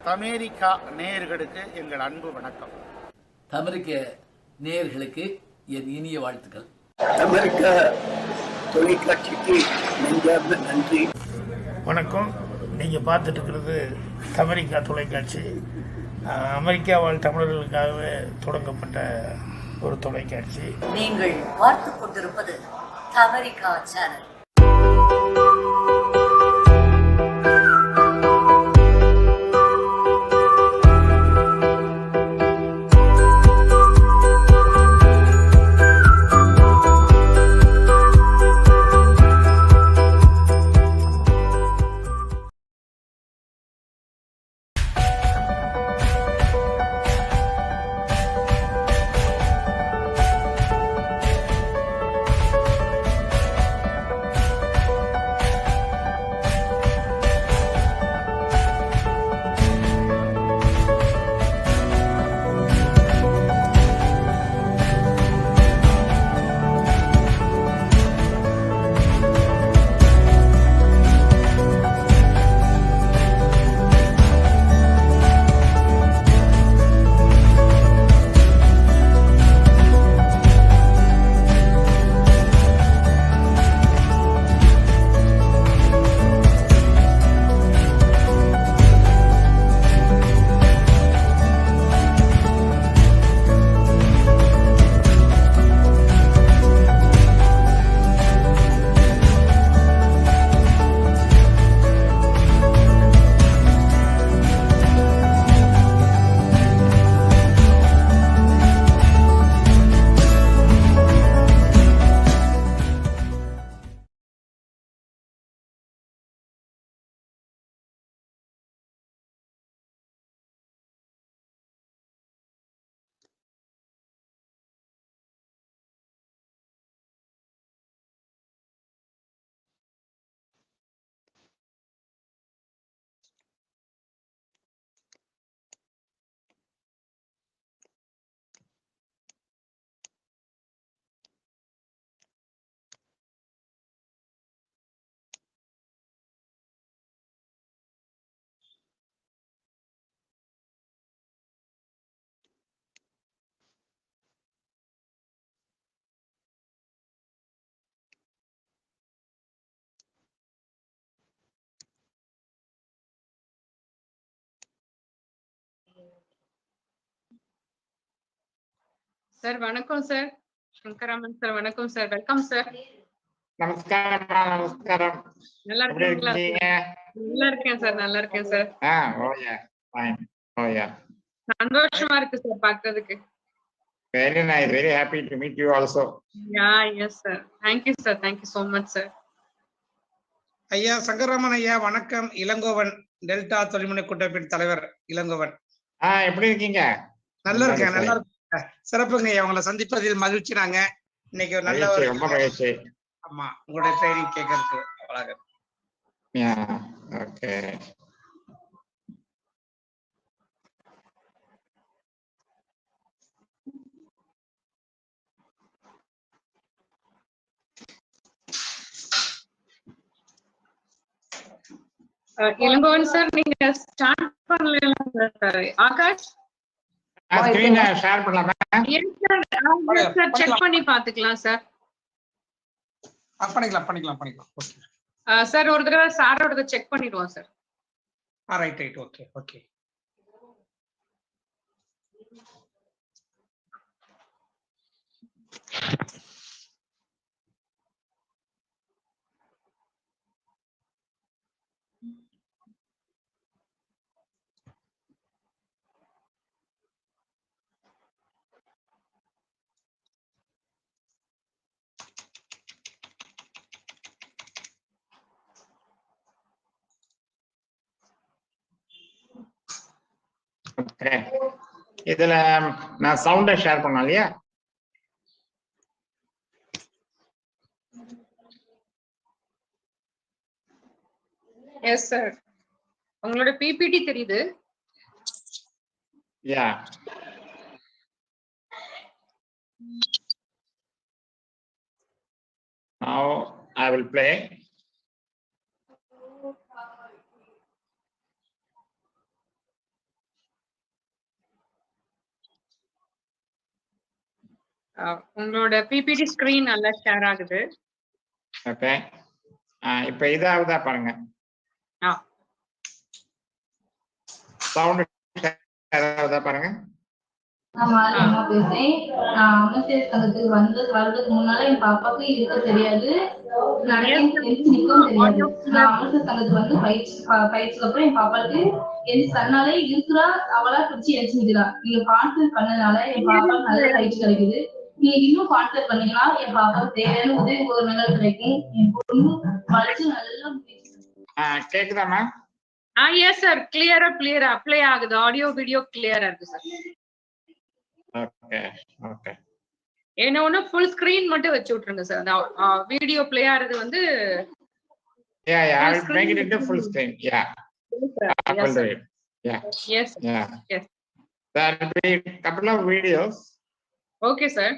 தமிரிக்கா நேயர்களுக்கு எங்கள் அன்பு வணக்கம். தமிரிக்க நேயர்களுக்கு என் இனிய வாழ்த்துக்கள். தமிரிக்கா தொலைக்காட்சிக்கு நெஞ்சார்ந்த நன்றி. வணக்கம். நீங்கள் பார்த்துட்டு இருக்கிறது தமிரிக்கா தொலைக்காட்சி. அமெரிக்கா வாழ் தமிழர்களுக்காகவே தொடங்கப்பட்ட ஒரு தொலைக்காட்சி. நீங்கள் பார்த்து கொண்டிருப்பது தமிரிக்கா சேனல். சார் வணக்கம் சார். சங்கராமன் சார் வணக்கம் சார். Welcome sir. நமஸ்காரம். நமஸ்காரம். நல்லா இருக்கீங்களா? நல்லா இருக்கேன் சார். நல்லா இருக்கேன் சார். சந்தோஷமா இருக்கு சார் பார்க்கிறதுக்கு. Very nice. Very happy to meet you also. Yeah, yes sir. Thank you sir. Thank you so much sir. ஐயா சங்கராமன் ஐயா வணக்கம். இளங்கோவன், டெல்டா தொழில்முனை கூட்டமைப்பின் தலைவர் இளங்கோவன். எப்படி இருக்கீங்க? நல்லா இருக்கேன். நல்லா இருக்கேன். சிறப்புங்க ஐயா, உங்களை சந்திப்பதில் மகிழ்ச்சி. நாங்க இன்னைக்கு ஒரு நல்ல ரொம்ப மகிழ்ச்சி. ஆமா, உங்களுடைய ட்ரைனிங் கேட்கறதுக்கு அழகா. ஓகே. இளங்கோவன் சார் நீங்க ஸ்டார்ட் பண்ணலாம் சார். ஆகாஷ் ஸ்கிரீன் ஷேர் பண்ணலாமா? சார் செக் பண்ணி பாத்துக்கலாம் சார். பண்ணிக்கலாம். சார் ஒரு தடவை சாரோட செக் பண்ணிடுவோம் சார். ரைட். ஓகே. இதுல நான் சவுண்ட ஷேர் பண்ணோம் இல்லையா? Yes sir. உங்களோட பிபிடி தெரியுது. Now I will play. உங்களோட பிபிடி ஸ்கிரீன் நல்லா ஷேர் ஆகுது. ஓகே. இப்ப இதாவதா பாருங்க. சவுண்ட் ஏதாவதா பாருங்க. நான் பேசுறேன். நான் அமர்சியர் சங்கத்துக்கு வர்றதுக்கு முன்னால என் பாப்பாவுக்கு இருக்க தெரியாது, நிற்கவும் தெரியாது. நான் அமர்சியர் சங்கத்துக்கு பயிற்சிக்கு அப்புறம் என் பாப்பாவுக்கு தன்னாலே இருக்கிறா, அவளா பிடிச்சி எழுச்சிக்கிறா. நீங்க கான்சென்ட் பண்ணதுனால என் பாப்பாவுக்கு நல்ல பயிற்சி கிடைக்குது. நீங்க இன்னும் கான்சென்ட் பண்ணீங்கன்னா என் பாப்பாவுக்கு தேவையான உதவி உபகரணங்கள் கிடைக்கும். என் பொண்ணு படிச்சு நல்லா கேக்குதாமா? எஸ் சார், கிளியரா அப்ளை ஆகுது. ஆடியோ வீடியோ கிளியரா இருக்கு சார். Okay okay. என்ன ஒண்ணு ஃபுல் ஸ்கிரீன் மட்டும் வச்சு விட்டுருங்க சார். அந்த வீடியோ ப்ளே ஆறது வந்து I will make it into full screen. Yeah. I will do it. Yeah. Yes. Yes. There will be a couple of videos. Okay, sir.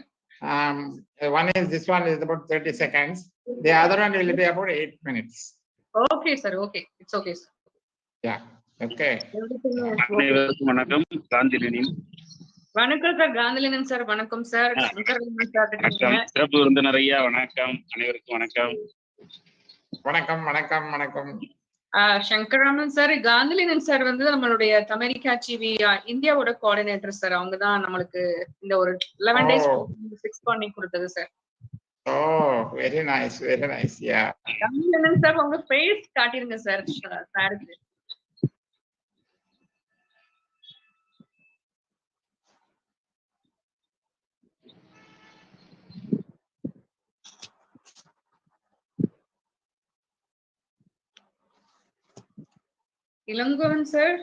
This one is about 30 seconds. The other one will be about 8 minutes. Okay, sir. Okay. It's okay, sir. Yeah. Okay. வணக்கம் காந்திலினி. வணக்கம் sir, காந்திலினன் sir. வணக்கம் sir. சிறப்பு விருந்தினர் ஐயா வணக்கம். அனைவருக்கும் வணக்கம். வணக்கம் வணக்கம் வணக்கம். சங்கராமன் சார், காந்திலினன் சார் வந்து நம்மளுடைய தமிரிக்கா டிவி இந்தியாவோட கோஆர்டினேட்டர் சார். அவங்க தான் நம்மளுக்கு இந்த ஒரு 11 days ஃபிக்ஸ் பண்ணி கொடுத்தது sir. Very nice very nice. Yeah Kanthilinan sir, உங்க ஃபேஸ் காட்டிருங்க சார் சாருக்கு. இளங்கோவன் சார்,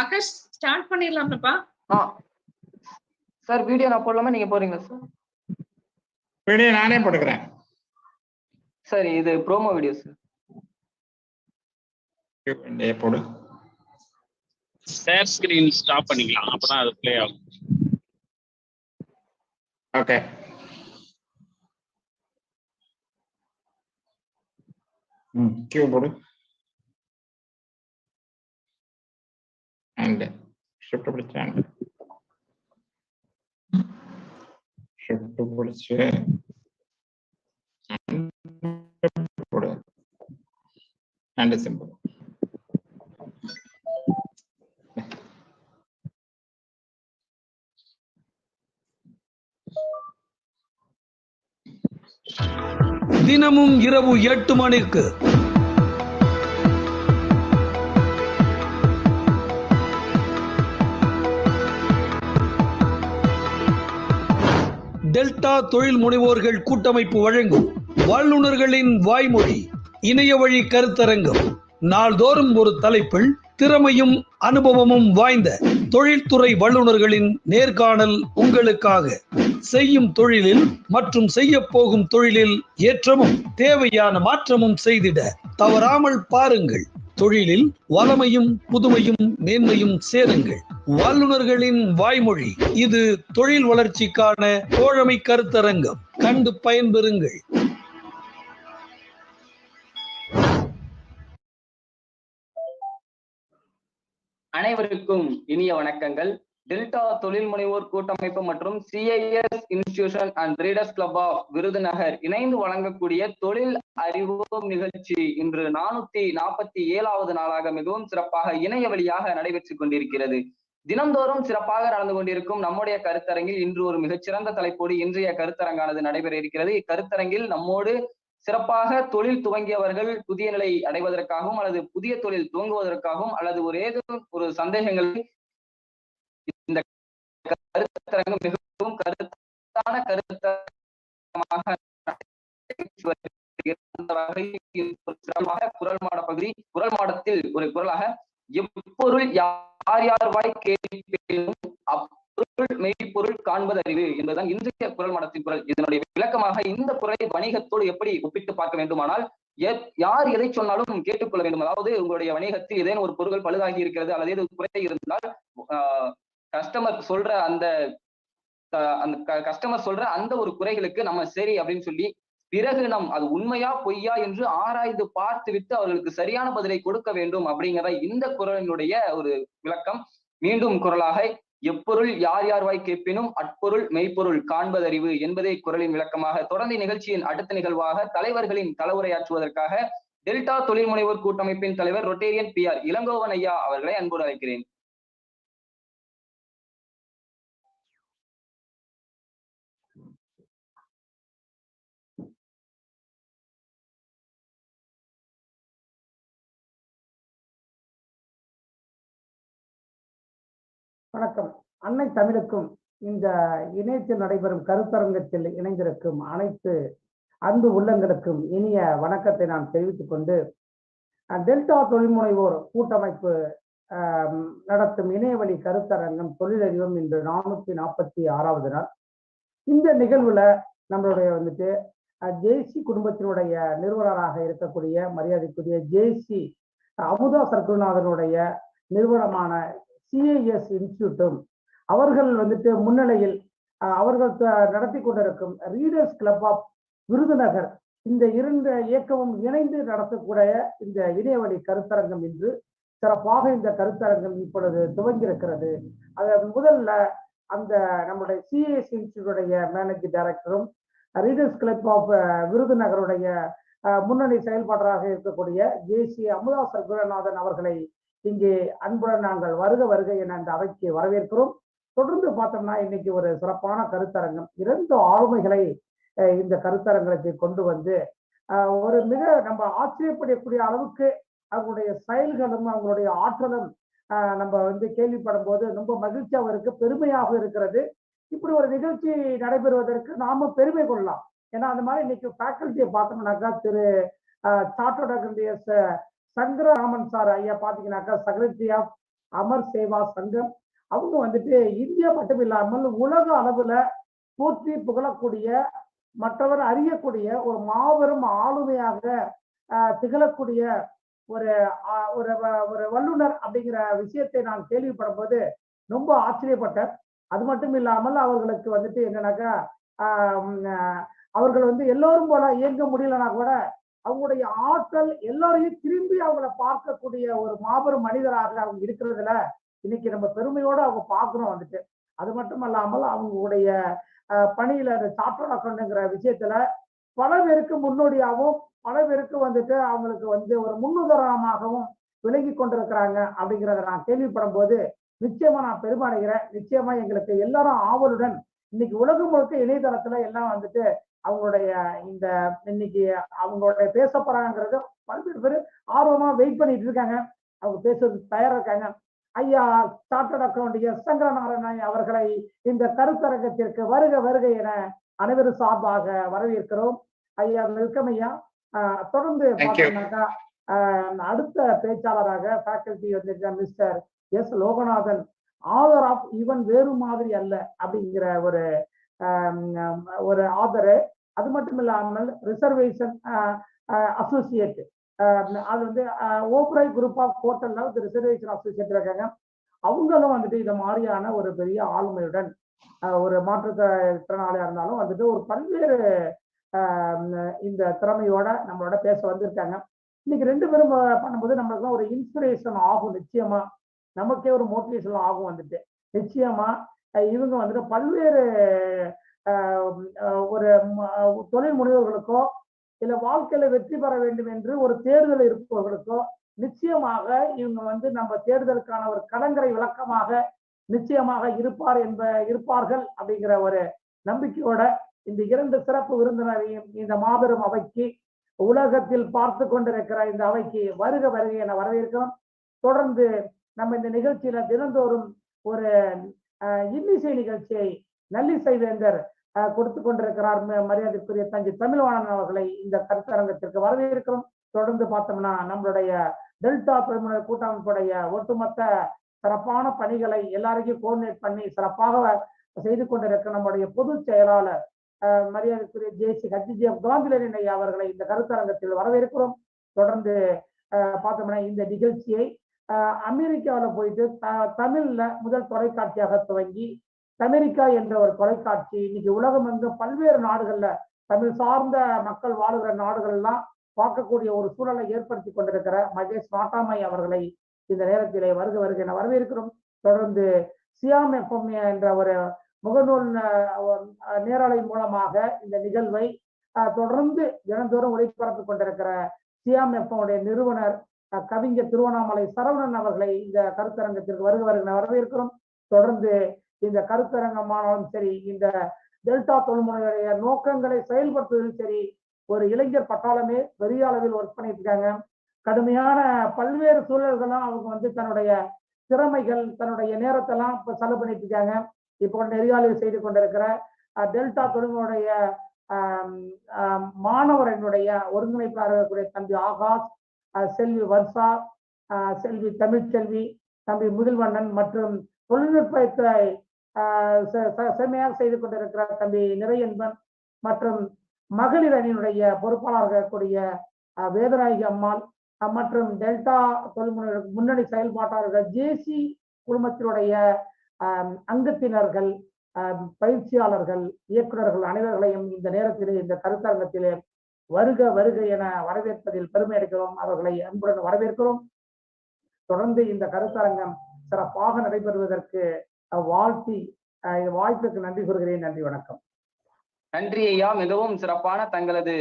ஆகாஷ் ஸ்டார்ட் பண்ணிடலாம்ப்பா. சார் வீடியோ நான் போடலாமா, நீங்க போறீங்களா சார்? வீடியோ நானே போட்டுக்கிறேன் சார். இது ப்ரோமோ வீடியோ சார். போடு ஷேர் ஸ்கிரீன் ஸ்டாப் பண்ணிக்கலாம், அப்பதான் அது ப்ளே ஆகும். ஓகே. கியூ போடு. And shift பிடிச்சு போடு and simple. தினமும் இரவு 8 மணிக்கு டெல்டா தொழில் முனைவோர்கள் கூட்டமைப்பு வழங்கும் வல்லுநர்களின் வாய்மொழி இணைய வழி கருத்தரங்கம். நாள்தோறும் ஒரு தலைப்பில் திறமையும் அனுபவமும் வாய்ந்த தொழில்துறை வல்லுநர்களின் நேர்காணல் உங்களுக்காக. செய்யும் தொழிலில் மற்றும் செய்ய போகும் தொழிலில் ஏற்றமும் தேவையான மாற்றமும் செய்திட தவறாமல் பாருங்கள். தொழிலில் வளமையும் புதுமையும் மேன்மையும் சேருங்கள். வல்லுநர்களின் வாய்மொழி. இது தொழில் வளர்ச்சிக்கான தோழமை கருத்தரங்கம். கண்டு பயன்பெறுங்கள். அனைவருக்கும் இனிய வணக்கங்கள். டெல்டா தொழில் முனைவோர் கூட்டமைப்பு மற்றும் CAS institution and readers club of Virudhunagar இணைந்து வழங்கக்கூடிய தொழில் அறிவோம் நிகழ்ச்சி இன்று 447வது நாளாக மிகவும் சிறப்பாக இணைய வழியாக நடைபெற்றுக் கொண்டிருக்கிறது. தினந்தோறும் சிறப்பாக நடந்து கொண்டிருக்கும் நம்முடைய கருத்தரங்கில் இன்று ஒரு மிகச்சிறந்த தலைப்போடு இன்றைய கருத்தரங்கானது நடைபெற இருக்கிறது. இக்கருத்தரங்கில் நம்மோடு சிறப்பாக தொழில் துவங்கியவர்கள் புதிய நிலை அடைவதற்காகவும் அல்லது புதிய தொழில் துவங்குவதற்காகவும் அல்லது ஒரு சந்தேகங்கள் இந்த கருத்தரங்கம் மிகவும் கருத்தான கருத்தரங்கமாக குரல் மாட பகுதி. குரல் மாடத்தில் ஒரு குரலாக எப்பொருள் யார் யார் வாய் கேட்பினும் அப்பொருள் மெய்ப்பொருள் காண்பது அறிவு என்பதுதான் இன்றைய குரல் மாடத்தின் குரல். இதனுடைய விளக்கமாக இந்த குரலை வணிகத்தோடு எப்படி ஒப்பிட்டு பார்க்க வேண்டுமானால், யார் எதை சொன்னாலும் கேட்டுக்கொள்ள வேண்டும். அதாவது உங்களுடைய வணிகத்தில் ஏதேனும் ஒரு பொருட்கள் பழுதாகி இருக்கிறது அல்லது ஏதோ குறை இருந்தால் கஸ்டமர் சொல்ற அந்த ஒரு குறைகளுக்கு நம்ம சரி அப்படின்னு சொல்லி பிறகு நாம் அது உண்மையா பொய்யா என்று ஆராய்ந்து பார்த்து விட்டு அவர்களுக்கு சரியான பதிலை கொடுக்க வேண்டும் அப்படிங்கிற இந்த குரலினுடைய ஒரு விளக்கம். மீண்டும் குரலாக எப்பொருள் யார் யார் வாய் கேட்பினும் அட்பொருள் மெய்ப்பொருள் காண்பதறிவு என்பதே குரலின் விளக்கமாக தொடர்ந்து நிகழ்ச்சியின் அடுத்த நிகழ்வாக தலைவர்களின் தலைவுரையாற்றுவதற்காக டெல்டா தொழில் முனைவோர் கூட்டமைப்பின் தலைவர் ரொட்டேரியன் PR இளங்கோவன் ஐயா அவர்களை அன்போடு அழைக்கிறேன். வணக்கம். அன்னை தமிழுக்கும் இந்த இணையத்தில் நடைபெறும் கருத்தரங்கத்தில் இணைந்திருக்கும் அனைத்து அன்பு உள்ளங்களுக்கும் இனிய வணக்கத்தை நான் தெரிவித்துக் கொண்டு, டெல்டா தொழில்முனைவோர் கூட்டமைப்பு நடத்தும் இணையவழி கருத்தரங்கம் தொழிலறிவும் இன்று 446வது நாள். இந்த நிகழ்வுல நம்மளுடைய வந்துட்டு ஜேசி குடும்பத்தினுடைய நிறுவனராக இருக்கக்கூடிய மரியாதைக்குரிய ஜேசி அமுதா சர்க்குருநாதனுடைய நிறுவனமான CA.S. இன்ஸ்டிடியூட்டும் அவர்கள் வந்துட்டு முன்னிலையில் அவர்கள் நடத்தி கொண்டிருக்கும் ரீடர்ஸ் கிளப் ஆஃப் விருதுநகர் இந்த இரண்டு இயக்கமும் இணைந்து நடத்தக்கூடிய இந்த இணையவழி கருத்தரங்கம் இன்று சிறப்பாக இந்த கருத்தரங்கம் இப்பொழுது துவங்கி இருக்கிறது. அது முதல்ல அந்த நம்முடைய CA.S. இன்ஸ்டிடியூட்டுடைய மேனேஜிங் டைரக்டரும் ரீடர்ஸ் கிளப் ஆஃப் விருதுநகருடைய முன்னணி செயல்பாட்டராக இருக்கக்கூடிய ஜேசி அமுதா சர்க்குருநாதன் அவர்களை இங்கே அன்புடன் நாங்கள் வருக வருக என அந்த அவைக்கு வரவேற்கிறோம். தொடர்ந்து பார்த்தோம்னா இன்னைக்கு ஒரு சிறப்பான கருத்தரங்கம், 2 ஆளுமைகளை இந்த கருத்தரங்கத்தை கொண்டு வந்து ஒரு மிக நம்ம ஆச்சரியப்படக்கூடிய அளவுக்கு அவங்களுடைய செயல்களும் அவங்களுடைய ஆற்றலும் நம்ம வந்து கேள்விப்படும் போது ரொம்ப மகிழ்ச்சியாக இருக்கு, பெருமையாக இருக்கிறது. இப்படி ஒரு நிகழ்ச்சி நடைபெறுவதற்கு நாம பெருமை கொள்ளலாம். ஏன்னா அந்த மாதிரி இன்னைக்கு ஃபேக்கல்ட்டியை பார்த்தோம்னாக்கா திரு chartered accountant Sankara Raman sir ஐயா பாத்தீங்கன்னாக்கா செக்ரட்டரி ஆஃப் அமர் சேவா சங்கம். அவங்க வந்துட்டு இந்தியா மட்டும் இல்லாமல் உலக அளவுல போற்றி புகழக்கூடிய மற்றவர் அறியக்கூடிய ஒரு மாபெரும் ஆளுமையாக திகழக்கூடிய ஒரு ஒரு வல்லுநர் அப்படிங்கிற விஷயத்தை நான் கேள்விப்படும் போது ரொம்ப ஆச்சரியப்பட்டேன். அது மட்டும் இல்லாமல் அவர்களுக்கு வந்துட்டு என்னன்னாக்கா அவர்கள் வந்து எல்லோரும் போல இயங்க முடியலன்னா கூட அவங்களுடைய ஆற்றல் எல்லாரையும் திரும்பி அவங்கள பார்க்கக்கூடிய ஒரு மாபெரும் மனிதராக அவங்க இருக்கிறதுல இன்னைக்கு நம்ம பெருமையோடு அவங்க பார்க்கிறோம் வந்துட்டு. அது மட்டும் அல்லாமல் அவங்களுடைய பணியில அந்த சார்ட்டர்ட் அக்கவுண்ட்ங்கிற விஷயத்துல பல பேருக்கு முன்னோடியாகவும் பல பேருக்கு வந்துட்டு அவங்களுக்கு வந்து ஒரு முன்னுதாரணமாகவும் விலகி கொண்டிருக்கிறாங்க அப்படிங்கிறத நான் கேள்விப்படும் போது நிச்சயமா நான் பெருமை அடைகிறேன். நிச்சயமா எங்களுக்கு எல்லாரும் ஆவலுடன் இன்னைக்கு உலகம் முழுக்க இணையதளத்துல எல்லாம் வந்துட்டு அவங்களுடைய இந்த இன்னைக்கு அவங்களுடைய பேச போறாங்கிறது பல்வேறு பேர் ஆர்வமா வெயிட் பண்ணிட்டு இருக்காங்க. அவங்க பேசுறதுக்கு தயாரா இருக்காங்க. ஐயா சார்ட்டர்ட் அக்கவுண்ட் S.SANGARA அவர்களை இந்த கருத்தரங்கத்திற்கு வருக வருக என அனைவரும் சார்பாக வரவேற்கிறோம். ஐயா வெல்கம் ஐயா. தொடர்ந்து பார்த்தோம்னாக்கா அடுத்த பேச்சாளராக ஃபேக்கல்டி வந்து மிஸ்டர் S.லோகநாதன், ஆதர் ஆஃப் ஈவன் வேறு மாதிரி அல்ல அப்படிங்கிற ஒரு ஆதரு. அது மட்டும் இல்லாமல் ரிசர்வேஷன் அசோசியேட், அது வந்து ஓபராய் குரூப் ஆஃப் ஹோட்டல்ல ரிசர்வேஷன் அசோசியேட் இருக்காங்க. அவங்களும் வந்துட்டு இந்த மாதிரியான ஒரு பெரிய ஆளுமையுடன் ஒரு மாற்றுத்திறனாளியா இருந்தாலும் வந்துட்டு ஒரு பல்வேறு இந்த திறமையோட நம்மளோட பேச வந்திருக்காங்க. இன்னைக்கு 2 பேரும் பண்ணும்போது நம்மளுக்கு ஒரு இன்ஸ்பிரேஷன் ஆகும். நிச்சயமா நமக்கே ஒரு மோட்டிவேஷன் ஆகும் வந்துட்டு. நிச்சயமா இவங்க வந்துட்டு பல்வேறு ஒரு தொழில் முனைவோர்களுக்கோ இல்ல வாழ்க்கையில வெற்றி பெற வேண்டும் என்று ஒரு தேர்தல் இருப்பவர்களுக்கோ நிச்சயமாக இவங்க வந்து நம்ம தேர்தலுக்கான ஒரு கலங்கரை விளக்கமாக நிச்சயமாக இருப்பார்கள் அப்படிங்கிற ஒரு நம்பிக்கையோட இந்த 2 சிறப்பு விருந்தினரையும் இந்த மாபெரும் அவைக்கு உலகத்தில் பார்த்து கொண்டிருக்கிற இந்த அவைக்கு வருக வருகை என வரவேற்கிறோம். தொடர்ந்து நம்ம இந்த நிகழ்ச்சியில தினந்தோறும் ஒரு இன்னிசை நிகழ்ச்சியை நல்லிசை வேந்தர் கொடுத்து கொண்டிருக்கிறார். மரியாதைக்குரிய தஞ்சை தமிழ்வாணன் அவர்களை இந்த கருத்தரங்கத்திற்கு வரவேற்கிறோம். தொடர்ந்து பார்த்தோம்னா நம்மளுடைய டெல்டா தொழில்முனைவோர் கூட்டமைப்புடைய ஒட்டுமொத்த சிறப்பான பணிகளை எல்லாரையும் கோஆர்டினேட் பண்ணி சிறப்பாக செய்து கொண்டிருக்கிற நம்முடைய பொதுச் செயலாளர் மரியாதைக்குரிய JC.ER.P.R. அவர்களை இந்த கருத்தரங்கத்தில் வரவேற்கிறோம். தொடர்ந்து பார்த்தோம்னா இந்த நிகழ்ச்சியை அமெரிக்காவில் போயிட்டு தமிழ்ல முதல் தொலைக்காட்சியாக துவங்கி tamerica என்ற ஒரு தொலைக்காட்சி இன்னைக்கு உலகம் எங்கும் பல்வேறு நாடுகள்ல தமிழ் சார்ந்த மக்கள் வாழுகிற நாடுகள் எல்லாம் பார்க்கக்கூடிய ஒரு சூழலை ஏற்படுத்தி கொண்டிருக்கிற மகேஷ் நாட்டாமை அவர்களை இந்த நேரத்திலே வருக வருக என வரவேற்கிறோம். தொடர்ந்து CAM என்ற ஒரு முகநூல் நேரலை மூலமாக இந்த நிகழ்வை தொடர்ந்து தினந்தோறும் ஒளிபரப்பிக் கொண்டிருக்கிற CAM உடைய நிறுவனர் கவிஞர் திருவண்ணாமலை சரவணன் அவர்களை இந்த கருத்தரங்கத்திற்கு வருக வரவேற்கிறோம். தொடர்ந்து இந்த கருத்தரங்கமானாலும் சரி, இந்த டெல்டா தொழில்முறையுடைய நோக்கங்களை செயல்படுத்துவதிலும் சரி, ஒரு இளைஞர் பட்டாளமே பெரிய அளவில் ஒர்க் பண்ணிட்டு இருக்காங்க. கடுமையான பல்வேறு சூழல்களும் அவங்க தன்னுடைய திறமைகள், தன்னுடைய நேரத்தெல்லாம் இப்ப செலவு பண்ணிட்டு இருக்காங்க. இப்போ நெறியாளர் செய்து கொண்டிருக்கிற டெல்டா தொழில்முறைய மாணவர் என்னுடைய ஒருங்கிணைப்பாளர் தம்பி ஆகாஷ், செல்வி வர்ஷா, செல்வி தமிழ்ச்செல்வி, தம்பி முகில்வண்ணன் மற்றும் தொழில்நுட்பத்தை செம்மையாக செய்து கொண்டிருக்கிற தம்பி நிறையன்பன் மற்றும் மகளிர் அணியினுடைய பொறுப்பாளர்கள் இருக்கக்கூடிய வேதநாயகி அம்மாள் மற்றும் டெல்டா தொழில்முறை முன்னணி செயல்பாட்டாளர்கள் JC குழுமத்தினுடைய அங்கத்தினர்கள், பயிற்சியாளர்கள், இயக்குநர்கள் அனைவர்களையும் இந்த நேரத்திலே இந்த கருத்தரங்கத்திலே வருக வருக என வரவேற்பதில் பெருமை அடைக்கிறோம். அவர்களை அன்புடன் வரவேற்கிறோம். தொடர்ந்து இந்த கருத்தரங்கம் சிறப்பாக நடைபெறுவதற்கு வாழ்த்தி வாய்ப்புக்கு நன்றி கூறுகிறேன். நன்றி, வணக்கம். நன்றி ஐயா, மிகவும் சிறப்பான தங்களது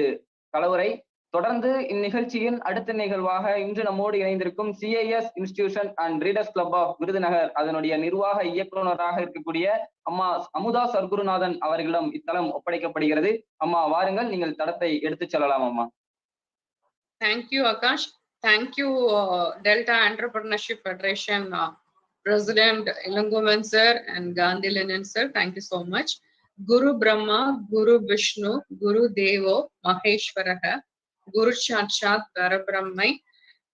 கலவுரை. தொடர்ந்து இந்நிகழ்ச்சியின் அடுத்த நிகழ்வாக இன்று நம்மோடு இணைந்திருக்கும் CAS institution and readers club of Virudhunagar அதனுடைய நிர்வாக இயக்குநராக இருக்கக்கூடிய அம்மா அமுதா சர்க்குருநாதன் அவர்களிடம் இத்தலம் ஒப்படைக்கப்படுகிறது. அம்மா வாருங்கள், நீங்கள் தடத்தை எடுத்துச் செல்லலாம். அம்மா. Thank you Akash. Thank you delta entrepreneurship federation President Ilangovan sir and Gandhi Lenin sir, thank you so much. Guru Brahma, Guru Vishnu, Guru Devo, Maheshwaraha, Guru Sakshat Parabrahmai,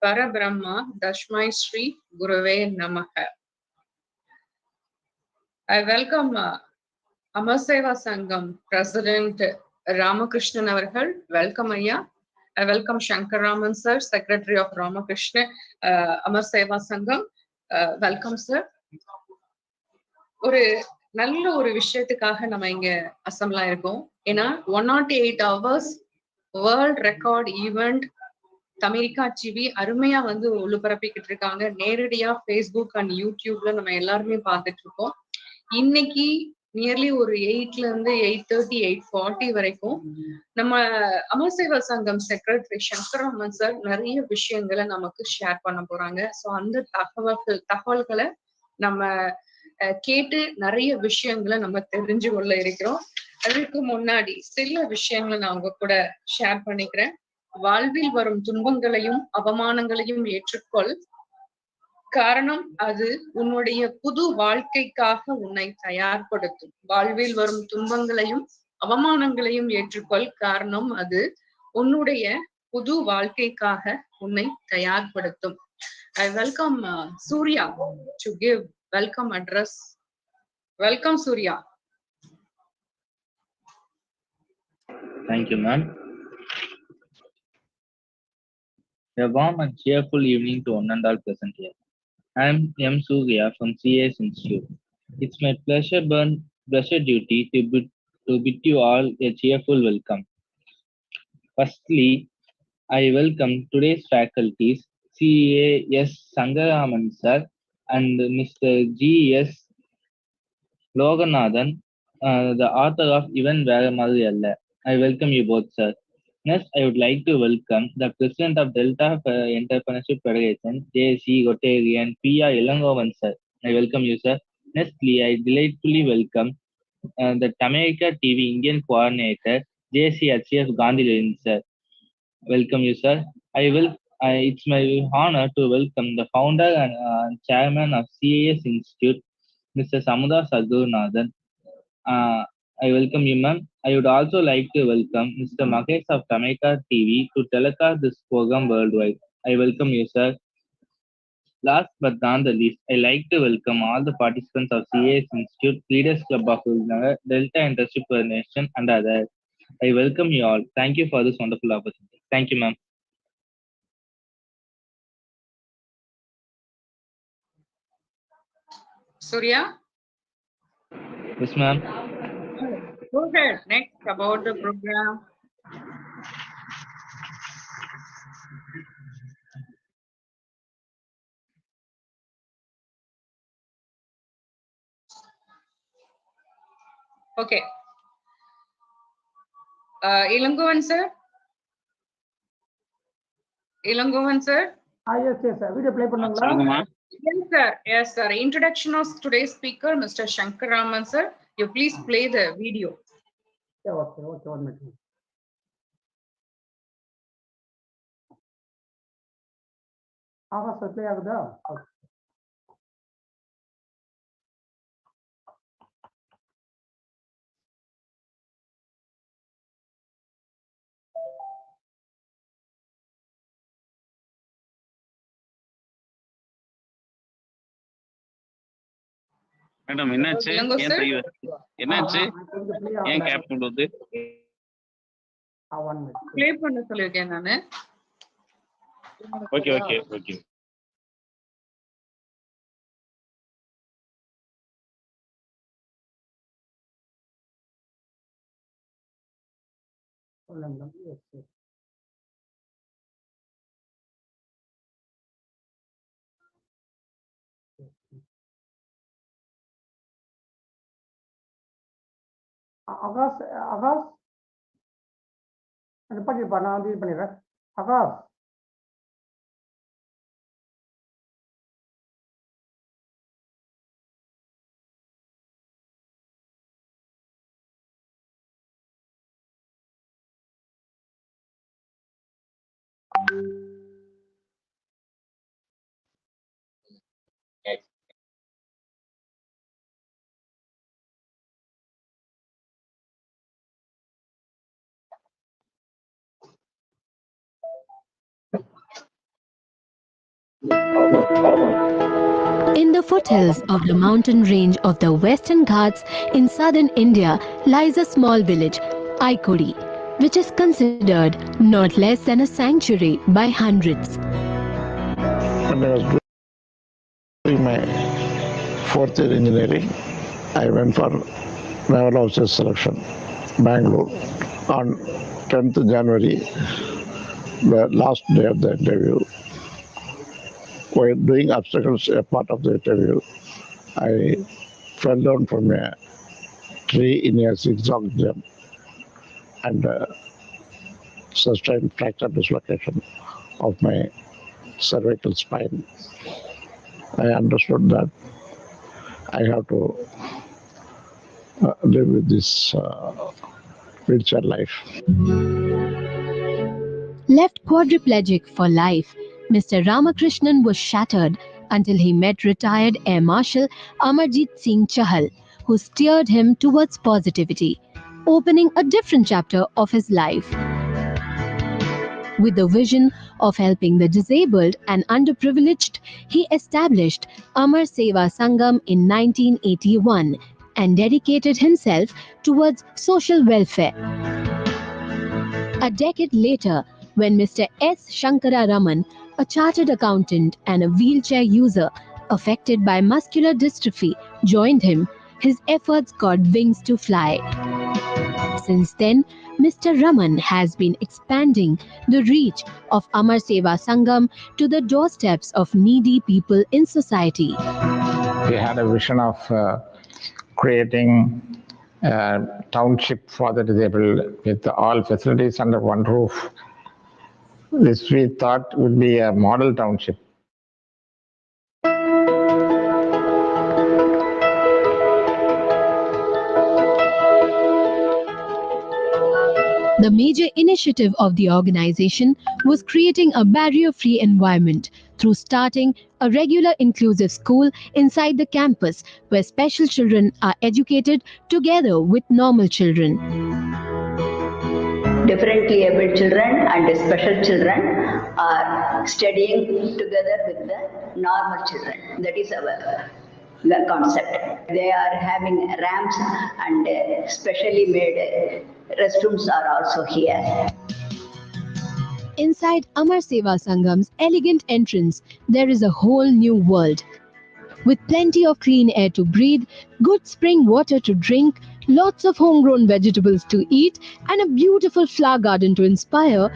Parabrahma, Dashmai Sri, Guruve Namaha. I welcome AMAR Sangam President Ramakrishnan avargal. Welcome Ayya. I welcome Shankar Raman sir, Secretary of Ramakrishna AMAR Sangam. Welcome sir. ஒரு நல்ல ஒரு விஷயத்துக்காக நம்ம இங்க அசம்பிளா இருக்கோம். ஏன்னா 108 hours world record event Tamirikka TV அருமையா ஒளிபரப்பிக்கிட்டு இருக்காங்க. நேரடியா Facebook அண்ட் யூடியூப்ல நம்ம எல்லாருமே பார்த்துட்டு இருக்கோம். இன்னைக்கு நியர்லி ஒரு 8ல இருந்து 8:30 8:40 வரைக்கும் நம்ம அமர் சங்கம் செக்ரட்டரி சங்கர் ராமன் சார் நிறைய விஷயங்களை நமக்கு ஷேர் பண்ண போறாங்க. ஸோ அந்த தகவல்களை நம்ம கேட்டு நிறைய விஷயங்களை நம்ம தெரிஞ்சு கொள்ள இருக்கிறோம். அதுக்கு முன்னாடி சில விஷயங்களை நான் உங்க கூட ஷேர் பண்ணிக்கிறேன். வாழ்வில் வரும் துன்பங்களையும் அவமானங்களையும் ஏற்றுக்கொள். காரணம் அது உன்னுடைய புது வாழ்க்கைக்காக உன்னை தயார்படுத்தும். வாழ்வில் வரும் துன்பங்களையும் அவமானங்களையும் ஏற்றுக்கொள். காரணம் அது உன்னுடைய புது வாழ்க்கைக்காக உன்னை தயார்படுத்தும். I welcome Surya to give welcome address. Welcome Surya. Thank you, ma'am. A warm and cheerful evening to one and all present here. I am M. Surya from CA.S. Institute. It's my pleasure duty to bid you all a cheerful welcome. Firstly, I welcome today's faculties, C.A.S.SANGARA RAMAN sir and Mr. G.S.LOGANATHAN, the author of Even VIRUDUNAGAR. I welcome you both, sir. Next, I would like to welcome the President of Delta Entrepreneurship Federation, RTN.JC.ER.P.R.iLang, sir. I welcome you, sir. Nextly, I delightfully welcome the Tamerica TV Indian Coordinator, JC.H.F. Gandhi, sir. Welcome you, sir. It's my honor to welcome the founder and chairman of CA.S. Institute, Mr. Amuda Sargurunathan. I welcome you, ma'am. I would also like to welcome Mr. Mahesh of Tamerica TV to telecast this program worldwide. I welcome you, sir. Last but not the least, I like to welcome all the participants of CA.S. Institute, Leaders Club of VIRUDUNAGAR, Delta Internship Nation, and others. I welcome you all. Thank you for this wonderful opportunity. Thank you, ma'am. Surya? Yes, ma'am. Go ahead. Next about the program. Okay. Ilangovan sir. Ilangovan sir. Yes, sir. Video play பண்ணங்களா? Yes, sir. Introduction of today's speaker, Mr. Shankar Raman, sir. You please play the video. Yeah, okay, 1 minute. play ஆகுதா? Okay. Madam என்னாச்சு? ஏன் செய்வ? என்னாச்சு? ஏன் gap கொண்டு play பண்ண சொல்லிருக்கேன் நானு. Okay okay okay. ஆகாஷ் அது பண்ணிருப்பா, நான் வந்து இது பண்ணிடுறேன். Akash In the foothills of the mountain range of the Western Ghats in southern India lies a small village, Aikodi, which is considered not less than a sanctuary by hundreds. When I was doing my fourth year engineering, I went for naval officer selection, Bangalore, on 10th January, the last day of the interview. While doing obstacles, a part of the interview, I fell down from a tree in a zigzag jump and sustained fracture dislocation of my cervical spine. I understood that I have to live with this wheelchair life. Left quadriplegic for life, Mr. Ramakrishnan was shattered until he met retired Air Marshal Amarjit Singh Chahal, who steered him towards positivity, opening a different chapter of his life. With the vision of helping the disabled and underprivileged, he established AMAR SEVA in 1981 and dedicated himself towards social welfare. A decade later, when Mr. S.SANGARA RAMAN, a chartered accountant and a wheelchair user affected by muscular dystrophy, joined him, his efforts got wings to fly. Since then, Mr. Raman has been expanding the reach of AMAR SEVA SANGAM to the doorsteps of needy people in society. We had a vision of creating a township for the disabled with all facilities under one roof. This we thought would be a model township. The major initiative of the organization was creating a barrier-free environment through starting a regular inclusive school inside the campus where special children are educated together with normal children. Differently abled children and special children are studying together with the normal children. That is our concept. They are having ramps and specially made restrooms are also here. Inside AMAR SEVA SANGAM's elegant entrance, there is a whole new world. With plenty of clean air to breathe, good spring water to drink, lots of homegrown vegetables to eat, and a beautiful flower garden to inspire,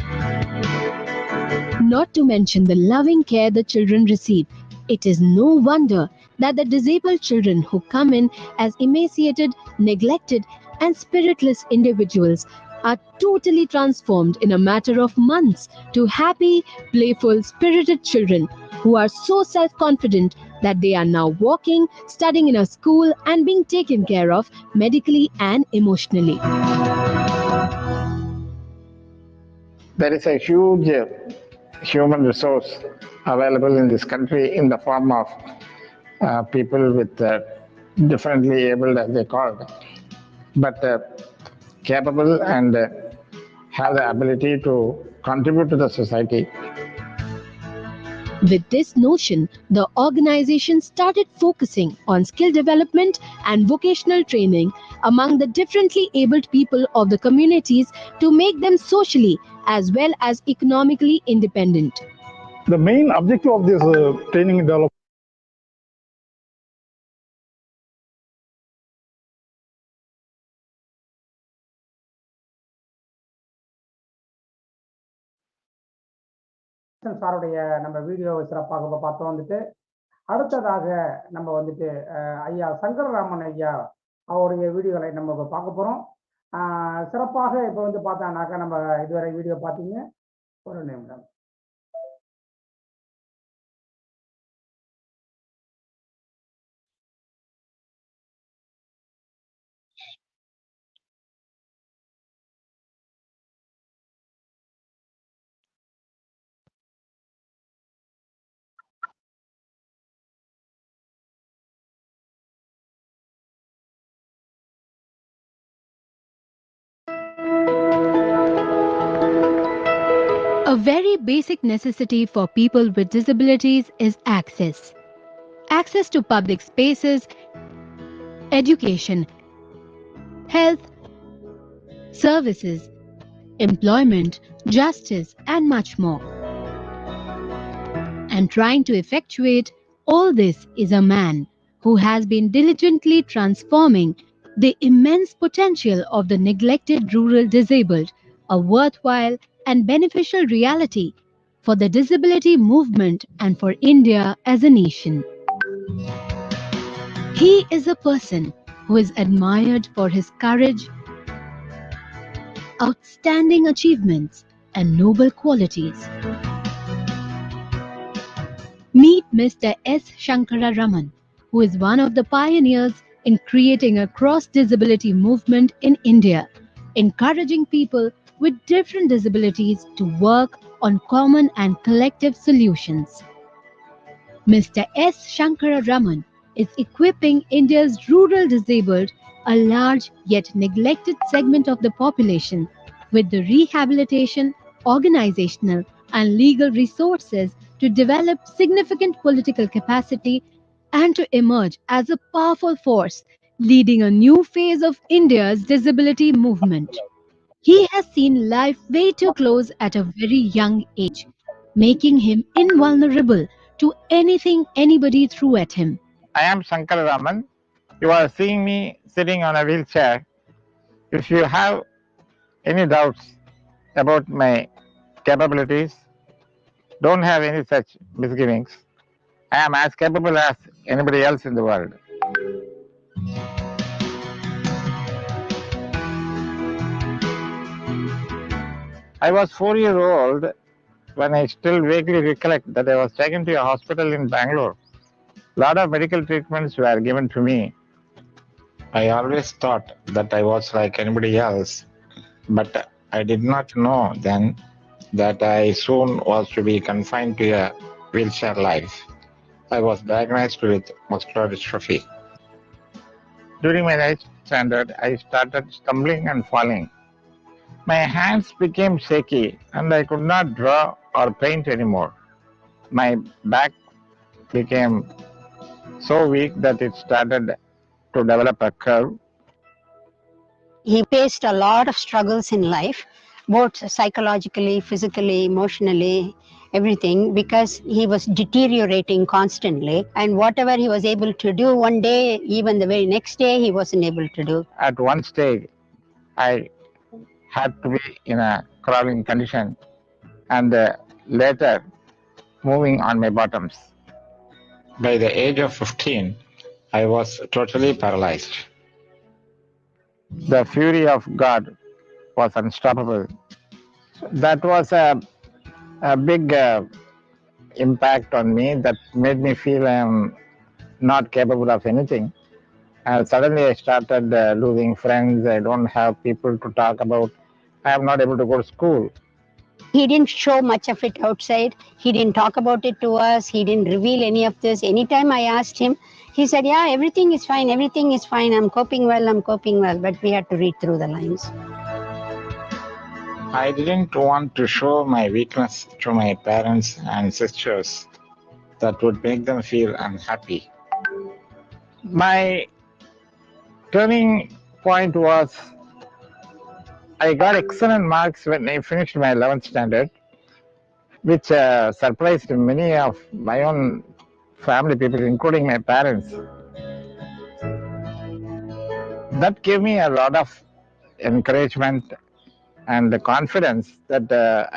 not to mention the loving care the children receive. It is no wonder that the disabled children who come in as emaciated, neglected, and spiritless individuals are totally transformed in a matter of months to happy, playful, spirited children who are so self-confident that they are now walking, studying in a school and being taken care of medically and emotionally. There is a huge human resource available in this country in the form of people with differently abled, as they call it, but capable and have the ability to contribute to the society. With this notion, the organization started focusing on skill development and vocational training among the differently abled people of the communities to make them socially as well as economically independent. The main objective of this training and development சாருடைய நம்ம வீடியோவை சிறப்பாக பார்த்தோம். வந்துட்டு அடுத்ததாக நம்ம வந்துட்டு ஐயா சங்கரராமன் ஐயா அவருடைய வீடியோகளை நம்ம பார்க்க போறோம். சிறப்பாக இப்போ வந்து பார்த்தானாக்கா நம்ம இதுவரை வீடியோ பார்த்தீங்க. ஒரு நிமிடம். A very basic necessity for people with disabilities is access. Access to public spaces, education, health, services, employment, justice, and much more. And trying to effectuate all this is a man who has been diligently transforming the immense potential of the neglected rural disabled, a worthwhile and beneficial reality for the disability movement and for India as a nation. He is a person who is admired for his courage, outstanding achievements, and noble qualities. Meet Mr. S.SANGARA RAMAN, who is one of the pioneers in creating a cross-disability movement in India, encouraging people with different disabilities to work on common and collective solutions. Mr. S.SANGARA RAMAN is equipping India's rural disabled, a large yet neglected segment of the population, with the rehabilitation, organizational, and legal resources to develop significant political capacity and to emerge as a powerful force leading a new phase of India's disability movement. He has seen life way too close at a very young age, making him invulnerable to anything anybody threw at him. I am Sankara Raman. You are seeing me sitting on a wheelchair. If you have any doubts about my capabilities, don't have any such misgivings. I am as capable as anybody else in the world. I was 4 years old when I still vaguely recollect that I was taken to a hospital in Bangalore. A lot of medical treatments were given to me. I always thought that I was like anybody else, but I did not know then that I soon was to be confined to a wheelchair life. I was diagnosed with muscular dystrophy. During my 9th standard, I started stumbling and falling. My hands became shaky and I could not draw or paint anymore. My back became so weak that it started to develop a curve. He faced a lot of struggles in life, both psychologically, physically, emotionally, everything, because he was deteriorating constantly. And whatever he was able to do one day, even the very next day, he wasn't able to do. At one stage, I had to be in a crawling condition and later moving on my bottoms. By the age of 15, I was totally paralyzed. the fury of God was unstoppable. That was a big impact on me that made me feel I am not capable of anything. And suddenly I started losing friends. I don't have people to talk about. I am not able to go to school. He didn't show much of it outside. He didn't talk about it to us. He didn't reveal any of this. Anytime I asked him, he said, yeah, everything is fine. Everything is fine. I'm coping well. I'm coping well. But we had to read through the lines. I didn't want to show my weakness to my parents and sisters. That would make them feel unhappy. My turning point was I got excellent marks when I finished my 11th standard, which surprised many of my own family people, including my parents. That gave me a lot of encouragement and the confidence that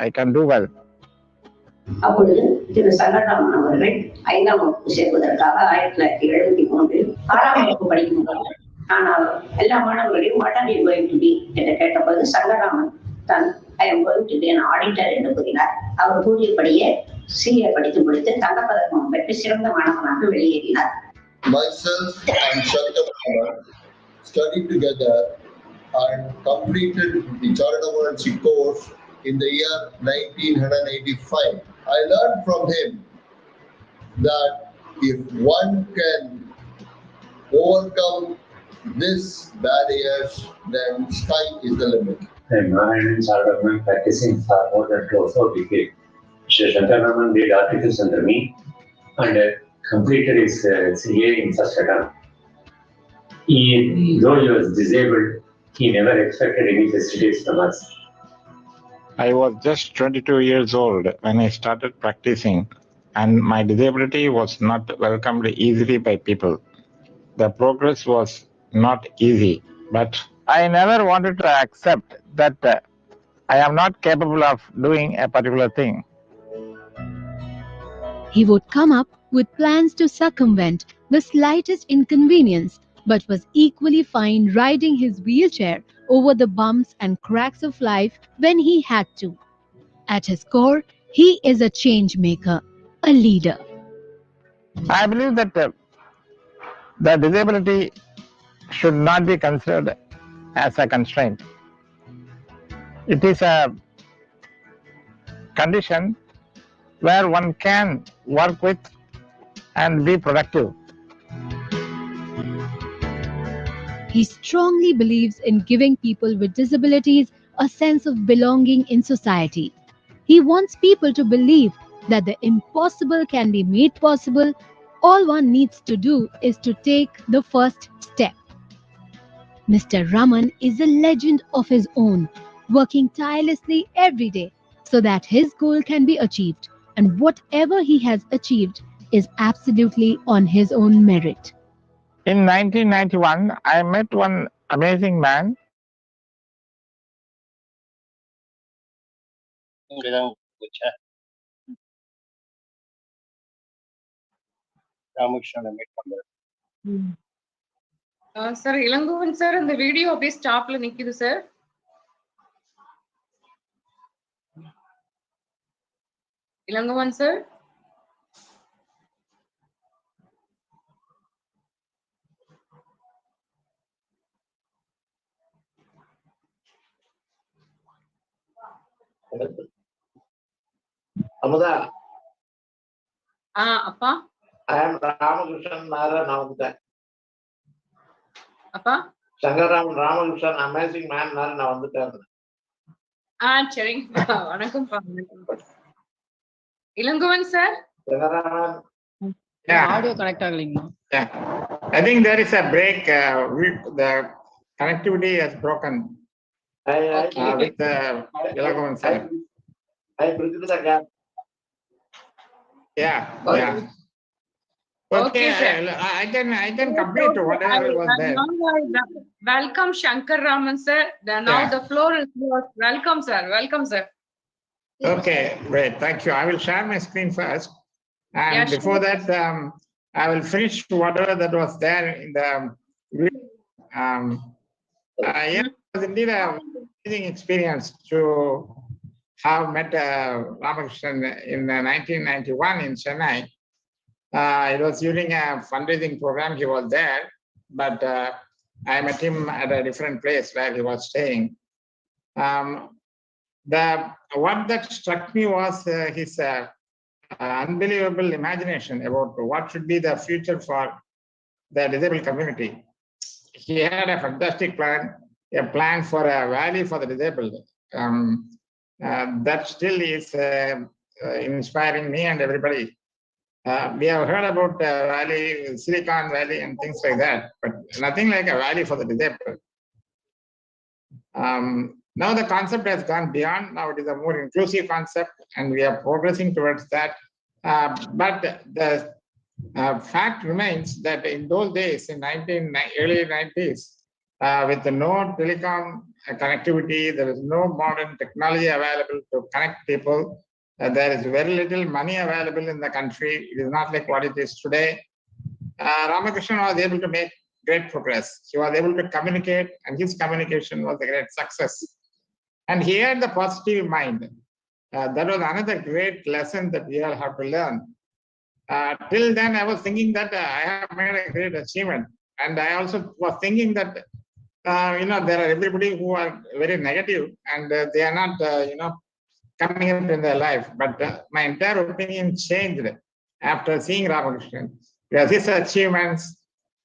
I can do well. அப்பொழுது திரு சங்கராமன் அவர்கள் 5ஆம் வகுப்பு சேர்வதற்காக 1973 6ஆம் வகுப்பு படிக்கும்போது ஆனால் எல்லா மாணவர்களையும் what are you going to be என்று கேட்டபோது சங்கராமன் தான் I am going to be an auditor என்று கூறினார். அவர் கூறியபடியே CA படித்து முடித்து தங்கப்பதக்கம் பெற்று சிறந்த மாணவனாக வெளியேறினார். Myself and Shankar Raman studied together and completed the Charitable course in the year 1985. I learned from him that if one can overcome these barriers, then sky is the limit. I started practicing for more than 2 or 4 decades. Mr. Shankar Raman did articles under me and completed his CA in first attempt. Though he was disabled, he never expected any facilities from us. I was just 22 years old when I started practicing, and my disability was not welcomed easily by people. The progress was not easy, but I never wanted to accept that I am not capable of doing a particular thing. He would come up with plans to circumvent the slightest inconvenience, but was equally fine riding his wheelchair over the bumps and cracks of life when he had to. At his core, he is a change maker, a leader. I believe that the disability should not be considered as a constraint. It is a condition where one can work with and be productive. He strongly believes in giving people with disabilities a sense of belonging in society. He wants people to believe that the impossible can be made possible. All one needs to do is to take the first step. Mr. Raman is a legend of his own, working tirelessly every day so that his goal can be achieved, and whatever he has achieved is absolutely on his own merit. In 1991, I met one amazing man. Sir Ilangovan sir இந்த video அப்படியே ஸ்டாப்ல நிக்குது sir. Ilangovan sir Amudha. அப்பா. I am Ramakrishnan Nara Navandan. அப்பா. Sangaraman Ramakrishnan amazing man Nara Navandan. சரிங்க. வணக்கம்ப்பா. Ilangovan sir. Sangaraman. Audio connect ஆகலைங்களா? Yeah. I think there is a break. The connectivity has broken. With Ilagovan sir. I bridged the gap. Yeah. Okay, I can complete whatever was there. Welcome Shankar Raman sir. Now the floor is yours. Welcome sir. Welcome sir. Okay, great. Thank you. I will share my screen first. And before that, I will finish whatever that was there in the It was indeed an amazing experience to have met Ramakrishnan in 1991 in Chennai. It was during a fundraising program. He was there, but I met him at a different place where he was staying. What that struck me was his unbelievable imagination about what should be the future for the disabled community. He had a fantastic plan, a plan for a valley for the disabled. That still is inspiring me and everybody. We have heard about valley, Silicon Valley and things like that, but nothing like a valley for the disabled. Now the concept has gone beyond. Now it is a more inclusive concept and we are progressing towards that. But the fact remains that in those days, in early 90s, with no telecom connectivity, there is no modern technology available to connect people. There is very little money available in the country. It is not like what it is today. Ramakrishnan was able to make great progress. He was able to communicate, and his communication was a great success. And he had the positive mind. That was another great lesson that we all have to learn. Till then, I was thinking that I have made a great achievement. And I also was thinking that, there are everybody who are very negative and they are not, coming up in their life. But my entire opinion changed after seeing Ramakrishnan. Because his achievements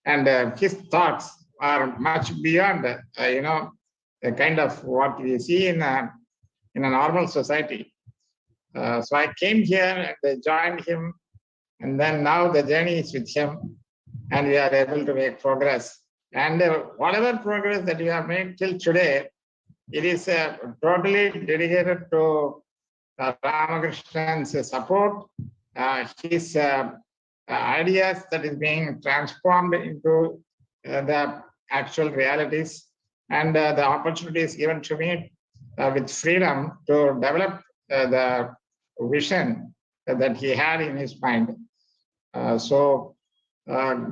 and his thoughts are much beyond, the kind of what we see in a normal society. So I came here and I joined him. And then now the journey is with him and we are able to make progress. And whatever progress that we have made till today, it is totally dedicated to Ramakrishnan's support, his ideas that is being transformed into the actual realities, and the opportunities given to me with freedom to develop the vision that he had in his mind.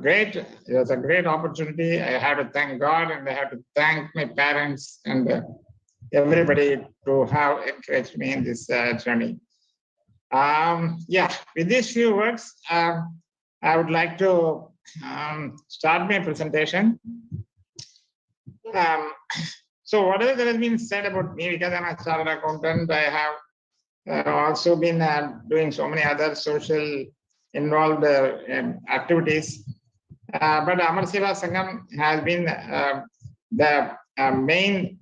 Great, it was a great opportunity. I have to thank God and I have to thank my parents and everybody to have encouraged me in this journey. With these few words, I would like to start my presentation. So whatever that has been said about me, because I'm a chartered accountant, I have also been doing so many other social involved activities. But AMAR Sangam has been the main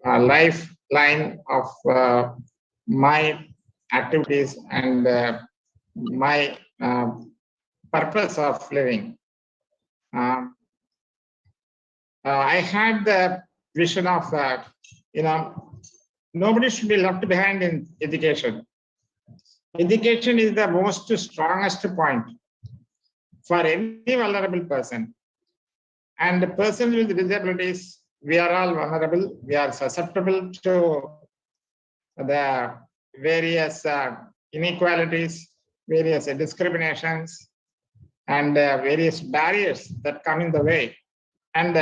lifeline of my activities and my purpose of living. I had the vision of, nobody should be left behind in education. Education is the most strongest point for any vulnerable person. And the person with disabilities, we are all vulnerable. We are susceptible to the various inequalities, various discriminations, and various barriers that come in the way. And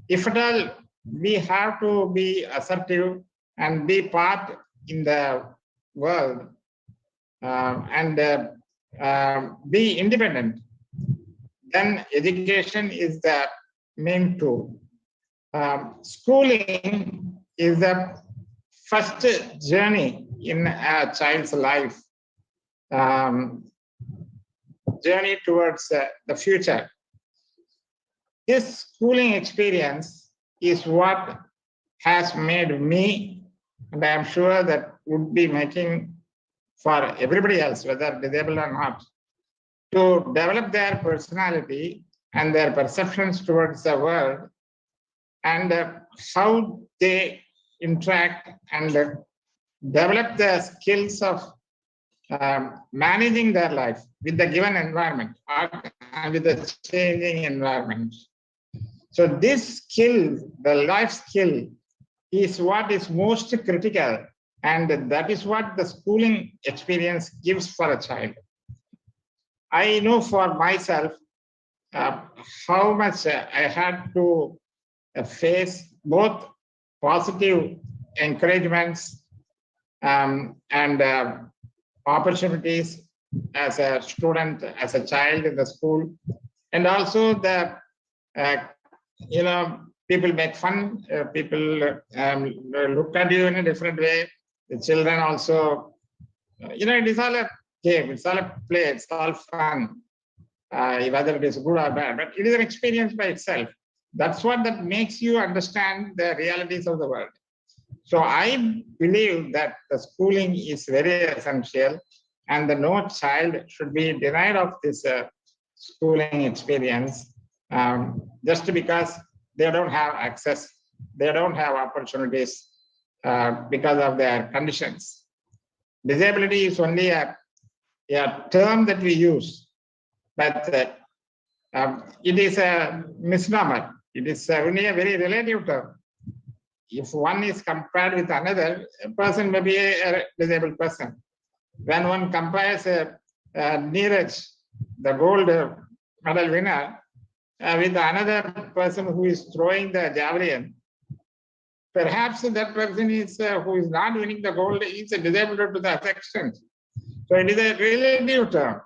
if at all, we have to be assertive and be part in the world and be independent, then education is the main tool. Schooling is the first journey in a child's life, journey towards the future. This schooling experience is what has made me, and I am sure that would be making for everybody else, whether disabled or not, to develop their personality and their perceptions towards the world and how they interact and develop the skills of managing their life with the given environment and with the changing environment. So this skill, the life skill, is what is most critical, and that is what the schooling experience gives for a child. I know for myself how much I had to face both positive encouragements and opportunities as a student, as a child in the school, and also the people make fun, people look at you in a different way. The children also, it is all a game, it's all a play, it's all fun, whether it is good or bad, but it is an experience by itself. That's what that makes you understand the realities of the world. So I believe that the schooling is very essential, and no child should be denied of this schooling experience just because they don't have access, they don't have opportunities because of their conditions. Disability is only a term that we use, but it is a misnomer. It is only a very relative term. If one is compared with another, a person may be a disabled person. When one compares Neeraj, the gold medal winner, with another person who is throwing the javelin, perhaps that person is who is not winning the gold is disabled to that extent. So it is a relative term.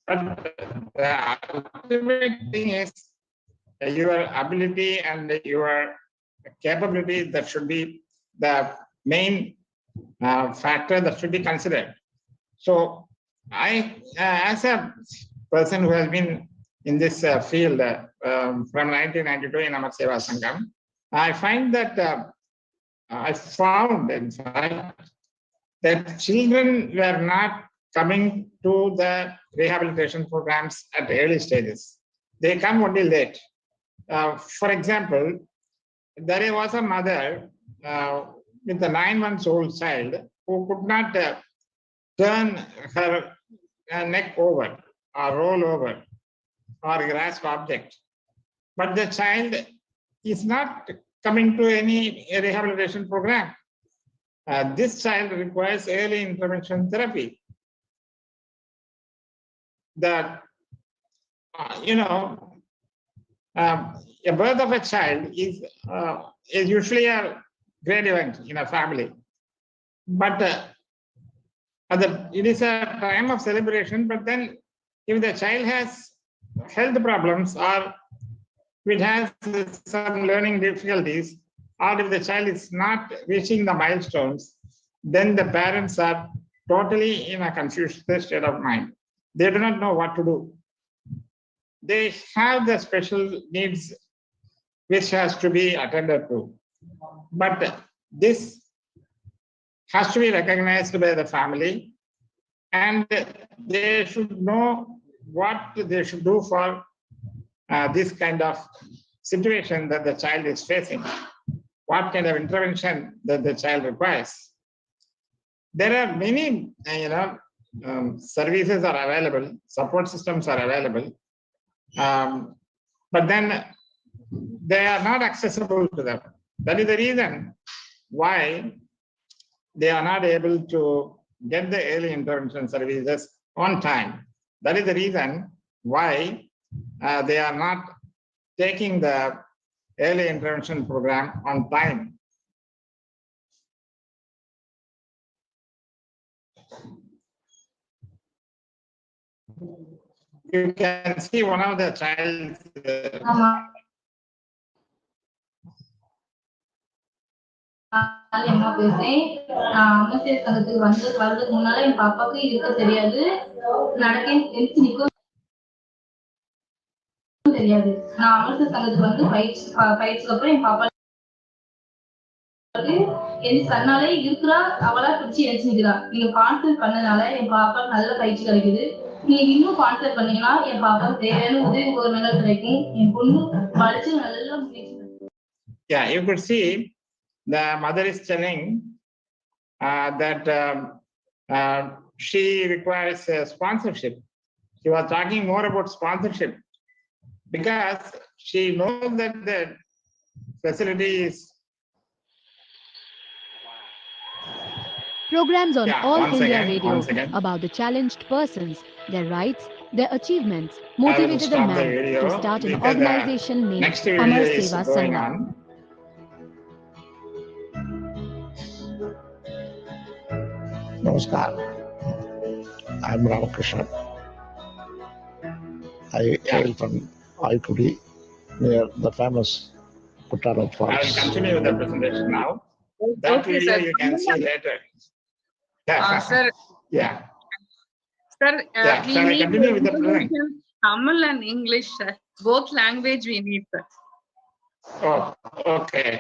But the ultimate thing is your ability and your capability that should be the main factor that should be considered. So I, as a person who has been in this field from 1992 in SEVA SANGAM, I find that I found, in fact, that children were not coming to the rehabilitation programs at early stages. They come only late. For example, there was a mother with a 9-month-old child who could not turn her neck over or roll over or grasp object. But the child is not coming to any rehabilitation program. This child requires early intervention therapy. That, a birth of a child is usually a great event in a family. But it is a time of celebration, but then if the child has health problems or it has some learning difficulties, or if the child is not reaching the milestones, then the parents are totally in a confused state of mind. They do not know what to do. They have the special needs which has to be attended to. But this has to be recognized by the family, and they should know what they should do for this kind of situation that the child is facing, what kind of intervention that the child requires. There are many, services are available, support systems are available, but then they are not accessible to them. That is the reason why they are not able to get the early intervention services on time. That is the reason why they are not taking the early intervention program on time. You can see one of the child's அம்மா பேசுறேன். அமர்சியர் சங்கத்துக்கு வர்றதுக்கு முன்னால என் பாப்பாக்கு இருக்க தெரியாது, நடக்க எந்திரிச்சு நிக்கவும் தெரியாது. நான் அமர்சியர் சங்கத்துக்கு பயிற்சிக்கு அப்புறம் என் பாப்பா தன்னாலே இருக்கிறா, அவளா பிடிச்சி எழுச்சி நிக்கிறா. நீங்க கான்சென்ட் பண்ணனால என் பாப்பாக்கு நல்ல பயிற்சி கிடைக்குது. நீங்க இன்னும் கான்சென்ட் பண்ணீங்கன்னா என் பாப்பா தேவையான உதவி உபகரணங்கள் கிடைக்கும். என் பொண்ணு படிச்சு நல்ல முயற்சி. Yeah, you could see the mother is telling that she requires sponsorship. She was talking more about sponsorship because she knows that the facility is. Programs on All India Radio about the challenged persons, their rights, their achievements motivated a man to start an organization named AMAR SEVA SANGAM. Namaskar. I'm Ramakrishna. I hail from Aikudi near the famous Kuttara I will Falls. continue with the presentation now. That Okay, video sir. you can see later. Sir, Yeah. sir, Yeah. we Shall I need continue with the presentation? information, Tamil and English, sir. Both language we need, sir. Oh, okay.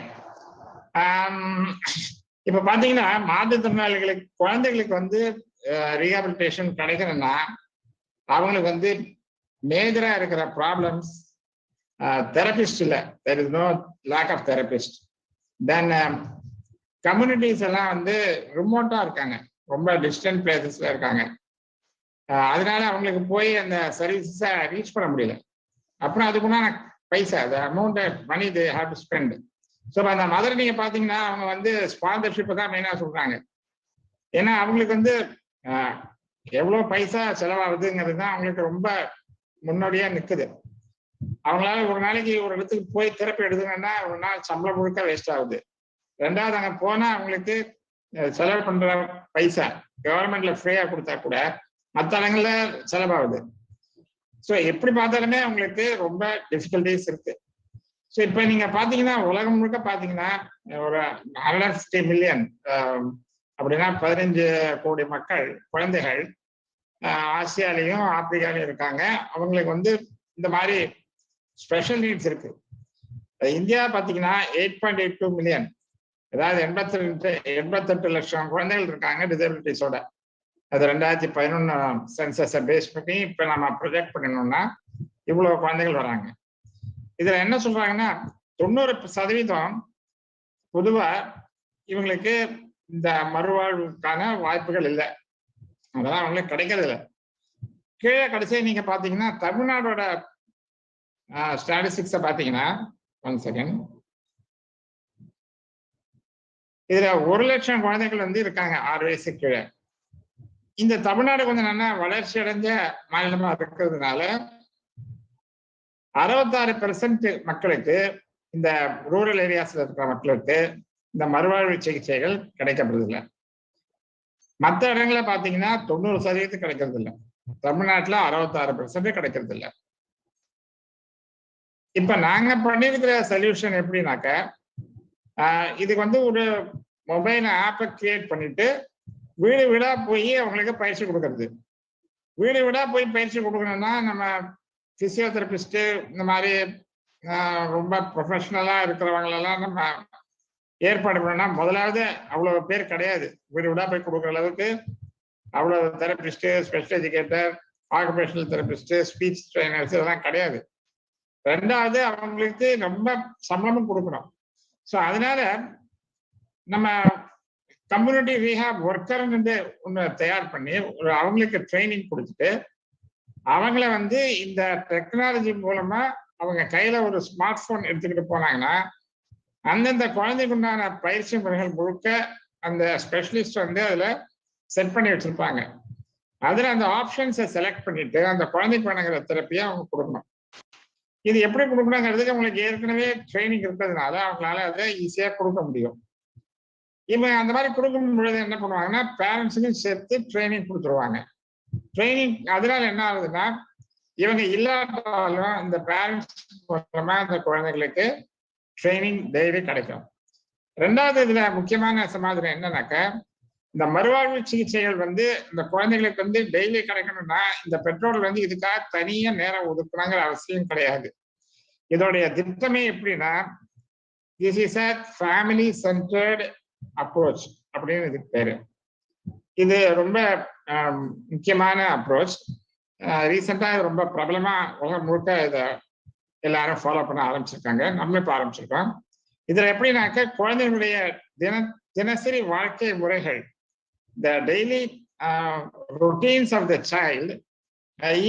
இப்ப பாத்தீங்கன்னா மாற்றுத்திறனாளிகளுக்கு குழந்தைகளுக்கு வந்து rehabilitation கிடைக்கணும்னா அவங்களுக்கு வந்து மேஜரா இருக்கிற ப்ராப்ளம்ஸ் தெரபிஸ்ட் இல்ல, there is no lack of therapist. Then communities எல்லாம் வந்து ரிமோட்டா இருக்காங்க, ரொம்ப டிஸ்டன்ட் பிளேசஸ்ல இருக்காங்க. அதனால அவங்களுக்கு போய் அந்த சர்வீசஸை ரீச் பண்ண முடியல. அப்புறம் அதுக்குன்னா பைசா, the amount of money they have to spend. So அந்த மதர் நீங்க பாத்தீங்கன்னா அவங்க வந்து ஸ்பான்சர்ஷிப்பை தான் மெயினா சொல்றாங்க. ஏன்னா அவங்களுக்கு வந்து எவ்வளவு பைசா செலவாகுதுங்கிறது தான் அவங்களுக்கு ரொம்ப முன்னோடியா நிக்குது. அவங்களால ஒரு நாளைக்கு ஒரு இடத்துக்கு போய் தெரப்பி எடுத்துங்கன்னா ஒரு நாள் சம்பளம் முழுக்க வேஸ்ட் ஆகுது. ரெண்டாவது அங்க போனா அவங்களுக்கு செலவு பண்ற பைசா கவர்மெண்ட்ல ஃப்ரீயா கொடுத்தா கூட மற்ற இடங்கள்ல செலவாகுது. ஸோ எப்படி பார்த்தாலுமே அவங்களுக்கு ரொம்ப டிஃபிகல்டிஸ் இருக்கு. ஸோ இப்போ நீங்க பாத்தீங்கன்னா உலகம் முழுக்க பாத்தீங்கன்னா ஒரு 150 மில்லியன் அப்படின்னா 15 கோடி மக்கள் குழந்தைகள் ஆசியாலையும் ஆப்பிரிக்காலையும் இருக்காங்க. அவங்களுக்கு வந்து இந்த மாதிரி ஸ்பெஷல் நீட்ஸ் இருக்கு. இந்தியா பாத்தீங்கன்னா 8.82 மில்லியன், அதாவது 88 லட்சம் குழந்தைகள் இருக்காங்க டிசபிலிட்டிஸோட. அது 2011 சென்சஸை பேஸ் பண்ணி இப்ப நம்ம ப்ரொஜெக்ட் பண்ணணும்னா இவ்வளவு குழந்தைகள் வராங்க. இதுல என்ன சொல்றாங்கன்னா 90% பொதுவா இவங்களுக்கு இந்த மறுவாழ்வுக்கான வாய்ப்புகள் இல்லை, அதெல்லாம் அவங்களுக்கு கிடைக்கிறது இல்லை. கீழே கடைசியா நீங்க பாத்தீங்கன்னா தமிழ்நாடோட ஸ்டாட்டிஸ்டிக்ஸை பாத்தீங்கன்னா 1 செகண்ட், இதுல 1 லட்சம் குழந்தைகள் வந்து இருக்காங்க 6 வயசு கீழே. இந்த தமிழ்நாடு கொஞ்சம் நல்லா வளர்ச்சி அடைஞ்ச மாநிலமா இருக்கிறதுனால 66% மக்களுக்கு, இந்த ரூரல் ஏரியாஸ்ல இருக்கிற மக்களுக்கு இந்த மறுவாழ்வு சிகிச்சைகள் கிடைக்கப்படுதில்லை. மற்ற இடங்களை பாத்தீங்கன்னா 90% கிடைக்கிறது இல்லை. தமிழ்நாட்டுல 66% கிடைக்கிறது இல்லை. இப்ப நாங்க பண்ணிருக்கிற சொல்யூஷன் எப்படின்னாக்க, இதுக்கு வந்து ஒரு மொபைல் ஆப்பை கிரியேட் பண்ணிட்டு வீடு வீடா போய் அவங்களுக்கு பயிற்சி கொடுக்கறது. வீடு வீடா போய் பயிற்சி கொடுக்கணும்னா நம்ம பிசியோதெரபிஸ்ட் இந்த மாதிரி ரொம்ப ப்ரொஃபஷனலா இருக்கிறவங்களெல்லாம் நம்ம ஏற்பாடு பண்ணோம்னா முதலாவது அவ்வளவு பேர் கிடையாது. வீடு வீடா போய் கொடுக்குற அளவுக்கு அவ்வளவு therapist, special educator, occupational therapist, speech trainers இதெல்லாம் கிடையாது. ரெண்டாவது அவங்களுக்கு ரொம்ப சம்பளமும் கொடுக்கணும். ஸோ அதனால நம்ம கம்யூனிட்டி ரீஹாப் ஒர்க்கர்ன்னு ஒன்று தயார் பண்ணி அவங்களுக்கு ட்ரைனிங் கொடுத்துட்டு அவங்கள வந்து இந்த டெக்னாலஜி மூலமா அவங்க கையில ஒரு ஸ்மார்ட் போன் எடுத்துக்கிட்டு போனாங்கன்னா அந்தந்த குழந்தைக்கு உண்டான பயிற்சி முறைகள் முழுக்க அந்த ஸ்பெஷலிஸ்ட் வந்து அதுல செட் பண்ணி வச்சிருப்பாங்க. அதுல அந்த ஆப்ஷன்ஸை செலக்ட் பண்ணிட்டு அந்த குழந்தைக்கு வேணுங்கிற தெரப்பியை அவங்க கொடுக்கணும். இது எப்படி கொடுக்கணுங்கிறதுக்கு அவங்களுக்கு ஏற்கனவே ட்ரைனிங் இருக்கிறதுனால அவங்களால அதை ஈஸியா கொடுக்க முடியும். இவங்க அந்த மாதிரி கொடுக்கும் பொழுது என்ன பண்ணுவாங்கன்னா பேரண்ட்ஸுக்கும் சேர்த்து ட்ரைனிங் கொடுத்துருவாங்க. ட்ரைனிங் அதனால என்ன ஆகுதுன்னா இவங்க இல்லாட்டாலும் இந்த பேரண்ட்ஸ் மூலமா இந்த குழந்தைகளுக்கு ட்ரைனிங் டெய்லி கிடைக்கும். ரெண்டாவது இதுல முக்கியமான சமாதானம் என்னன்னாக்க, இந்த மறுவாழ்வு சிகிச்சைகள் வந்து இந்த குழந்தைகளுக்கு வந்து டெய்லி கிடைக்கணும்னா இந்த பெற்றோர்கள் வந்து இதுக்காக தனியா நேரம் ஒதுக்கணுங்கிற அவசியம் கிடையாது. இதோடைய திட்டமே எப்படின்னா, this is a family centred approach அப்படின்னு இதுக்கு பேரு. இது ரொம்ப முக்கியமான அப்ரோச். ரீசெண்டா ரொம்ப பிரபலமா உலகம் முழுக்க இதை எல்லாரும் ஃபாலோ பண்ண ஆரம்பிச்சிருக்காங்க. நம்ம இப்ப ஆரம்பிச்சிருக்கோம். இதுல எப்படின்னாக்க குழந்தைகளுடைய தினசரி வாழ்க்கை முறைகள், the daily routines of the child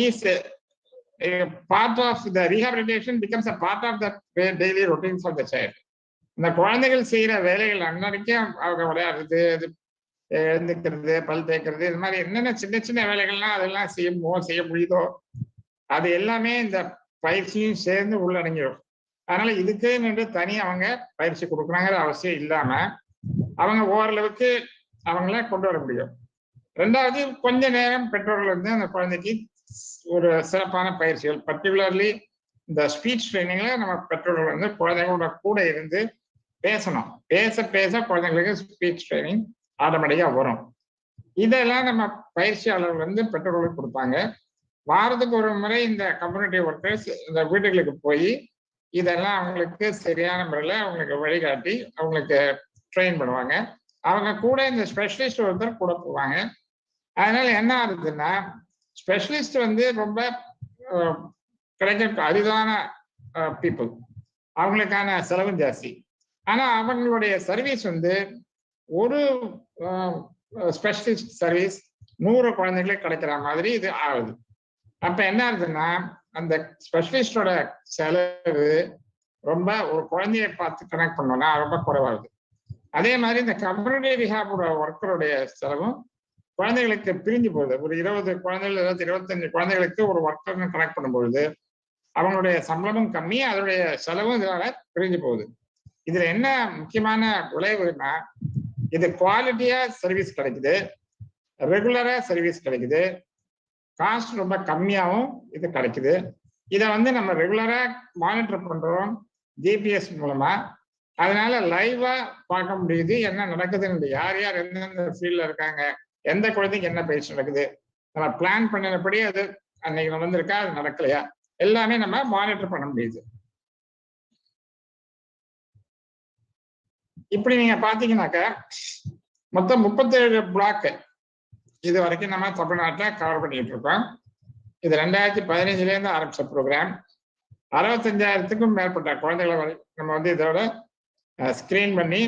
is a part of the rehabilitation, becomes a part of the daily routines of the child. இந்த குழந்தைகள் செய்யற வேலைகள் அன்னன்னைக்கே அவங்க விளையாடுறது, எழுந்துக்கிறது, பல் தேய்க்கிறது, இது மாதிரி என்னென்ன சின்ன சின்ன வேலைகள்லாம் அதெல்லாம் செய்ய முடியுதோ அது எல்லாமே இந்த பயிற்சியும் சேர்ந்து உள்ளடங்கிடும். அதனால இதுக்கு நின்று தனி அவங்க பயிற்சி கொடுக்கணுங்கிற அவசியம் இல்லாம அவங்க ஓரளவுக்கு அவங்கள கொண்டு வர முடியும். ரெண்டாவது கொஞ்ச நேரம் பெற்றோர்கள் வந்து அந்த குழந்தைக்கு ஒரு சிறப்பான பயிற்சிகள், பர்டிகுலர்லி இந்த ஸ்பீச் ட்ரைனிங்ல நம்ம பெற்றோர்கள் வந்து குழந்தைங்களோட கூட இருந்து பேசணும். பேச பேச குழந்தைங்களுக்கு ஸ்பீச் ட்ரைனிங் ஆட்டோமேட்டிக்கா வரும். இதெல்லாம் நம்ம பயிற்சியாளர்கள் வந்து பெற்றோர்களுக்கு கொடுப்பாங்க. வாரத்துக்கு ஒரு முறை இந்த கம்யூனிட்டி ஒர்க்கர்ஸ் இந்த வீடுகளுக்கு போய் இதெல்லாம் அவங்களுக்கு சரியான முறையில் அவங்களுக்கு வழிகாட்டி அவங்களுக்கு ட்ரெயின் பண்ணுவாங்க. அவங்க கூட இந்த ஸ்பெஷலிஸ்ட் ஒருத்தர் கூட போவாங்க. அதனால என்ன ஆகுதுன்னா, ஸ்பெஷலிஸ்ட் வந்து ரொம்ப கிடைக்க அரிதான பீப்புள், அவங்களுக்கான செலவும் ஜாஸ்தி. ஆனா அவங்களுடைய சர்வீஸ் வந்து ஒரு ஸ்பெஷலிஸ்ட் சர்வீஸ் 100 குழந்தைகளுக்கு கிடைக்கிற மாதிரி இது ஆகுது. அப்ப என்ன ஆகுதுன்னா, அந்த ஸ்பெஷலிஸ்டோட செலவு ரொம்ப ஒரு குழந்தைய பார்த்து கனெக்ட் பண்ணோம்னா ரொம்ப குறைவாகுது. அதே மாதிரி இந்த கம்யூனிட்டி ரிஹாபோட ஒர்க்கருடைய செலவும் குழந்தைகளுக்கு பிரிஞ்சு போகுது. ஒரு 20 குழந்தைகள் 25 குழந்தைகளுக்கு ஒரு ஒர்க்கர் கனெக்ட் பண்ணும்பொழுது அவங்களுடைய சம்பளமும் கம்மி, அதனுடைய செலவும் இதனால பிரிஞ்சு போகுது. இதுல என்ன முக்கியமான விளைவுன்னா, இது குவாலிட்டியா சர்வீஸ் கிடைக்குது, ரெகுலரா சர்வீஸ் கிடைக்குது, காஸ்ட் ரொம்ப கம்மியாகவும் இது கிடைக்குது. இதை வந்து நம்ம ரெகுலரா மானிட்டர் பண்றோம் ஜிபிஎஸ் மூலமா. அதனால லைவா பார்க்க முடியுது என்ன நடக்குதுன்னு, யார் யார் எந்தெந்த ஃபீல்ட்ல இருக்காங்க, எந்த குழந்தைக்கு என்ன பயிற்சி நடக்குது, நம்ம பிளான் பண்ணினபடி அது அன்னைக்கு வந்திருக்கா, அது நடக்கலையா, எல்லாமே நம்ம மானிட்டர் பண்ண முடியுது. இப்படி நீங்க பாத்தீங்கன்னாக்க மொத்தம் 37 பிளாக் இது வரைக்கும் நம்ம தமிழ்நாட்டில் கவர் பண்ணிட்டு இருக்கோம். இது 2015 இருந்து ஆரம்பிச்ச ப்ரோக்ராம். 65,000க்கும் மேற்பட்ட குழந்தைகளை நம்ம வந்து இதோட ஸ்கிரீன் பண்ணி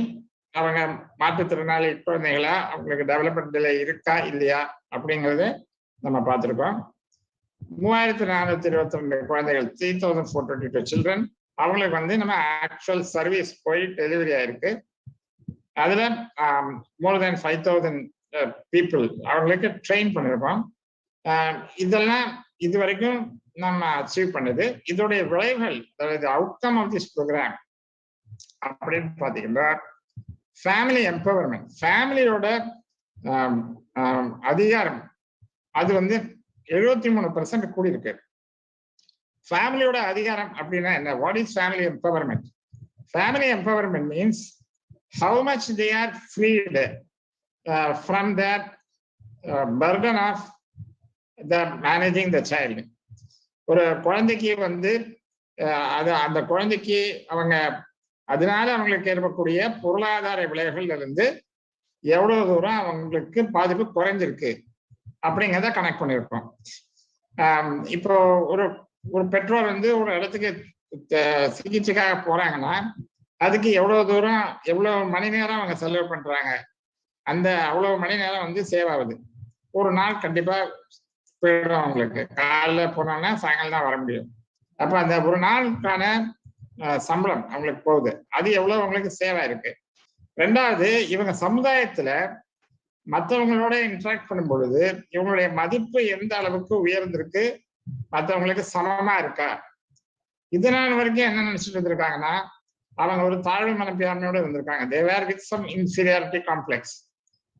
அவங்க மாற்றுத்திறனாளி குழந்தைகளா, அவங்களுக்கு டெவலப்மெண்ட் டிலே இருக்கா இல்லையா அப்படிங்கிறது நம்ம பார்த்துருக்கோம். 3,422 குழந்தைகள், 3,422 சில்ட்ரன், அவங்களுக்கு வந்து நம்ம ஆக்சுவல் சர்வீஸ் போய் டெலிவரி ஆயிருக்கு. அதுல மோர் தென் 5,000 பீப்புள் அவங்களுக்கு ட்ரெயின் பண்ணிருக்கோம். இதெல்லாம் இது வரைக்கும் நம்ம அச்சீவ் பண்ணது. இதோடைய விளைவுகள், அவுட்கம் ஆஃப் திஸ் ப்ரோக்ராம் அப்படின்னு பாத்தீங்கன்னா, ஃபேமிலி எம்பவர்மெண்ட், ஃபேமிலியோட அதிகாரம் அது வந்து 73% கூடியிருக்கு. ஃபேமிலியோட அதிகாரம் அப்படின்னா என்ன? What is family empowerment? Family empowerment means how much they are freed from that burden of the managing the child. ஒரு குழந்தைக்கு வந்து அது அந்த குழந்தைக்கு அவங்க அதனால அவங்களுக்கு ஏற்படக்கூடிய பொருளாதார விளைவுகள்ல இருந்து எவ்வளவு தூரம் அவங்களுக்கு பாதிப்பு குறைஞ்சிருக்கு அப்படிங்கிறத கனெக்ட் பண்ணியிருக்கோம். இப்போ ஒரு ஒரு பெற்றோர் வந்து ஒரு இடத்துக்கு சிகிச்சைக்காக போறாங்கன்னா அதுக்கு எவ்வளவு தூரம் எவ்வளவு மணி நேரம் அவங்க செலவு பண்றாங்க, அந்த அவ்வளவு மணி நேரம் வந்து சேவ் ஆகுது. ஒரு நாள் கண்டிப்பா போயிடும் அவங்களுக்கு. காலைல போனோம்னா சாயங்காலம் தான் வர முடியும். அப்ப அந்த ஒரு நாளுக்கான சம்பளம் அவங்களுக்கு போகுது. அது எவ்வளவு அவங்களுக்கு சேவா இருக்கு. ரெண்டாவது, இவங்க சமுதாயத்துல மற்றவங்களோட இன்ட்ராக்ட் பண்ணும் பொழுது இவங்களுடைய மதிப்பு எந்த அளவுக்கு உயர்ந்திருக்கு, மற்றவங்களுக்கு சமமா இருக்கா. இது நாள் வரைக்கும் என்ன நினைச்சிட்டு இருந்திருக்காங்கன்னா, அவங்க ஒரு தாழ்வு மனப்பான்மையோட இருந்திருக்காங்க. they were with some inferiority complex.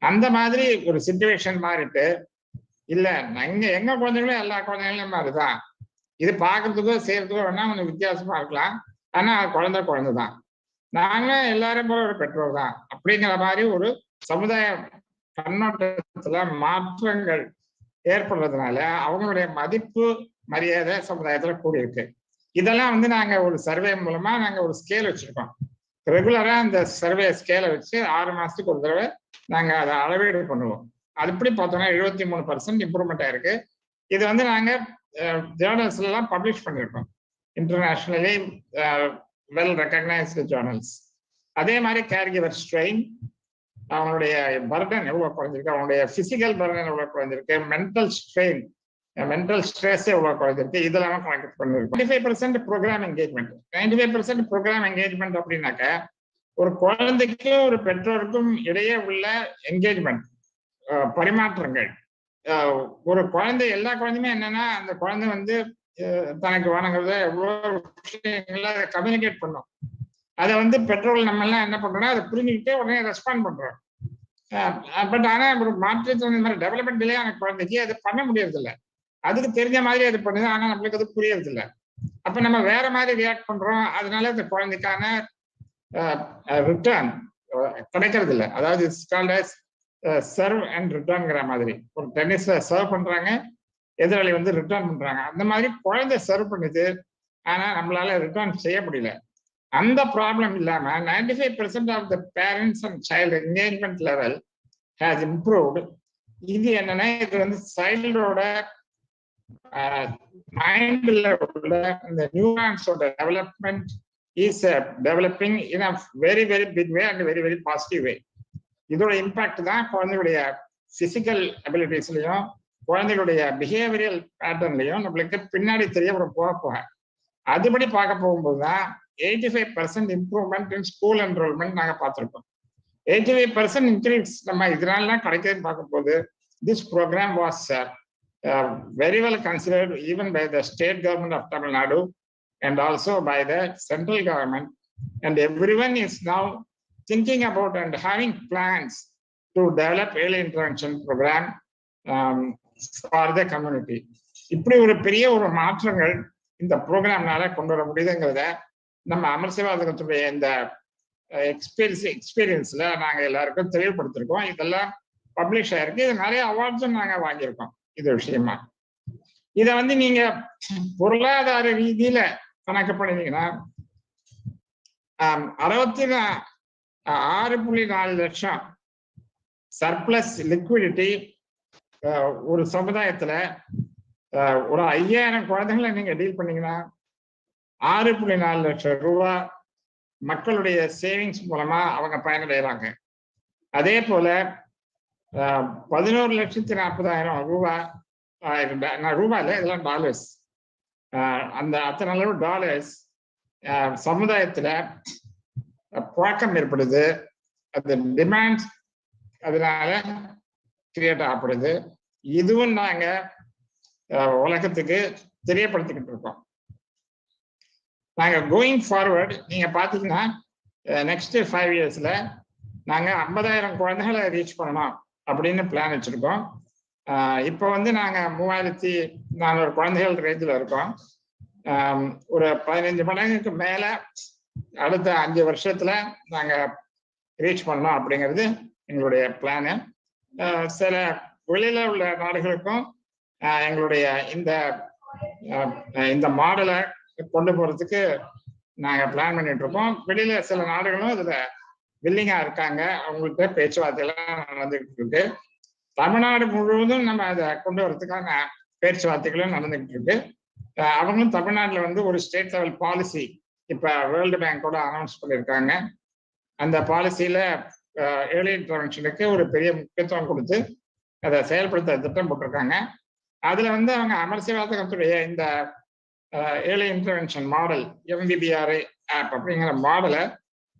அந்த மாதிரி ஒரு சிச்சுவேஷன் மாறிட்டு, இல்ல எங்க குழந்தைகளும் எல்லா குழந்தைகளும் மாதிரிதான், இது பார்க்கறதுக்கோ செய்யறதுக்கோ வேணா கொஞ்சம் வித்தியாசமா இருக்கலாம், ஆனா குழந்தை தான், நாங்க எல்லாரும் போல ஒரு பெற்றோர் தான் அப்படிங்கிற மாதிரி ஒரு சமுதாய கண்ணோட்டத்துல மாற்றங்கள் ஏற்படுறதுனால அவங்களுடைய மதிப்பு மரியாதை சமுதாயத்துல கூடியிருக்கு. இதெல்லாம் வந்து நாங்க ஒரு சர்வே மூலமா நாங்க ஒரு ஸ்கேல் வச்சிருக்கோம். ரெகுலரா அந்த சர்வே ஸ்கேலை வச்சு 6 மாசத்துக்கு ஒரு தடவை நாங்க அதை அளவீடு பண்ணுவோம். அது எப்படி பார்த்தோம்னா 73% இம்ப்ரூவ்மெண்ட் ஆயிருக்கு. இது வந்து நாங்க ஜேர்னல்ஸ்ல எல்லாம் பப்ளிஷ் பண்ணிருக்கோம், இன்டர்நேஷனலி வெல் ரெகக்னைஸ்டு ஜேர்னல்ஸ். அதே மாதிரி கேர் கிவர் ஸ்ட்ரெயின், அவங்களுடைய பர்டன் எவ்வளவு குறைஞ்சிருக்கு, அவங்களுடைய பிசிக்கல் பர்டன் எவ்வளவு குறைஞ்சிருக்கு, மென்டல் ஸ்ட்ரெயின் மென்டல் ஸ்ட்ரெஸ் எவ்வளவு குறைஞ்சிருக்கு, இதெல்லாம் கனெக்ட் பண்ணிருக்கோம். 95% ப்ரோக்ராம் என்கேஜ்மெண்ட். 95% ப்ரோக்ராம் என்கேஜ்மெண்ட் அப்படின்னாக்க ஒரு குழந்தைக்கும் ஒரு பெற்றோருக்கும் இடையே உள்ள என்கேஜ்மெண்ட், பரிமாற்றங்கள். ஒரு குழந்தை, எல்லா குழந்தையுமே என்னன்னா அந்த குழந்தை வந்து தனக்கு வேணுங்கிறத எவ்வளவு விஷயங்களை கம்யூனிகேட் பண்ணும். அதை வந்து பெற்றோர்கள் நம்ம எல்லாம் என்ன பண்றோம்னா அதை புரிஞ்சுக்கிட்டே உடனே ரெஸ்பாண்ட் பண்றோம். பட் ஆனா ஒரு மாற்றுத்திறன் மாதிரி டெவலப்மெண்ட் டிலே ஆன குழந்தைக்கு அது பண்ண முடியறது இல்லை. அதுக்கு தெரிஞ்ச மாதிரி அது பண்ணுது, ஆனா நம்மளுக்கு அது புரியறது இல்லை. அப்ப நம்ம வேற மாதிரி ரியாக்ட் பண்றோம். அதனால அந்த குழந்தைக்கான ரிட்டர்ன் கிடைக்கிறது இல்லை. அதாவது சர்வ் அண்ட் ரிட்டர்ன்ங்கிற மாதிரி ஒரு டென்னிஸ்ல சர்வ் பண்றாங்க, எதிராளி வந்து ரிட்டர்ன் பண்றாங்க. அந்த மாதிரி குழந்தை சர்வ் பண்ணுது, ஆனா நம்மளால ரிட்டர்ன் செய்ய முடியல. அந்த ப்ராப்ளம் இல்லாம 95% of the parents and child engagement level has improved. இது என்னன்னா, இது வந்து சைல்டோட மைண்ட்ல உள்ள இந்த நியூரான்ஸோட development is developing in a very very big way and very very positive way. இதோட இம்பாக்ட் தான் குழந்தைகளுடைய பிசிக்கல் அபிலிட்டிஸ்லயும் குழந்தைகளுடைய பிஹேவியரல் பேட்டர்ன்லயும் நம்மளுக்கு பின்னாடி தெரிய போக அதுபடி பார்க்க போகும்போது தான் 85% இம்ப்ரூவ்மெண்ட் இன் ஸ்கூல் என்ரோல்மெண்ட் நாங்க பார்த்துருக்கோம். 85% இன்க்ரீஸ் நம்ம இதனாலலாம் கிடைக்குதுன்னு பார்க்கும்போது this program was very well considered even by the state government of Tamil Nadu and also by the central government, and everyone is now thinking about and having plans to develop early intervention program for the community. இப்படி ஒரு பெரிய ஒரு மாற்றங்கள் இந்த ப்ரோக்ராம்னால கொண்டு வர முடியுதுங்கிறத நம்ம அமர் சேவா சங்கத்துடைய இந்த எக்ஸ்பீரியன்ஸ்ல நாங்க எல்லாருக்கும் தெளிவுபடுத்திருக்கோம். இதெல்லாம் பப்ளிஷ் ஆயிருக்கு. இது நிறைய அவார்ட்ஸும் நாங்க வாங்கியிருக்கோம் இது விஷயமா. இத வந்து நீங்க பொருளாதார ரீதியில கணக்கு பண்ணினீங்கன்னா 6.4 லட்சம் சர்ப்ளஸ் லிக்விடிட்டி ஒரு சமுதாயத்துல ஒரு 5000 குழந்தைகளை நீங்க டீல் பண்ணீங்கன்னா 6.4 லட்சம் ரூபாய் மக்களுடைய சேவிங்ஸ் மூலமா அவங்க பயனடைகிறாங்க. அதே போல 11,40,000 ரூபாய், ரூபாயில இதெல்லாம் டாலர்ஸ், அந்த அத்தனை அளவு டாலர்ஸ் சமுதாயத்துல புழக்கம் ஏற்படுது. அந்த டிமாண்ட் அதனால கிரியேட் ஆகப்படுது. இதுவும் நாங்க உலகத்துக்கு தெரியப்படுத்திக்கிட்டு இருக்கோம். நாங்க கோயிங் ஃபார்வர்ட் நீங்க பாத்தீங்கன்னா நெக்ஸ்ட் 5 இயர்ஸ்ல நாங்க 50,000 குழந்தைகளை ரீச் பண்ணணும் அப்படின்னு பிளான் வச்சிருக்கோம். இப்போ வந்து நாங்க 3,400 குழந்தைகள் ரேஞ்சில் இருக்கோம். ஒரு 15 மடங்குக்கு மேல அடுத்த 5 வருஷத்துல நாங்க ரீச் பண்ணோம் அப்படிங்கிறது எங்களுடைய பிளானு. சில வெளியில உள்ள நாடுகளுக்கும் எங்களுடைய இந்த மாடலை கொண்டு போறதுக்கு நாங்க பிளான் பண்ணிட்டு இருக்கோம். வெளியில சில நாடுகளும் இதுல வில்லிங்கா இருக்காங்க. அவங்கள்ட்ட பேச்சுவார்த்தைலாம் நடந்துகிட்டு இருக்கு. தமிழ்நாடு முழுவதும் நம்ம அதை கொண்டு வரதுக்கான பேச்சுவார்த்தைகளும் நடந்துகிட்டு இருக்கு. அவங்களும் தமிழ்நாட்டுல வந்து ஒரு ஸ்டேட் லெவல் பாலிசி இப்ப வேர்ல்டு பேங்கோட அனௌன்ஸ் பண்ணியிருக்காங்க. அந்த பாலிசியில ஏர்லி இன்டர்வென்ஷனுக்கு ஒரு பெரிய முக்கியத்துவம் கொடுத்து அதை செயல்படுத்த திட்டம் போட்டிருக்காங்க. அதுல வந்து அவங்க அமர் சேவா சங்கத்துடைய இந்த early intervention model MBBR app அப்படிங்கிற மாடலை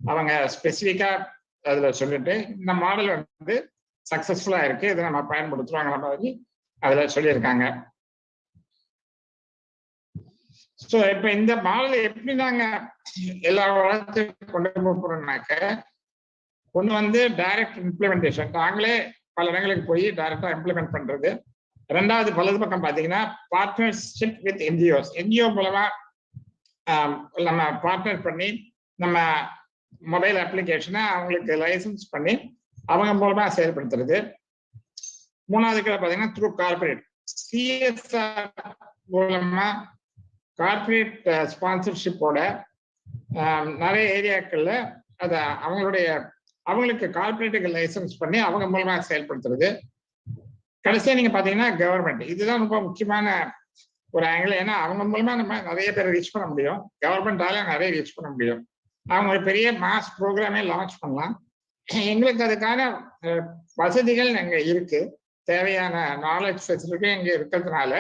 அவங்க ஸ்பெசிஃபிக்கா அதுல சொல்லிட்டு இந்த மாடல் வந்து சக்சஸ்ஃபுல்லா இருக்கு, இதை நம்ம பயன்படுத்துவாங்கிற மாதிரி அதுல சொல்லியிருக்காங்க. ஸோ இப்ப இந்த மாடலை எப்படி நாங்க எல்லா வளர்த்துக்கும் கொண்டு போறோம்னாக்க, ஒண்ணு வந்து டைரக்ட் இம்ப்ளிமெண்டேஷன், நாங்களே பல இடங்களுக்கு போய் டைரக்டா இம்ப்ளிமெண்ட் பண்றது. ரெண்டாவது பலது பக்கம் பாத்தீங்கன்னா பார்ட்னர்ஷிப் வித் NGO மூலமா நம்ம பார்ட்னர் பண்ணி நம்ம மொபைல் அப்ளிகேஷனை அவங்களுக்கு லைசன்ஸ் பண்ணி அவங்க மூலமா செயல்படுத்துறது. மூணாவது பாத்தீங்கன்னா த்ரூ கார்பரேட் CSR மூலமா கார்பரேட் ஸ்பான்சர்ஷிப்போட நிறைய ஏரியாக்கள்ல அத அவங்களுக்கு கார்பரேட்டுக்கு லைசன்ஸ் பண்ணி அவங்க மூலமா செயல்படுத்துறது. கடைசியா நீங்க பாத்தீங்கன்னா கவர்மெண்ட், இதுதான் ரொம்ப முக்கியமான ஒரு ஆங்கிள். ஏன்னா அவங்க மூலமா நம்ம நிறைய பேரை ரீச் பண்ண முடியும், கவர்மெண்டால நிறைய ரீச் பண்ண முடியும். அவங்க ஒரு பெரிய மாஸ் ப்ரோக்ராமே லான்ச் பண்ணலாம். எங்களுக்கு அதுக்கான வசதிகள் அங்க இருக்கு, தேவையான நாலேஜ் ஃபெசிலிட்டி இங்க இருக்கிறதுனால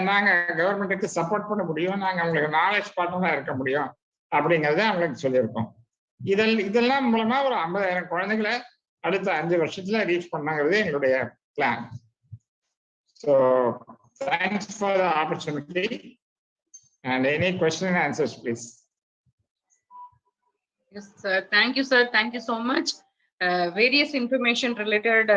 நாங்க கவர்மெண்ட்டுக்கு சப்போர்ட் பண்ண முடியும், நாங்க அவங்களுக்கு நாலேஜ் பார்ட்னரா இருக்க முடியும் அப்படிங்கறத அவங்களுக்கு சொல்லியிருக்கோம். இதெல்லாம் மூலமா ஒரு 50,000 குழந்தைகளை அடுத்த 5 வருஷத்துல ரீச் பண்ணாங்கிறது எங்களுடைய plan. So thanks for the opportunity and any question and answers please. Yes sir, thank you sir, thank you so much. Various information related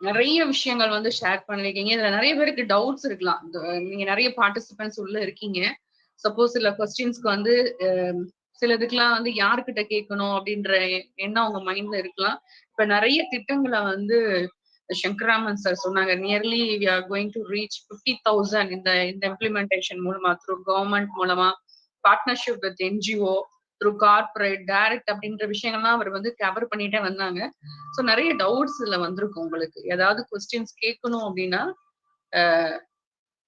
நிறைய விஷயங்கள் வந்து ஷேர் பண்ணிருக்கீங்க. இதுல நிறைய பேருக்கு டவுட்ஸ் இருக்கலாம். நீங்க நிறைய பார்ட்டிசிபென்ட்ஸ் உள்ள இருக்கீங்க. சப்போஸ் சில கொஸ்டின்ஸ்க்கு வந்து சிலதுக்கெல்லாம் வந்து யாருக்கிட்ட கேட்கணும் அப்படின்ற எண்ணம் அவங்க மைண்ட்ல இருக்கலாம். இப்ப நிறைய திட்டங்களை வந்து சங்கராமன் சார் சொன்னாங்க. Nearly we are going to reach 50,000 இந்த இம்ப்ளிமெண்டேஷன் மூலமா, த்ரூ கவர்மெண்ட் மூலமா, partnership with NGO, through corporate, direct அப்படின்ற விஷயங்கள்லாம் அவர் வந்து கவர் பண்ணிட்டே வந்தாங்க. ஸோ நிறைய டவுட்ஸ் இதுல வந்திருக்கும். உங்களுக்கு ஏதாவது கொஸ்டின்ஸ் கேட்கணும் அப்படின்னா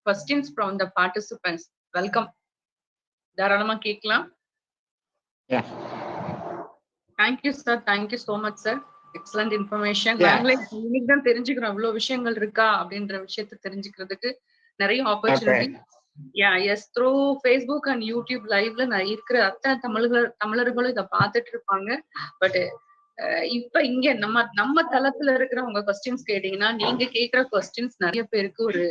questions from the participants welcome, தாராளமா கேட்கலாம். Thank you sir, thank you so much sir. Excellent information. நாங்களே இன்னைக்கு தான் தெரிஞ்சுக்கிறோம் இவ்வளவு விஷயங்கள் இருக்கா அப்படின்ற விஷயத்தை தெரிஞ்சுக்கிறதுக்கு நிறைய opportunity. Yes, through Facebook and YouTube லைவ்ல நான் இருக்கிற அத்தனை தமிழர்களும் இதை பார்த்துட்டு இருப்பாங்க. பட் இப்ப இங்க நம்ம தளத்துல இருக்கிற உங்க கொஸ்டின்ஸ் கேட்டீங்கன்னா, நீங்க கேட்கிற கொஸ்டின்ஸ் நிறைய பேருக்கு ஒரு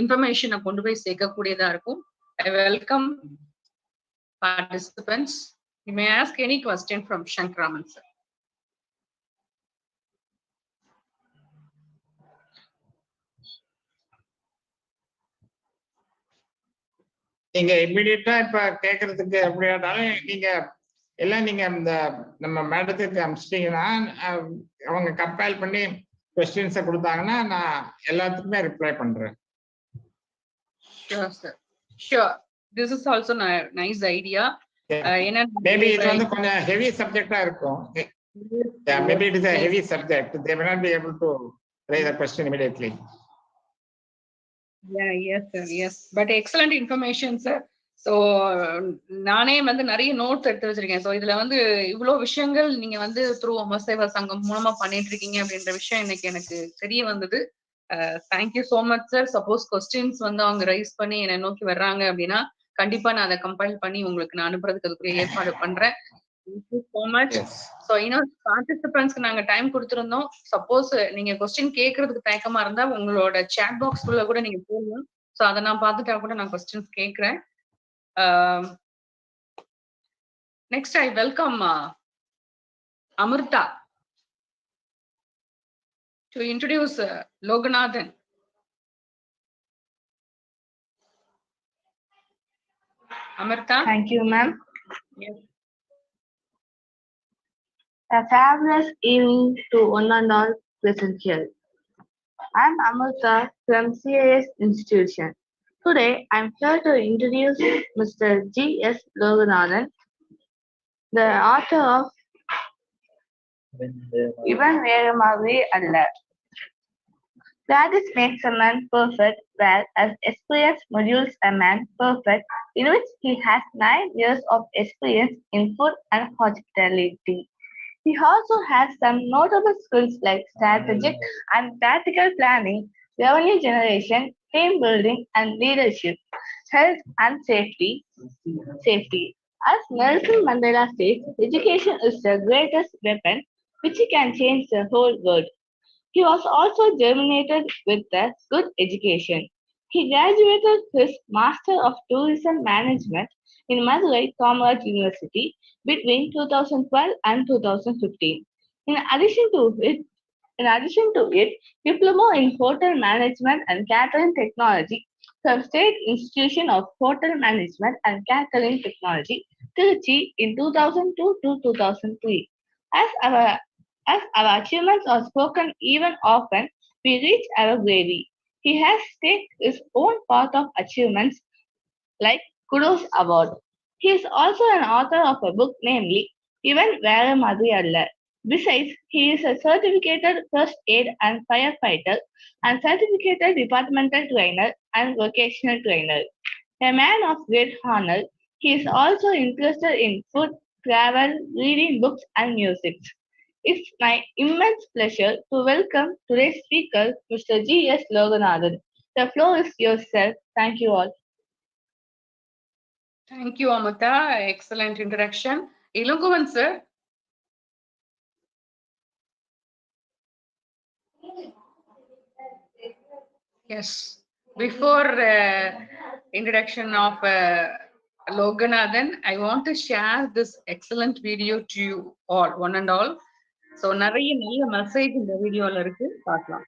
இன்ஃபர்மேஷனை கொண்டு போய் சேர்க்கக்கூடியதா இருக்கும். I welcome participants. You may ask any question from Shankaraman sir. நீங்க இம்மிடியட்டா இப்ப கேட்கறதுக்கு எப்படியாட்டாலும் நீங்க எல்லாம் நீங்க இந்த நம்ம மேடத்துக்கு அனுப்பிச்சிட்டீங்கன்னா அவங்க கம்பைல் பண்ணி கொஸ்டின்ஸை கொடுத்தாங்கன்னா நான் எல்லாத்துக்குமே ரிப்ளை பண்றேன். Sure sir, sure. This is also nice idea. Maybe இது வந்து கொஞ்சம் heavy subject-ஆ இருக்கும். Maybe it is a heavy subject. They may not be able to raise a question immediately. Yes sir, yes. But excellent information sir. So நானே வந்து நிறைய notes எடுத்து வச்சிருக்கேன். So இதுல வந்து இவ்வளவு விஷயங்கள் நீங்க வந்து த்ரூ அமர் சேவா சங்கம் மூலமா பண்ணிட்டு இருக்கீங்க அப்படின்ற விஷயம் இன்னைக்கு எனக்கு தெரிய வந்தது. Thank you so much sir. Suppose questions வந்து அவங்க ரைஸ் பண்ணி என்னை நோக்கி வர்றாங்க அப்படின்னா கண்டிப்பா நான் அதை கம்பைல் பண்ணி உங்களுக்கு நான் அனுப்புறதுக்கு அதுக்குரிய ஏற்பாடு பண்றேன். Thank you so much. ஸோ இன்னும் பார்ட்டிசிபென்ட்ஸ்க்கு நாங்க டைம் கொடுத்துருந்தோம். சப்போஸ் நீங்க கொஸ்டின் கேட்கறதுக்கு தயக்கமா இருந்தா உங்களோட சாட் பாக்ஸ்குள்ள கூட நீங்க போகணும். ஸோ அதை நான் பார்த்துட்டா கூட நான் கொஸ்டின்ஸ் கேட்கிறேன். Next, I welcome Amrita to introduce Loganathan. Amrita. Thank you, ma'am. Yes. A fabulous evening to one and all present here. I'm Amrita from CA.S. Institution. Today, I'm here to introduce Mr. G.S.Loganathan, the author of Even VIRUDUNAGAR. Practice makes a man perfect, whereas experience modules a man perfect, in which he has 9 years of experience in food and hospitality. He also has some notable skills like strategic and tactical planning, revenue generation, team building, and leadership, health and safety. As Nelson Mandela says, education is the greatest weapon which can change the whole world. He was also germinated with a good education. He graduated his Master of Tourism Management in Madurai Commerce University between 2012 and 2015. In addition to it, Diploma in Hotel Management and Catering Technology from State Institution of Hotel Management and Catering Technology, Trichy in 2002 to 2003. As our achievements are spoken even often, we reach our gravy. He has staked his own path of achievements like Kudos Award. He is also an author of a book namely Even VIRUDUNAGAR. Besides, he is a certificated first aid and firefighter and certificated departmental trainer and vocational trainer. A man of great honor, he is also interested in food, travel, reading books and music. It's my immense pleasure to welcome today's speaker, Mr. G.S.Loganathan. The floor is yours, sir. Thank you all. Thank you, Amrita. Excellent introduction. Ilangovan, sir. Yes. Before introduction of Loganathan, I want to share this excellent video to you all, one and all. So நிறைய நல்ல message இந்த வீடியோல இருக்கு, பார்க்கலாம்.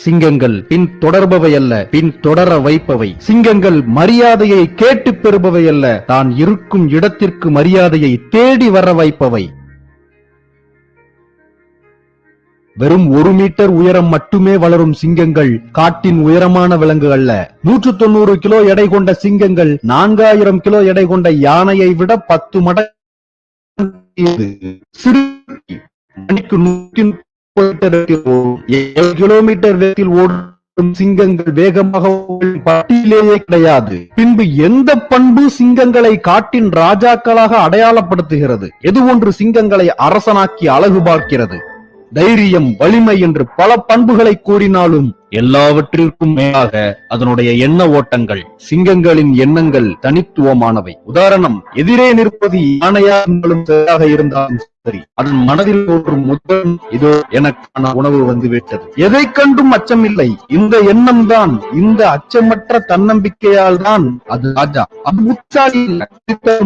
சிங்கங்கள் பின் தொடர்பவை அல்ல, பின் தொடர வைப்பவை. சிங்கங்கள் மரியாதையை கேட்டு பெறுபவை அல்ல, தான் இருக்கும் இடத்திற்கு மரியாதையை தேடி வர வைப்பவை. வெறும் 1 மீட்டர் உயரம் மட்டுமே வளரும் சிங்கங்கள் காட்டின் உயரமான விலங்கு அல்ல. 190 கிலோ எடை கொண்ட சிங்கங்கள் 4000 கிலோ எடை கொண்ட யானையை விட 10 மடங்கு. சிறு மணிக்கு 130 கிலோமீட்டர் வேகத்தில் ஓடும் சிங்கங்கள் வேகமாக பட்டியலேயே கிடையாது. பின்பு எந்த பண்பு சிங்கங்களை காட்டின் ராஜாக்களாக அடையாளப்படுத்துகிறது? எது ஒன்று சிங்கங்களை அரசனாக்கி அழகு பார்க்கிறது? தைரியம், வலிமை என்று பல பண்புகளை கூறினாலும் எல்லாவற்றிற்கும் மேலாக அதனுடைய எண்ண ஓட்டங்கள். சிங்கங்களின் எண்ணங்கள் தனித்துவமானவை. உதாரணம், எதிரே நிற்பது யானையா இருந்தாலும் சரியாக இருந்தாலும் சரி, அதன் மனதில் தோன்றும் முதல் இதோ எனக்கான உணவு வந்துவிட்டது. எதை கண்டும் அச்சம் இல்லை. இந்த எண்ணம் தான், இந்த அச்சமற்ற தன்னம்பிக்கையால் தான் அது ராஜா. அது உற்சாகி இல்லை.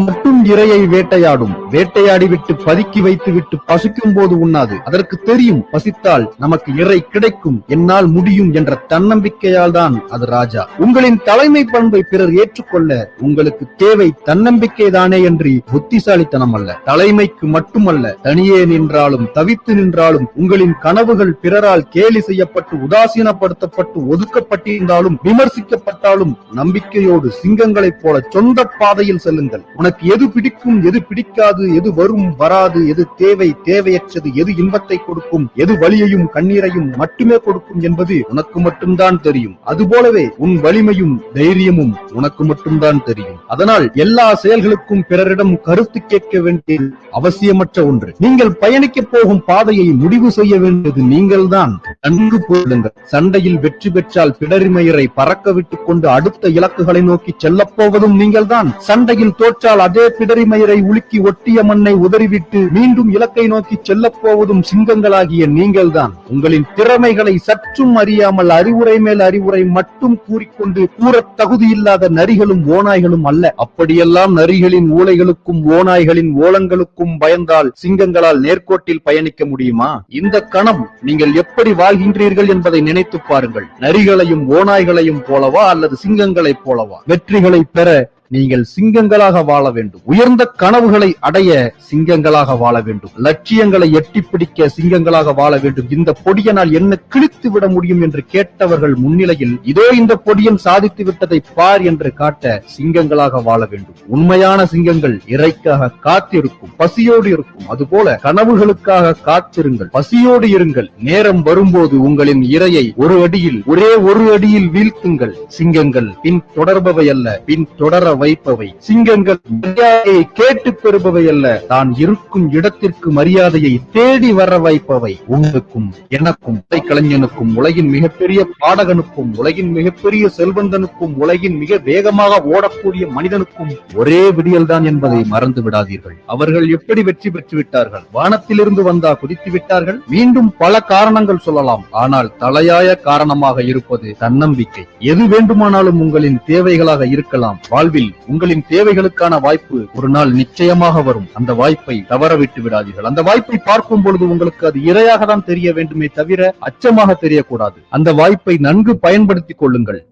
மட்டும் இரையை வேட்டையாடும். வேட்டையாடி விட்டு பதுக்கி வைத்து விட்டு பசிக்கும் போது உண்ணாது. அதற்கு தெரியும், பசித்தால் நமக்கு இறை கிடைக்கும், என்னால் முடியும் என்ற தன்னம்பிக்கையால் தான் அது ராஜா. உங்களின் தலைமை பண்பை பிறர் ஏற்றுக்கொள்ள உங்களுக்கு தேவை தன்னம்பிக்கை தானே என்று புத்திசாலித்தனம் அல்ல. தலைமைக்கு மட்டுமல்ல, தனியே நின்றாலும் தவித்து நின்றாலும் உங்களின் கனவுகள் பிறரால் கேலி செய்யப்பட்டு உதாசீனப்படுத்தப்பட்டு ஒதுக்கப்பட்டிருந்தாலும் விமர்சிக்கப்பட்டாலும் நம்பிக்கையோடு சிங்கங்களைப் போல சொந்த பாதையில் செல்லுங்கள். உனக்கு எது பிடிக்கும், எது பிடிக்காது, எது வரும் வராது, எது தேவை தேவையற்றது, எது இன்பத்தை கொடுக்கும், எது வலியையும் கண்ணீரையும் மட்டுமே கொடுக்கும் என்பது உனக்கு மட்டும்தான் தெரியும். அதுபோலவே உன் வலிமையும் தைரியமும் உனக்கு மட்டும்தான் தெரியும். அதனால் எல்லா செயல்களுக்கும் பிறரிடம் கருத்து கேட்க வேண்டியது அவசியமற்ற ஒன்று. நீங்கள் பயணிக்க போகும் பாதையை முடிவு செய்ய வேண்டியது நீங்கள் தான். நன்கு போடுங்கள். சண்டையில் வெற்றி பெற்றால் பிடரிமயிரை பறக்க விட்டுக் கொண்டு அடுத்த இலக்குகளை நோக்கி செல்லப் போவதும் நீங்கள் தான். சண்டையில் தோற்றால் அதே பிடரிமயிரை உலுக்கி ஒட்டிய மண்ணை உதறிவிட்டு மீண்டும் இலக்கை நோக்கி செல்லப் போவதும் சிங்கங்களாகிய நீங்கள் தான். உங்களின் திறமைகளை சற்றும் அறியாமல் அறிவுரை மேல் அறிவுரை மட்டும் கூறிக்கொண்டு கூற தகுதியில்லாத நரிகளும் ஓநாய்களும் அல்ல. அப்படியெல்லாம் நரிகளின் ஊளைகளுக்கும் ஓநாய்களின் ஓலங்களுக்கும் பயந்தால் சிங்கங்களால் நேர்கோட்டில் பயணிக்க முடியுமா? இந்த கணம் நீங்கள் எப்படி வாழ்கின்றீர்கள் என்பதை நினைத்து பாருங்கள். நரிகளையும் ஓநாய்களையும் போலவா அல்லது சிங்கங்களைப் போலவா? வெற்றிகளை பெற நீங்கள் சிங்கங்களாக வாழ வேண்டும். உயர்ந்த கனவுகளை அடைய சிங்கங்களாக வாழ வேண்டும். லட்சியங்களை எட்டி பிடிக்க சிங்கங்களாக வாழ வேண்டும். இந்த பொடியனால் என்ன கிழித்து விட முடியும் என்று கேட்டவர்கள் முன்னிலையில் இதோ இந்த பொடியன் சாதித்து விட்டதை பார் என்று காட்ட சிங்கங்களாக வாழ வேண்டும். உண்மையான சிங்கங்கள் இறைக்காக காத்திருக்கும், பசியோடு இருக்கும். அதுபோல கனவுகளுக்காக காத்திருங்கள், பசியோடு இருங்கள். நேரம் வரும்போது உங்களின் இரையை ஒரே ஒரு அடியில் வீழ்த்துங்கள். சிங்கங்கள் பின் தொடர்பவை அல்ல, பின் தொடர வைப்பவை. சிங்கங்கள் மரியாதையை கேட்டு பெறுபவை அல்ல, தான் இருக்கும் இடத்திற்கு மரியாதையை தேடி வர வைப்பவை. உங்களுக்கும் எனக்கும், கலைஞனுக்கும், உலகின் மிகப்பெரிய பாடகனுக்கும், உலகின் மிகப்பெரிய செல்வந்தனுக்கும், உலகின் மிக வேகமாக ஓடக்கூடிய மனிதனுக்கும் ஒரே விடியல் தான் என்பதை மறந்து விடாதீர்கள். அவர்கள் எப்படி வெற்றி பெற்று விட்டார்கள்? வானத்திலிருந்து வந்தா குதித்து விட்டார்கள்? மீண்டும் பல காரணங்கள் சொல்லலாம். ஆனால் தலையாய காரணமாக இருப்பது தன்னம்பிக்கை. எது வேண்டுமானாலும் உங்களின் தேவைகளாக இருக்கலாம். வாழ்வில் உங்களின் தேவைகளுக்கான வாய்ப்பு ஒரு நாள் நிச்சயமாக வரும். அந்த வாய்ப்பை தவற விட்டு விடாதீர்கள். அந்த வாய்ப்பை பார்க்கும் பொழுது உங்களுக்கு அது இரையாக தான் தெரிய வேண்டுமே தவிர அச்சமாக தெரியக்கூடாது. அந்த வாய்ப்பை நன்கு பயன்படுத்திக் கொள்ளுங்கள்.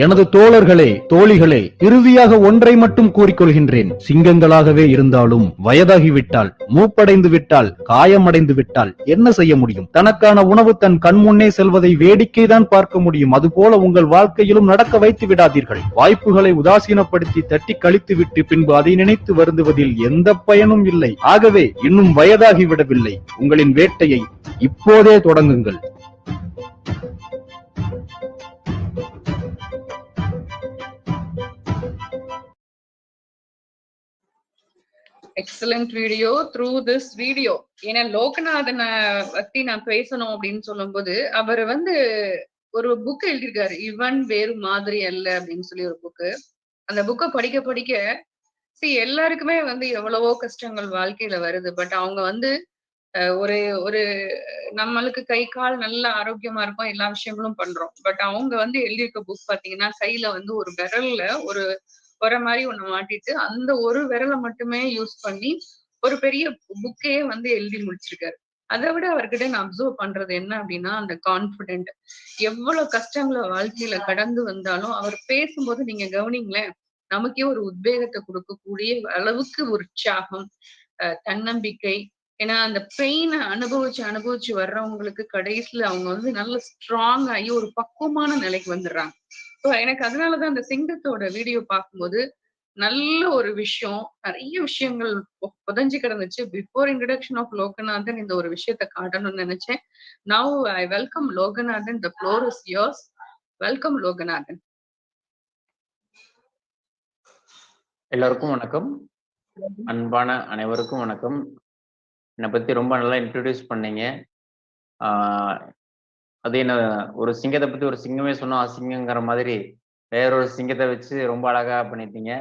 எனது தோழர்களே, தோழிகளே, இறுதியாக ஒன்றை மட்டும் கூறிக்கொள்கின்றேன். சிங்கங்களாகவே இருந்தாலும் வயதாகிவிட்டால், மூப்படைந்து விட்டால், காயமடைந்து விட்டால் என்ன செய்ய முடியும்? தனக்கான உணவு தன் கண் முன்னே செல்வதை வேடிக்கை தான் பார்க்க முடியும். அதுபோல உங்கள் வாழ்க்கையிலும் நடக்க வைத்து விடாதீர்கள். வாய்ப்புகளை உதாசீனப்படுத்தி தட்டி கழித்து விட்டு பின்பு அதை நினைத்து வருந்துவதில் எந்த பயனும் இல்லை. ஆகவே இன்னும் வயதாகி விடவில்லை. உங்களின் வேட்டையை இப்போதே தொடங்குங்கள். Excellent video. Through this video, ஏன்னா லோகநாதனை பத்தி நான் பேசணும் அப்படின்னு சொல்லும் போது அவர் ஒரு புக் எழுதியிருக்காரு, இவன் வேறு மாதிரி அல்ல அப்படின்னு சொல்லி ஒரு புக்கு. அந்த புக்கை படிக்க படிக்க எல்லாருக்குமே எவ்வளவோ கஷ்டங்கள் வாழ்க்கையில வருது. பட் அவங்க ஒரு ஒரு நம்மளுக்கு கை கால் நல்ல ஆரோக்கியமா இருக்கும், எல்லா விஷயங்களும் பண்றோம். பட் அவங்க வந்து எழுதியிருக்க புக் பாத்தீங்கன்னா கையில வந்து ஒரு விரல்ல ஒரு மாதிரி ஒண்ணு மாட்டிட்டு அந்த ஒரு விரலை மட்டுமே யூஸ் பண்ணி ஒரு பெரிய புக்கையே வந்து எழுதி முடிச்சிருக்காரு. அதை விட அவர்கிட்ட நான் அப்சர்வ் பண்றது என்ன அப்படின்னா அந்த கான்பிடென்ட். எவ்வளவு கஷ்டங்களை வாழ்க்கையில கடந்து வந்தாலும் அவர் பேசும்போது நீங்க கவனிங்களேன், நமக்கே ஒரு உத்வேகத்தை கொடுக்கக்கூடிய அளவுக்கு உற்சாகம், தன்னம்பிக்கை. ஏன்னா அந்த பெயினை அனுபவிச்சு வர்றவங்களுக்கு கடைசியில அவங்க வந்து நல்ல ஸ்ட்ராங் ஆகி ஒரு பக்குவமான நிலைக்கு வந்துடுறாங்க. ஸோ எனக்கு அதனாலதான் அந்த சிங்கத்தோட வீடியோ பார்க்கும்போது நல்ல ஒரு விஷயம், நிறைய விஷயங்கள் புதஞ்சு கிடந்துச்சு. பிஃபோர் இன்ட்ரடக்ஷன் ஆஃப் லோகநாதன் இந்த ஒரு விஷயத்த காட்டணும்னு நினைச்சேன். Now I welcome Loganathan. The floor is yours. Welcome Loganathan. எல்லாருக்கும் வணக்கம். அன்பான அனைவருக்கும் வணக்கம். என்னை பத்தி ரொம்ப நல்லா இன்ட்ரடியூஸ் பண்ணீங்க. அது என்ன, ஒரு சிங்கத்தை பத்தி ஒரு சிங்கமே சொன்னா அசிங்கங்கிற மாதிரி வேறொரு சிங்கத்தை வச்சு ரொம்ப அழகா பண்ணிட்டீங்க.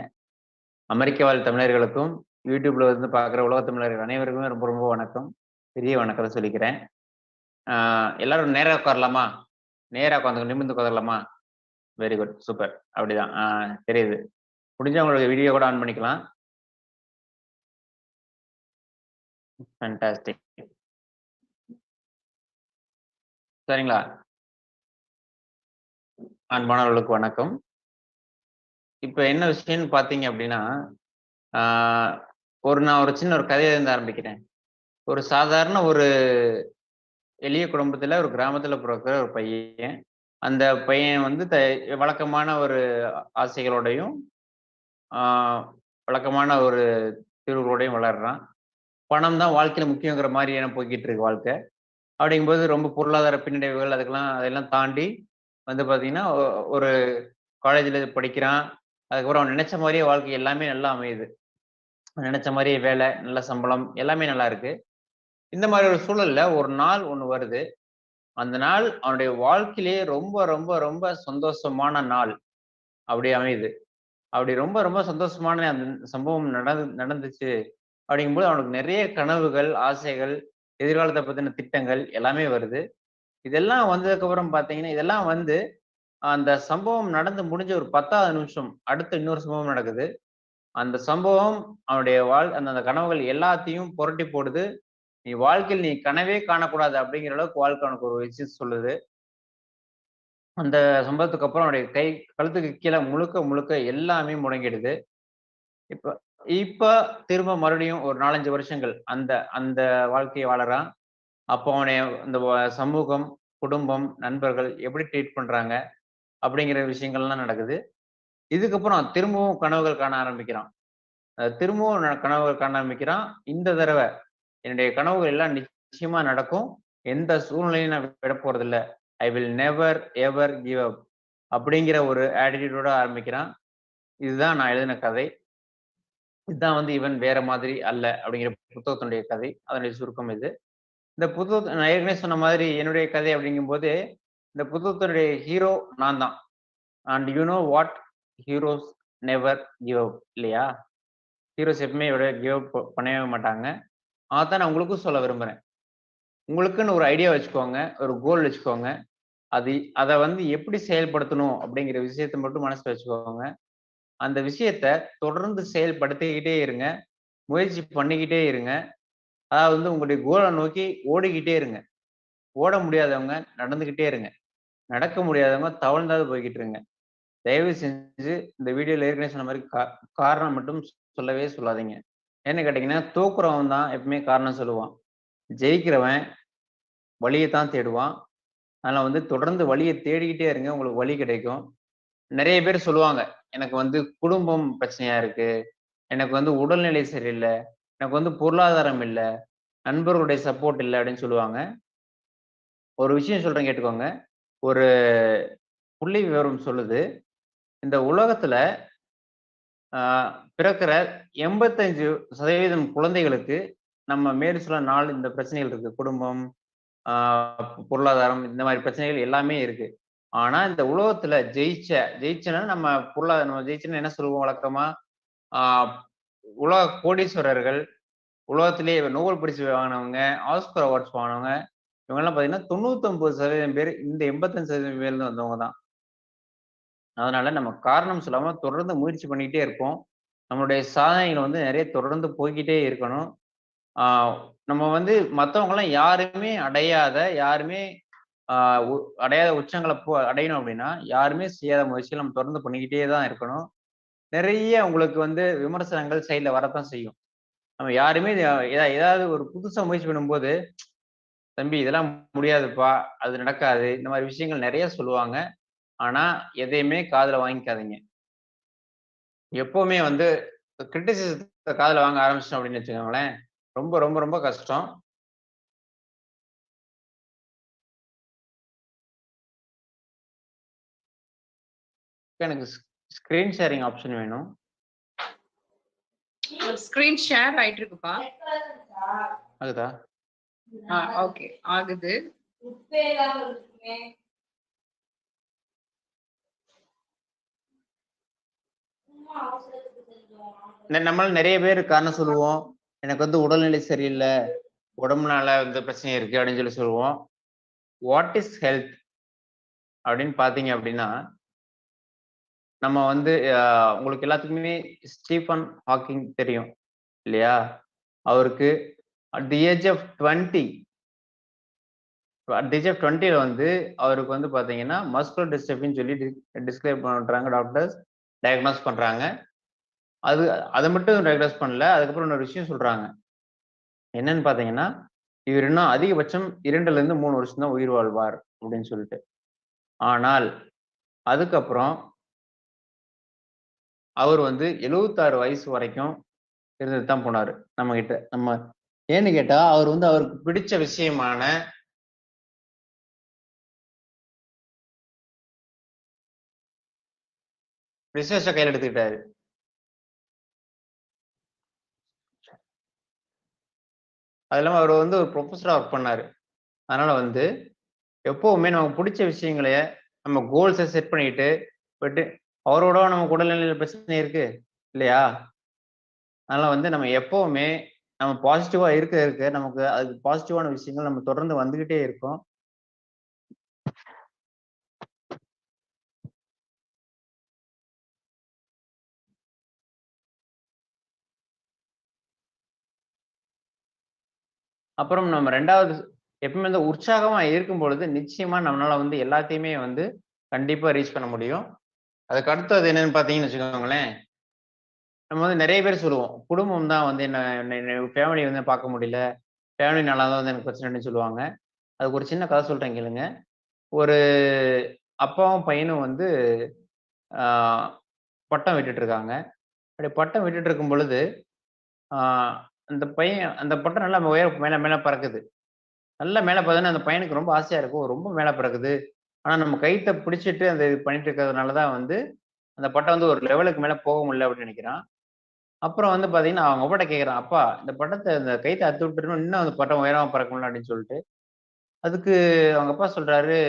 அமெரிக்க வாழ் தமிழர்களுக்கும் யூடியூப்ல வந்து பார்க்குற உலக தமிழர்கள் அனைவருக்குமே ரொம்ப ரொம்ப வணக்கம், பெரிய வணக்கத்தை சொல்லிக்கிறேன். எல்லாரும் நேராக உட்காரலாமா? நேராக உட்காந்து நிமிர்ந்து உட்காரலாமா? Very good, super. அப்படிதான் தெரியுது. முடிஞ்சா உங்களுக்கு வீடியோ கூட ஆன் பண்ணிக்கலாம். ஃபேண்டாஸ்டிக். சரிங்களா? அன்பானவர்களுக்கு வணக்கம். இப்ப என்ன விஷயம்னு பாத்தீங்க அப்படின்னா, நான் ஒரு சின்ன ஒரு கதையை இருந்து ஆரம்பிக்கிறேன். ஒரு சாதாரண ஒரு எளிய குடும்பத்துல ஒரு கிராமத்துல பிறக்கிற ஒரு பையன். அந்த பையன் வந்து வழக்கமான ஒரு ஆசைகளோடையும் வழக்கமான ஒரு தீர்வுகளோடையும் வளர்றான். பணம் தான் வாழ்க்கையில முக்கியங்கிற மாதிரி போய்கிட்டு இருக்கு வாழ்க்கை. அப்படிங்கும்போது ரொம்ப பொருளாதார பின்னடைவுகள் அதெல்லாம் தாண்டி வந்து பார்த்தீங்கன்னா, ஒரு காலேஜில் படிக்கிறான். அதுக்கப்புறம் அவன் நினைச்ச மாதிரியே வாழ்க்கை எல்லாமே நல்லா அமையுது. நினைச்ச மாதிரியே வேலை, நல்ல சம்பளம், எல்லாமே நல்லா இருக்கு. இந்த மாதிரி ஒரு சூழல்ல ஒரு நாள் ஒண்ணு வருது. அந்த நாள் அவனுடைய வாழ்க்கையிலேயே ரொம்ப ரொம்ப ரொம்ப சந்தோஷமான நாள் அப்படி அமையுது. அப்படி ரொம்ப ரொம்ப சந்தோஷமான அந்த சம்பவம் நடந்துச்சு. அப்படிங்கும்போது அவனுக்கு நிறைய கனவுகள், ஆசைகள், எதிர்காலத்தை பத்தின திட்டங்கள் எல்லாமே வருது. இதெல்லாம் வந்ததுக்கு அப்புறம் பாத்தீங்கன்னா, இதெல்லாம் வந்து அந்த சம்பவம் நடந்து முடிஞ்ச ஒரு 10வது நிமிஷம் அடுத்த இன்னொரு சம்பவம் நடக்குது. அந்த சம்பவம் அவனுடைய அந்த கனவுகள் எல்லாத்தையும் புரட்டி போடுது. நீ வாழ்க்கையில் நீ கனவே காணக்கூடாது அப்படிங்கிற அளவுக்கு வாழ்க்கை அவனுக்கு ஒரு விஷயம் சொல்லுது. அந்த சம்பவத்துக்கு அப்புறம் அவனுடைய கழுத்துக்கு கீழே முழுக்க முழுக்க எல்லாமே முடங்கிடுது. இப்ப திரும்ப மறுபடியும் ஒரு 4-5 வருஷங்கள் அந்த அந்த வாழ்க்கையை வாழறான். அப்போ அவனை இந்த சமூகம், குடும்பம், நண்பர்கள் எப்படி ட்ரீட் பண்றாங்க அப்படிங்கிற விஷயங்கள்லாம் நடக்குது. இதுக்கப்புறம் திரும்பவும் கனவுகள் காண ஆரம்பிக்கிறான். திரும்பவும் கனவுகள் காண ஆரம்பிக்கிறான். இந்த தடவை என்னுடைய கனவுகள் எல்லாம் நிச்சயமா நடக்கும். எந்த சூழ்நிலையும் நான் விட போறதில்ல. I will never ever give up அப்படிங்கிற ஒரு ஆட்டிடியூடோட ஆரம்பிக்கிறான். இதுதான் நான் எழுதின கதை. இதுதான் வந்து இவன் வேற மாதிரி அல்ல அப்படிங்கிற புத்தகத்தினுடைய கதை. அதனுடைய சுருக்கம் இது. இந்த புத்தகத்தை நான் ஏற்கனவே சொன்ன மாதிரி என்னுடைய கதை அப்படிங்கும்போது, இந்த புத்தகத்தினுடைய ஹீரோ நான் தான். And you know what, heroes never give up இல்லையா? ஹீரோஸ் எப்பவுமே கிவ் அப் பண்ணவே மாட்டாங்க. அதான் நான் உங்களுக்கும் சொல்ல விரும்புறேன். உங்களுக்குன்னு ஒரு ஐடியா வச்சுக்கோங்க, ஒரு கோல் வச்சுக்கோங்க. அதை வந்து எப்படி செயல்படுத்தணும் அப்படிங்கிற விஷயத்த மட்டும் மனசுல வச்சுக்கோங்க. அந்த விஷயத்த தொடர்ந்து செயல்படுத்திக்கிட்டே இருங்க, முயற்சி பண்ணிக்கிட்டே இருங்க. அதாவது வந்து உங்களுடைய கோலை நோக்கி ஓடிக்கிட்டே இருங்க. ஓட முடியாதவங்க நடந்துகிட்டே இருங்க. நடக்க முடியாதவங்க தவழ்ந்தாவது போய்கிட்டு இருங்க. தயவு செஞ்சு இந்த வீடியோல ஏற்கனவே சொன்ன மாதிரி காரணம் மட்டும் சொல்லவே சொல்லாதீங்க. என்ன கேட்டீங்கன்னா, தோக்குறவன் தான் எப்பவுமே காரணம் சொல்லுவான். ஜெயிக்கிறவன் வழியைத்தான் தேடுவான். அதனால வந்து தொடர்ந்து வழியை தேடிக்கிட்டே இருங்க, உங்களுக்கு வழி கிடைக்கும். நிறைய பேர் சொல்லுவாங்க, எனக்கு வந்து குடும்பம் பிரச்சனையா இருக்கு, எனக்கு வந்து உடல்நிலை சரியில்லை, எனக்கு வந்து பொருளாதாரம் இல்லை, நண்பர்களுடைய சப்போர்ட் இல்லை அப்படின்னு சொல்லுவாங்க. ஒரு விஷயம் சொல்றேன் கேட்டுக்கோங்க. ஒரு புள்ளி விவரம் சொல்லுது, இந்த உலகத்துல பிறக்கிற 85% குழந்தைகளுக்கு நம்ம மேல் சில 4 இந்த பிரச்சனைகள் இருக்கு. குடும்பம், பொருளாதாரம், இந்த மாதிரி பிரச்சனைகள் எல்லாமே இருக்கு. ஆனா இந்த உலகத்துல ஜெயிச்சனா நம்ம ஜெயிச்சோன்னு என்ன சொல்லுவோம் வழக்கமா? உலக கோடீஸ்வரர்கள், உலகத்திலேயே நோபல் பரிசு வாங்கினவங்க, ஆஸ்கர் அவார்ட்ஸ் வாங்கினவங்க, இவங்கெல்லாம் பார்த்தீங்கன்னா 99% பேர் இந்த 85% பேர்ல வந்தவங்க தான். அதனால நம்ம காரணம் சொல்லாம தொடர்ந்து முயற்சி பண்ணிக்கிட்டே இருப்போம். நம்மளுடைய சாதனைகள் வந்து நிறைய தொடர்ந்து போய்க்கிட்டே இருக்கணும். நம்ம வந்து மத்தவங்கலாம் யாருமே அடையாத, யாருமே அடையாத உச்சங்கள அடையணும் அப்படின்னா, யாருமே செய்யாத முயற்சிகள் நம்ம தொடர்ந்து பண்ணிக்கிட்டே தான் இருக்கணும். நிறைய உங்களுக்கு வந்து விமர்சனங்கள் சைட்ல வரத்தான் செய்யும். நம்ம யாருமே ஏதாவது ஒரு புதுசா முயற்சி பண்ணும்போது, "தம்பி இதெல்லாம் முடியாதுப்பா, அது நடக்காது." இந்த மாரி விஷயங்கள் நிறைய சொல்லுவாங்க. ஆனா, எதையுமே காதுல வாங்கிக்காதீங்க. எப்பவுமே வந்து கிரிட்டிசிசத்த காதுல வாங்க ஆரம்பிச்சிட்டோம் அப்படின்னு வச்சுக்கோங்களேன், ரொம்ப ரொம்ப ரொம்ப கஷ்டம். எனக்கு ஸ்கிரீன் ஷேரிங் ஆப்ஷன் வேணும். ஸ்கிரீன் ஷேர் ஆயிட்டு இருக்குப்பா. ஆகுதா? ஓகே ஆகுது. நம்மள நிறைய பேர் காரணம் சொல்லுவோம். எனக்கு வந்து உடல்நிலை சரியில்ல, உடம்புனால வந்து பிரச்சனை இருக்கு அப்படின்னு சொல்லுவோம். வாட் இஸ் ஹெல்த் அப்படின்னு பார்த்தீங்க அப்படின்னா, நம்ம வந்து உங்களுக்கு எல்லாத்துக்குமே ஸ்டீஃபன் ஹாக்கிங் தெரியும் இல்லையா? அவருக்கு அட் தி ஏஜ் ஆஃப் 20 வந்து அவருக்கு வந்து பார்த்தீங்கன்னா, மஸ்குலர் டிஸ்ட்ரோபின்னு சொல்லி டிஸ்கிரைப் பண்றாங்க டாக்டர்ஸ், டயக்னோஸ் பண்றாங்க. அத மட்டும் டயக்னோஸ் பண்ணல. அதுக்கப்புறம் இன்னொரு விஷயம் சொல்றாங்க. என்னன்னு பார்த்தீங்கன்னா, இவர் இன்னும் அதிகபட்சம் 2லிருந்து 3 வருஷம் தான் உயிர் வாழ்வார் அப்படின்னு சொல்லிட்டு. ஆனால் அதுக்கப்புறம் அவர் வந்து 76 வயசு வரைக்கும் இருந்துட்டு தான் போனாரு நம்மகிட்ட. ஏன்னு கேட்டா, அவர் வந்து அவருக்கு பிடிச்ச விஷயமான ரிசர்ச்ச கையில எடுத்துக்கிட்டாரு. அது இல்லாம அவர் வந்து ஒரு ப்ரொஃபஸரா ஒர்க் பண்ணாரு. அதனால வந்து எப்பவுமே நமக்கு பிடிச்ச விஷயங்கள நம்ம கோல்ஸ செட் பண்ணிட்டு போயிட்டு அவரோட நமக்கு உடல்நிலையில பிரச்சனை இருக்கு இல்லையா? அதனால வந்து நம்ம எப்பவுமே நம்ம பாசிட்டிவா இருக்க நமக்கு அது பாசிட்டிவான விஷயங்கள் நம்ம தொடர்ந்து வந்துகிட்டே இருக்கும். அப்புறம் நம்ம 2வது எப்பவுமே வந்து உற்சாகமா இருக்கும் பொழுது நிச்சயமா நம்மளால வந்து எல்லாத்தையுமே வந்து கண்டிப்பா ரீச் பண்ண முடியும். அதுக்கு அடுத்தது என்னன்னு பார்த்தீங்கன்னு வச்சுக்கோங்களேன், நம்ம வந்து நிறைய பேர் சொல்லுவோம். குடும்பம் தான் வந்து என்ன ஃபேமிலி வந்து பார்க்க முடியல. ஃபேமிலினால தான் வந்து எனக்கு பிரச்சனைன்னு சொல்லுவாங்க. அதுக்கு ஒரு சின்ன கதை சொல்றேன் கேளுங்க. ஒரு அப்பாவும் பையனும் வந்து ஆ பட்டம் விட்டுட்டு இருக்காங்க. அப்படி பட்டம் விட்டுட்டு இருக்கும் பொழுது, ஆ அந்த பட்டம் நல்லா மேல மேல பறக்குது. நல்லா மேல பார்த்தோனே அந்த பையனுக்கு ரொம்ப ஆசையா இருக்கும். ரொம்ப மேல பறக்குது. ஆனா நம்ம கயித்த பிடிச்சிட்டு அந்த இது பண்ணிட்டு இருக்கிறதுனால தான் வந்து, அந்த பட்டம் வந்து ஒரு லெவலுக்கு மேல போக முடியல அப்படின்னு நினைக்கிறான். அப்புறம் வந்து பார்த்தீங்கன்னா, அவங்க அப்பாட்ட கேட்கிறான், "அப்பா இந்த கயித்த அறுத்து விட்டுறணும், இன்னும் அந்த பட்டம் உயரமா பறக்கும்ல" அப்படின்னு சொல்லிட்டு. அதுக்கு அவங்க அப்பா சொல்றாரு,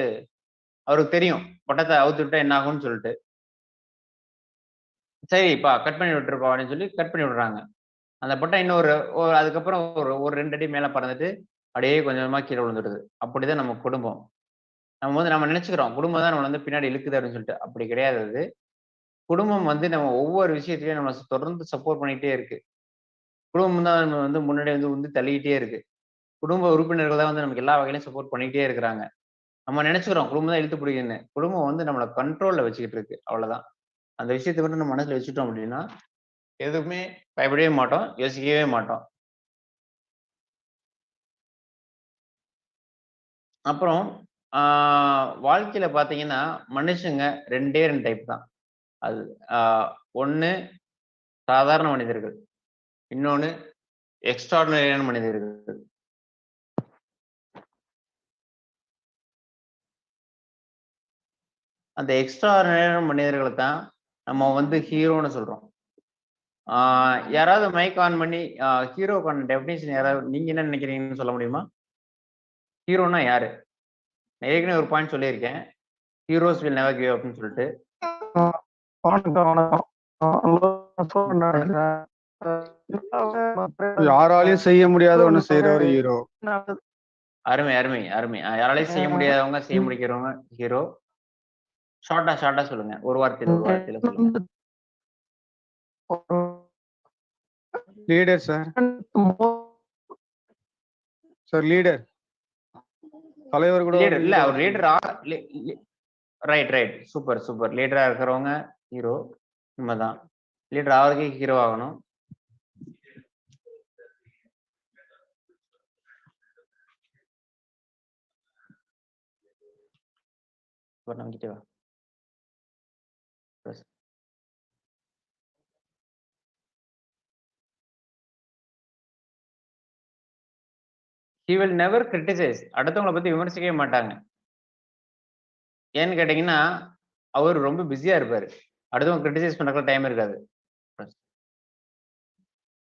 அவருக்கு தெரியும். பட்டத்த அவுத்து விட்டா என்ன ஆகும்னு சொல்லிட்டு. "சரிப்பா, கட் பண்ணி விட்டுருப்பா" அப்படின்னு சொல்லி கட் பண்ணி விடுறாங்க. அந்த பட்டம் இன்னும் அதுக்கப்புறம் ஒரு 2 அடி மேல பறந்துட்டு, அப்படியே கொஞ்சம் கொஞ்சமா கீழ விழுந்துடுது. அப்படிதான் நம்ம குடும்பம். நம்ம நினைச்சுக்கிறோம், குடும்பம் தான் நம்மள வந்து பின்னாடி இழுக்குது அப்படின்னு சொல்லிட்டு. அப்படி கிடையாது அது. குடும்பம் வந்து நம்ம ஒவ்வொரு விஷயத்திலயும் நம்மள தொடர்ந்து சப்போர்ட் பண்ணிக்கிட்டே இருக்கு. குடும்பம் தான் நம்ம வந்து முன்னாடி வந்து உந்தி தள்ளிக்கிட்டே இருக்கு. குடும்ப உறுப்பினர்கள் தான் வந்து நமக்கு எல்லா வகையிலும் சப்போர்ட் பண்ணிக்கிட்டே இருக்கிறாங்க. நம்ம நினைச்சுக்கிறோம் குடும்பம் தான் இழுத்து பிடிக்குதுன்னு. குடும்பம் வந்து நம்மள கண்ட்ரோல்ல வச்சுக்கிட்டு இருக்கு. அவ்வளவுதான். அந்த விஷயத்த மட்டும் நம்ம மனசுல வச்சுட்டோம் அப்படின்னா, எதுவுமே பயப்படவே மாட்டோம். யோசிக்கவே மாட்டோம். அப்புறம் ஆ வாழ்க்கையில பார்த்தீங்கன்னா, மனுஷங்க 2 டைப் தான். அது ஆ 1 சாதாரண மனிதர்கள். இன்னொன்னு எக்ஸ்ட்ரார்டினரியான மனிதர்கள். அந்த எக்ஸ்ட்ரார்டினரியான மனிதர்கள தான் நம்ம வந்து ஹீரோன்னு சொல்றோம். யாராவது மைக் ஆன் பண்ணி ஹீரோக்கான டெஃபினிஷன் யாராவது நீங்க என்ன நினைக்கிறீங்கன்னு சொல்ல முடியுமா? ஹீரோன்னா யாரு? நான் ஏற்கனவே ஒரு பாயிண்ட் சொல்லியிருக்கேன். ஹீரோஸ் வில் நெவர் கிவ் அப்ன்னு சொல்லிட்டு. வணக்கம். யாராலையும் செய்ய முடியாத ஒண்ணு செய்யறவர் ஹீரோ. அருமை அருமை அருமை. யாராலையும் செய்ய முடியாதவங்க செய்ய முடிக்கிறவங்க ஹீரோ. ஷார்ட்டா சொல்லுங்க. ஒரு வார்த்தையில சொல்லுங்க. Leader sir. Sir leader. தலைவர் கூட லீடர் இல்ல, அவர் லீடர். Right super. லீடரா இருக்கிறவங்க ஹீரோ. உண்மைதான். லீடர் ஆகிறதுக்கே ஹீரோ ஆகணும். He will never criticize. அடுத்தவங்களை பத்தி விமர்சிக்கவே மாட்டாங்க. ஏன்னு கேட்டீங்கன்னா அவர் ரொம்ப பிஸியா இருப்பாரு. அடுத்தவங்க கிரிட்டிசைஸ் பண்றதுக்கு டைம் இருக்காது.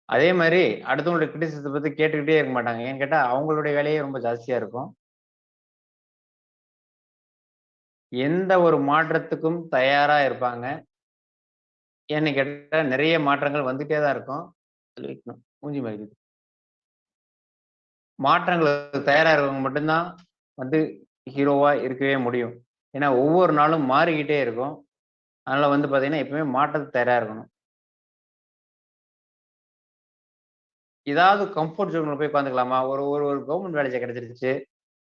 அதே மாதிரி அடுத்தவங்களுடைய கிரிட்டிசிசத்தை பத்தி கேட்டுக்கிட்டே இருக்க மாட்டாங்க. ஏன்னு கேட்டா அவங்களுடைய வேலையே ரொம்ப ஜாஸ்தியா இருக்கும். எந்த ஒரு மாற்றத்துக்கும் தயாரா இருப்பாங்க. ஏன்னு கேட்டா நிறைய மாற்றங்கள் வந்துட்டே தான் இருக்கும். மூஞ்சி மாதிரி மாற்றங்களுக்கு தயாரா இருக்கவங்க மட்டும்தான் ஹீரோவா இருக்கவே முடியும். ஏன்னா ஒவ்வொரு நாளும் மாறிக்கிட்டே இருக்கும். அதனால பாத்தீங்கன்னா எப்பவுமே மாற்றத்துக்கு தயாரா இருக்கணும். ஏதாவது கம்ஃபர்ட் ஜோன்ல போய் உட்காந்துக்கலாமா? ஒரு ஒரு கவர்மெண்ட் வேலை கிடைச்சிருச்சு,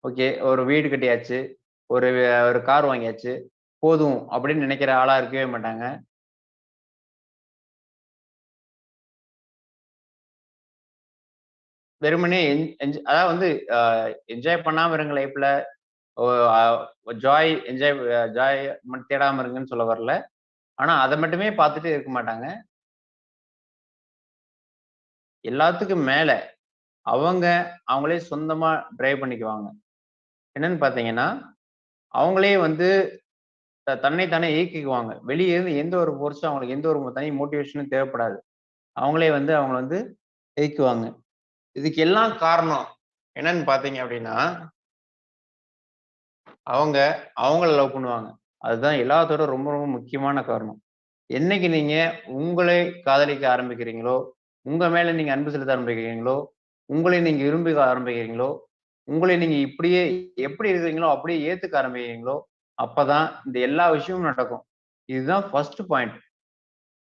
ஓகே, ஒரு வீடு கட்டியாச்சு, ஒரு கார் வாங்கியாச்சு, போதும் அப்படின்னு நினைக்கிற ஆளா இருக்கவே மாட்டாங்க. வெறுமனே அதாவது என்ஜாய் பண்ணாம இருங்க லைஃப்ல. ஜாய் தேடாம இருங்கன்னு சொல்ல வரல. ஆனா அதை மட்டுமே பார்த்துட்டு இருக்க மாட்டாங்க. எல்லாத்துக்கும் மேல அவங்களே சொந்தமா டிரைவ் பண்ணிக்குவாங்க. என்னன்னு பாத்தீங்கன்னா அவங்களே தன்னைத்தானே இயக்கிக்குவாங்க. வெளியே இருந்து எந்த ஒரு ஃபோர்ஸும் அவங்களுக்கு எந்த ஒரு தனி மோட்டிவேஷனும் தேவைப்படாது. அவங்களே அவங்க இயக்குவாங்க. இதுக்கு எல்லாம் காரணம் என்னன்னு பாத்தீங்க அப்படின்னா அவங்கள லவ் பண்ணுவாங்க. அதுதான் எல்லாத்தோட ரொம்ப ரொம்ப முக்கியமான காரணம். என்னைக்கு நீங்க உங்களை காதலிக்க ஆரம்பிக்கிறீங்களோ, உங்க மேல நீங்க அன்பு செலுத்த ஆரம்பிக்கிறீங்களோ, உங்களை நீங்க விரும்பி ஆரம்பிக்கிறீங்களோ, உங்களை நீங்க இப்படியே எப்படி இருக்கிறீங்களோ அப்படியே ஏத்துக்க ஆரம்பிக்கிறீங்களோ, அப்பதான் இந்த எல்லா விஷயமும் நடக்கும். இதுதான் ஃபர்ஸ்ட் பாயிண்ட்.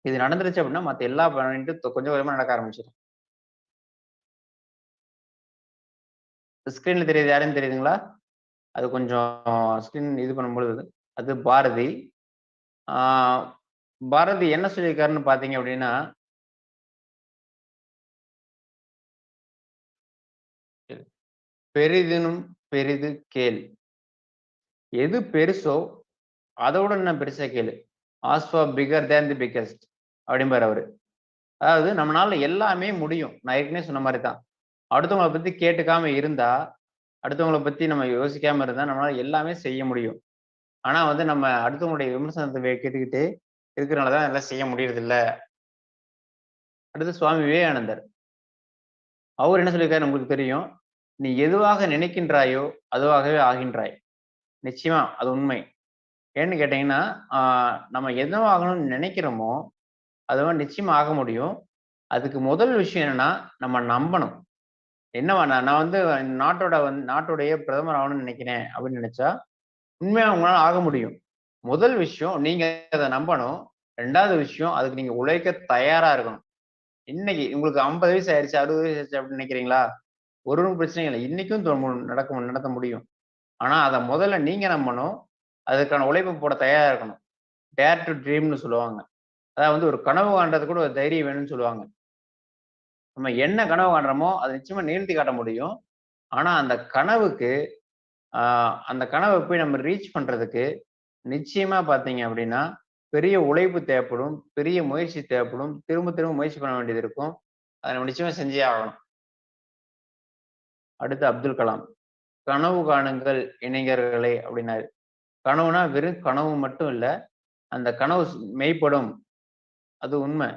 இது நடந்துருச்சு அப்படின்னா மத்த எல்லா பாயிண்ட்டும் கொஞ்சம் கொஞ்சமா நடக்க ஆரம்பிச்சிடும். ஸ்கிரீன்ல தெரியுது, யாருன்னு தெரியுதுங்களா? அது கொஞ்சம் ஸ்கிரீன் இது பண்ணும்பொழுது அது பாரதி. பாரதி என்ன சொல்லியிருக்காருன்னு பாத்தீங்க அப்படின்னா, பெரிதினும் பெரிது கேள். எது பெருசோ அதோட என்ன பெருசா கேளு. Ask for figure than the biggest அப்படிம்பாரு அவரு. அதாவது நம்மளால எல்லாமே முடியும். நான் ஏற்கனவே சொன்ன மாதிரி தான். அடுத்தவங்களை பத்தி கேட்டுக்காம இருந்தா, அடுத்தவங்களை பத்தி நம்ம யோசிக்காம இருந்தா நம்மளால எல்லாமே செய்ய முடியும். ஆனா நம்ம அடுத்தவங்களுடைய விமர்சனத்தை கேட்டுக்கிட்டு இருக்கிறனாலதான் எல்லாம் செய்ய முடியறது இல்ல. அடுத்து சுவாமி விவேகானந்தர். அவர் என்ன சொல்லியிருக்காரு உங்களுக்கு தெரியும். நீ எதுவாக நினைக்கின்றாயோ அதுவாகவே ஆகின்றாய். நிச்சயமா அது உண்மை. ஏன்னு கேட்டீங்கன்னா நம்ம எதுவாகணும்னு நினைக்கிறோமோ அது நிச்சயமா ஆக முடியும். அதுக்கு முதல் விஷயம் என்னன்னா நம்ம நம்பணும். என்னவா நான் நாட்டுடைய பிரதமர் ஆகணும்னு நினைக்கிறேன் அப்படின்னு நினைச்சா உண்மையா உங்களால ஆக முடியும். முதல் விஷயம் நீங்க அதை நம்பணும். 2வது விஷயம் அதுக்கு நீங்க உழைக்க தயாரா இருக்கணும். இன்னைக்கு உங்களுக்கு 50 வயசு ஆயிடுச்சு, 60 வயசு ஆயிடுச்சு அப்படின்னு நினைக்கிறீங்களா? ஒரு பிரச்சனை இல்லை. இன்னைக்கும் நடத்த முடியும். ஆனா அதை முதல்ல நீங்க நம்பணும். அதுக்கான உழைப்பு போட தயாரா இருக்கணும். டேர் டு ட்ரீம்னு சொல்லுவாங்க. அதாவது ஒரு கனவு காண்றது கூட ஒரு தைரியம் வேணும்னு சொல்லுவாங்க. நம்ம என்ன கனவு காண்றோமோ அதை நிச்சயமா நிகழ்த்தி காட்ட முடியும். ஆனா அந்த கனவை போய் நம்ம ரீச் பண்றதுக்கு நிச்சயமா பாத்தீங்க அப்படின்னா பெரிய உழைப்பு தேவைப்படும், பெரிய முயற்சி தேவைப்படும், திரும்ப திரும்ப முயற்சி பண்ண வேண்டியது இருக்கும். அதை நம்ம நிச்சயமா செஞ்சே ஆகணும். அடுத்து அப்துல் கலாம். கனவு காணுங்கள் இளைஞர்களே அப்படின்னாரு. கனவுனா வெறும் கனவு மட்டும் இல்ல, அந்த கனவு மெய்ப்படும், அது உண்மை.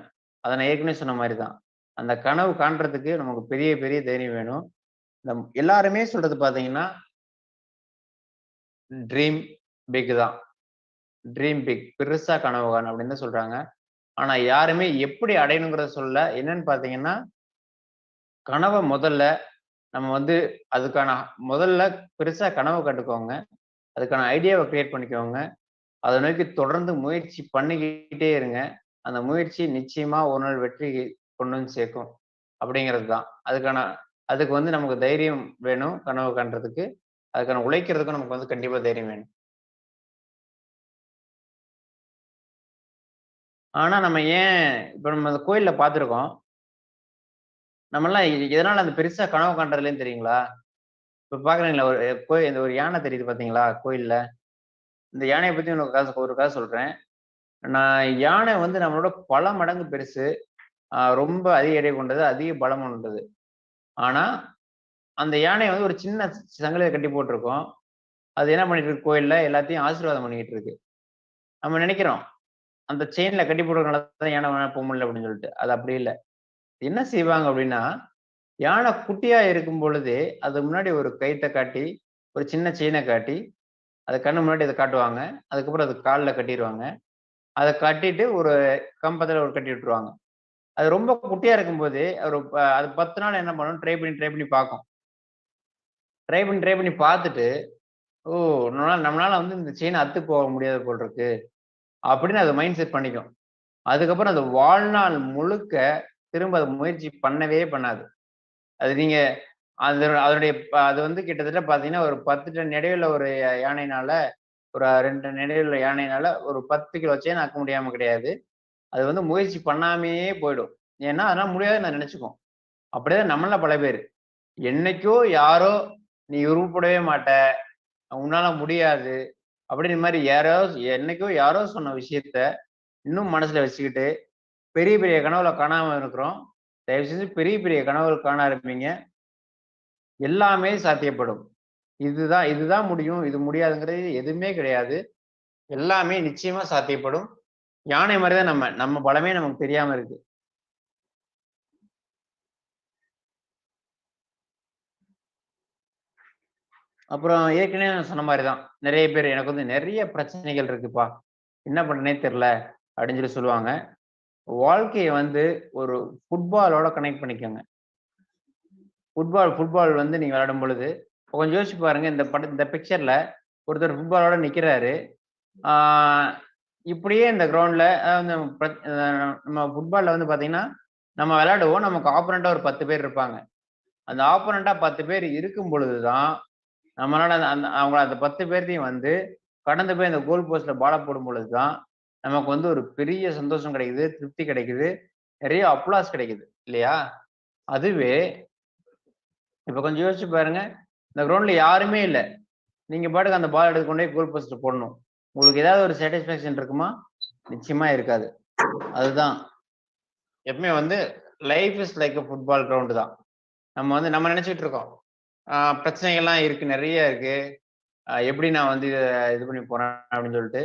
அதை நான் ஏற்கனவே சொன்ன மாதிரி தான். அந்த கனவு காண்றதுக்கு நமக்கு பெரிய பெரிய தைரியம் வேணும். எல்லாருமே சொல்றது பாத்தீங்கன்னா ட்ரீம் பிக் தான். ட்ரீம் பிக், பெருசா கனவு காணு அப்படின்னு தான் சொல்றாங்க. ஆனா யாருமே எப்படி அடையணுங்கிறத சொல்ல. என்னன்னு பாத்தீங்கன்னா, கனவை முதல்ல நம்ம வந்து அதுக்கான முதல்ல பெருசா கனவு கண்டுக்கோங்க. அதுக்கான ஐடியாவை கிரியேட் பண்ணிக்கோங்க. அதை நோக்கி தொடர்ந்து முயற்சி பண்ணிக்கிட்டே இருங்க. அந்த முயற்சி நிச்சயமா ஒரு நாள் வெற்றி கொண்டு வந்து சேர்க்கும் அப்படிங்கிறது தான். அதுக்கு வந்து நமக்கு தைரியம் வேணும் கனவு காண்றதுக்கு. அதுக்கான உழைக்கிறதுக்கும் நமக்கு வந்து கண்டிப்பா தைரியம் வேணும். ஆனா நம்ம ஏன் இப்ப நம்ம அந்த கோயில்ல பார்த்திருக்கோம். நம்மலாம் எதனால அந்த பெருசா கனவு காண்றதுலன்னு தெரியுங்களா? இப்ப பாக்குறீங்களா இந்த ஒரு யானை தெரியுது பாத்தீங்களா கோயில்ல? இந்த யானைய பத்தி ஒரு கதை சொல்றேன். யானை வந்து நம்மளோட பல மடங்கு பெருசு. ரொம்ப அதிக எடை கொண்டது, அதிக பலம் கொண்டது. ஆனா அந்த யானைய வந்து ஒரு சின்ன சங்கிலியில கட்டி போட்டிருக்கோம். அது என்ன பண்ணிட்டு இருக்கு கோயில்ல எல்லாத்தையும் ஆசீர்வாதம் பண்ணிக்கிட்டு இருக்கு. நம்ம நினைக்கிறோம் அந்த செயின்ல கட்டி போடுறதுனால தான் யானை போக முடியல அப்படின்னு சொல்லிட்டு. அது அப்படி இல்ல. என்ன செய்வாங்க அப்படின்னா, யானை குட்டியா இருக்கும் பொழுதே அது முன்னாடி ஒரு கயித்த காட்டி, ஒரு சின்ன செயினை காட்டி, அது கண்ணு முன்னாடி அதை காட்டுவாங்க. அதுக்கப்புறம் அது கால்ல கட்டிருவாங்க. அதை கட்டிட்டு ஒரு கம்பத்துல ஒரு கட்டி விட்டுருவாங்க. அது ரொம்ப குட்டியா இருக்கும்போது அது 10 நாள் என்ன பண்ணும் ட்ரை பண்ணி பார்க்கும். ட்ரை பண்ணி பார்த்துட்டு, ஓ! நம்மளால வந்து இந்த செயின அத்து போக முடியாது போல இருக்கு. அப்படின்னு அது மைண்ட் செட் பண்ணிக்கும். அதுக்கப்புறம் அது வாழ்நாள் முழுக்க திரும்ப அது முயற்சி பண்ணவே பண்ணாது. அது நீங்க அதனுடைய அது வந்து கிட்டத்தட்ட பார்த்தீங்கன்னா, ஒரு 10 டன் எடையுள்ள ஒரு யானையினால, ஒரு 2 டன் எடையுள்ள யானையினால ஒரு 10 கிலோ செயின் அக்க முடியாம கிடையாது. அது வந்து முயற்சி பண்ணாமயே போயிடும். ஏன்னா, அதனால முடியாதுன்னு நான் நினைச்சுக்கும். அப்படிதான் நம்மள பல பேரு. என்னைக்கோ யாரோ நீ உருப்படவே மாட்ட, உன்னால முடியாது அப்படின்னு மாரி என்னைக்கோ யாரோ சொன்ன விஷயத்த இன்னும் மனசுல வச்சுக்கிட்டு, பெரிய பெரிய கனவுல காணாம இருக்கிறோம். தயவு செஞ்சு பெரிய பெரிய கனவுகள் காண ஆரம்பிங்க. எல்லாமே சாத்தியப்படும். இதுதான் முடியும், இது முடியாதுங்கிறது எதுவுமே கிடையாது. எல்லாமே நிச்சயமா சாத்தியப்படும். யானை மாரி தான் நம்ம பலமே நமக்கு தெரியாம இருக்கு. அப்புறம் ஏற்கனவே நான் சொன்ன மாரி தான். நெறைய பேர் எனக்கு வந்து நெறைய பிரச்சனைகள் இருக்குப்பா. என்ன பண்றதுன்னே தெரியல அப்படின்னு சொல்லி சொல்லுவாங்க. வாழ்க்கைய வந்து ஒரு ஃபுட்பாலோட கனெக்ட் பண்ணிக்கோங்க. ஃபுட்பால் வந்து நீங்க விளையாடும் பொழுது, கொஞ்சம் யோசிச்சு பாருங்க. இந்த பிக்சர்ல ஒருத்தர் ஃபுட்பாலோட நிக்கிறாரு. ஆ இப்படியே இந்த கிரவுண்ட்ல நம்ம ஃபுட்பால்ல வந்து பாத்தீங்கன்னா, நம்ம விளையாடுவோம். நமக்கு ஆப்போனன்ட்டா ஒரு 10 பேர் இருப்பாங்க. அந்த ஆப்போனன்ட்டா 10 பேர் இருக்கும் பொழுது தான், நம்மளால அவங்கள அந்த 10 பேர்த்தையும் வந்து கடந்து போய் அந்த கோல் போஸ்ட்ல பால போடும் பொழுது தான், நமக்கு வந்து ஒரு பெரிய சந்தோஷம் கிடைக்குது, திருப்தி கிடைக்குது, நிறைய அப்ளாஸ் கிடைக்குது இல்லையா? அதுவே இப்ப கொஞ்சம் யோசிச்சு பாருங்க. இந்த கிரவுண்ட்ல யாருமே இல்ல. நீங்க பாட்டுக்கு அந்த பால் எடுத்து கொண்டு போய் கோல் போஸ்ட்ல போடணும். உங்களுக்கு ஏதாவது ஒரு சாட்டிஸ்ஃபேக்ஷன் இருக்குமா? நிச்சயமா இருக்காது. அதுதான் எப்பவுமே வந்து life is like a football ground தான். நம்ம நினைச்சிட்டு இருக்கோம். பிரச்சனைகள்லாம் இருக்கு, நிறைய இருக்கு. எப்படி நான் வந்து இது பண்ணி போறேன் அப்படின்னு சொல்லிட்டு.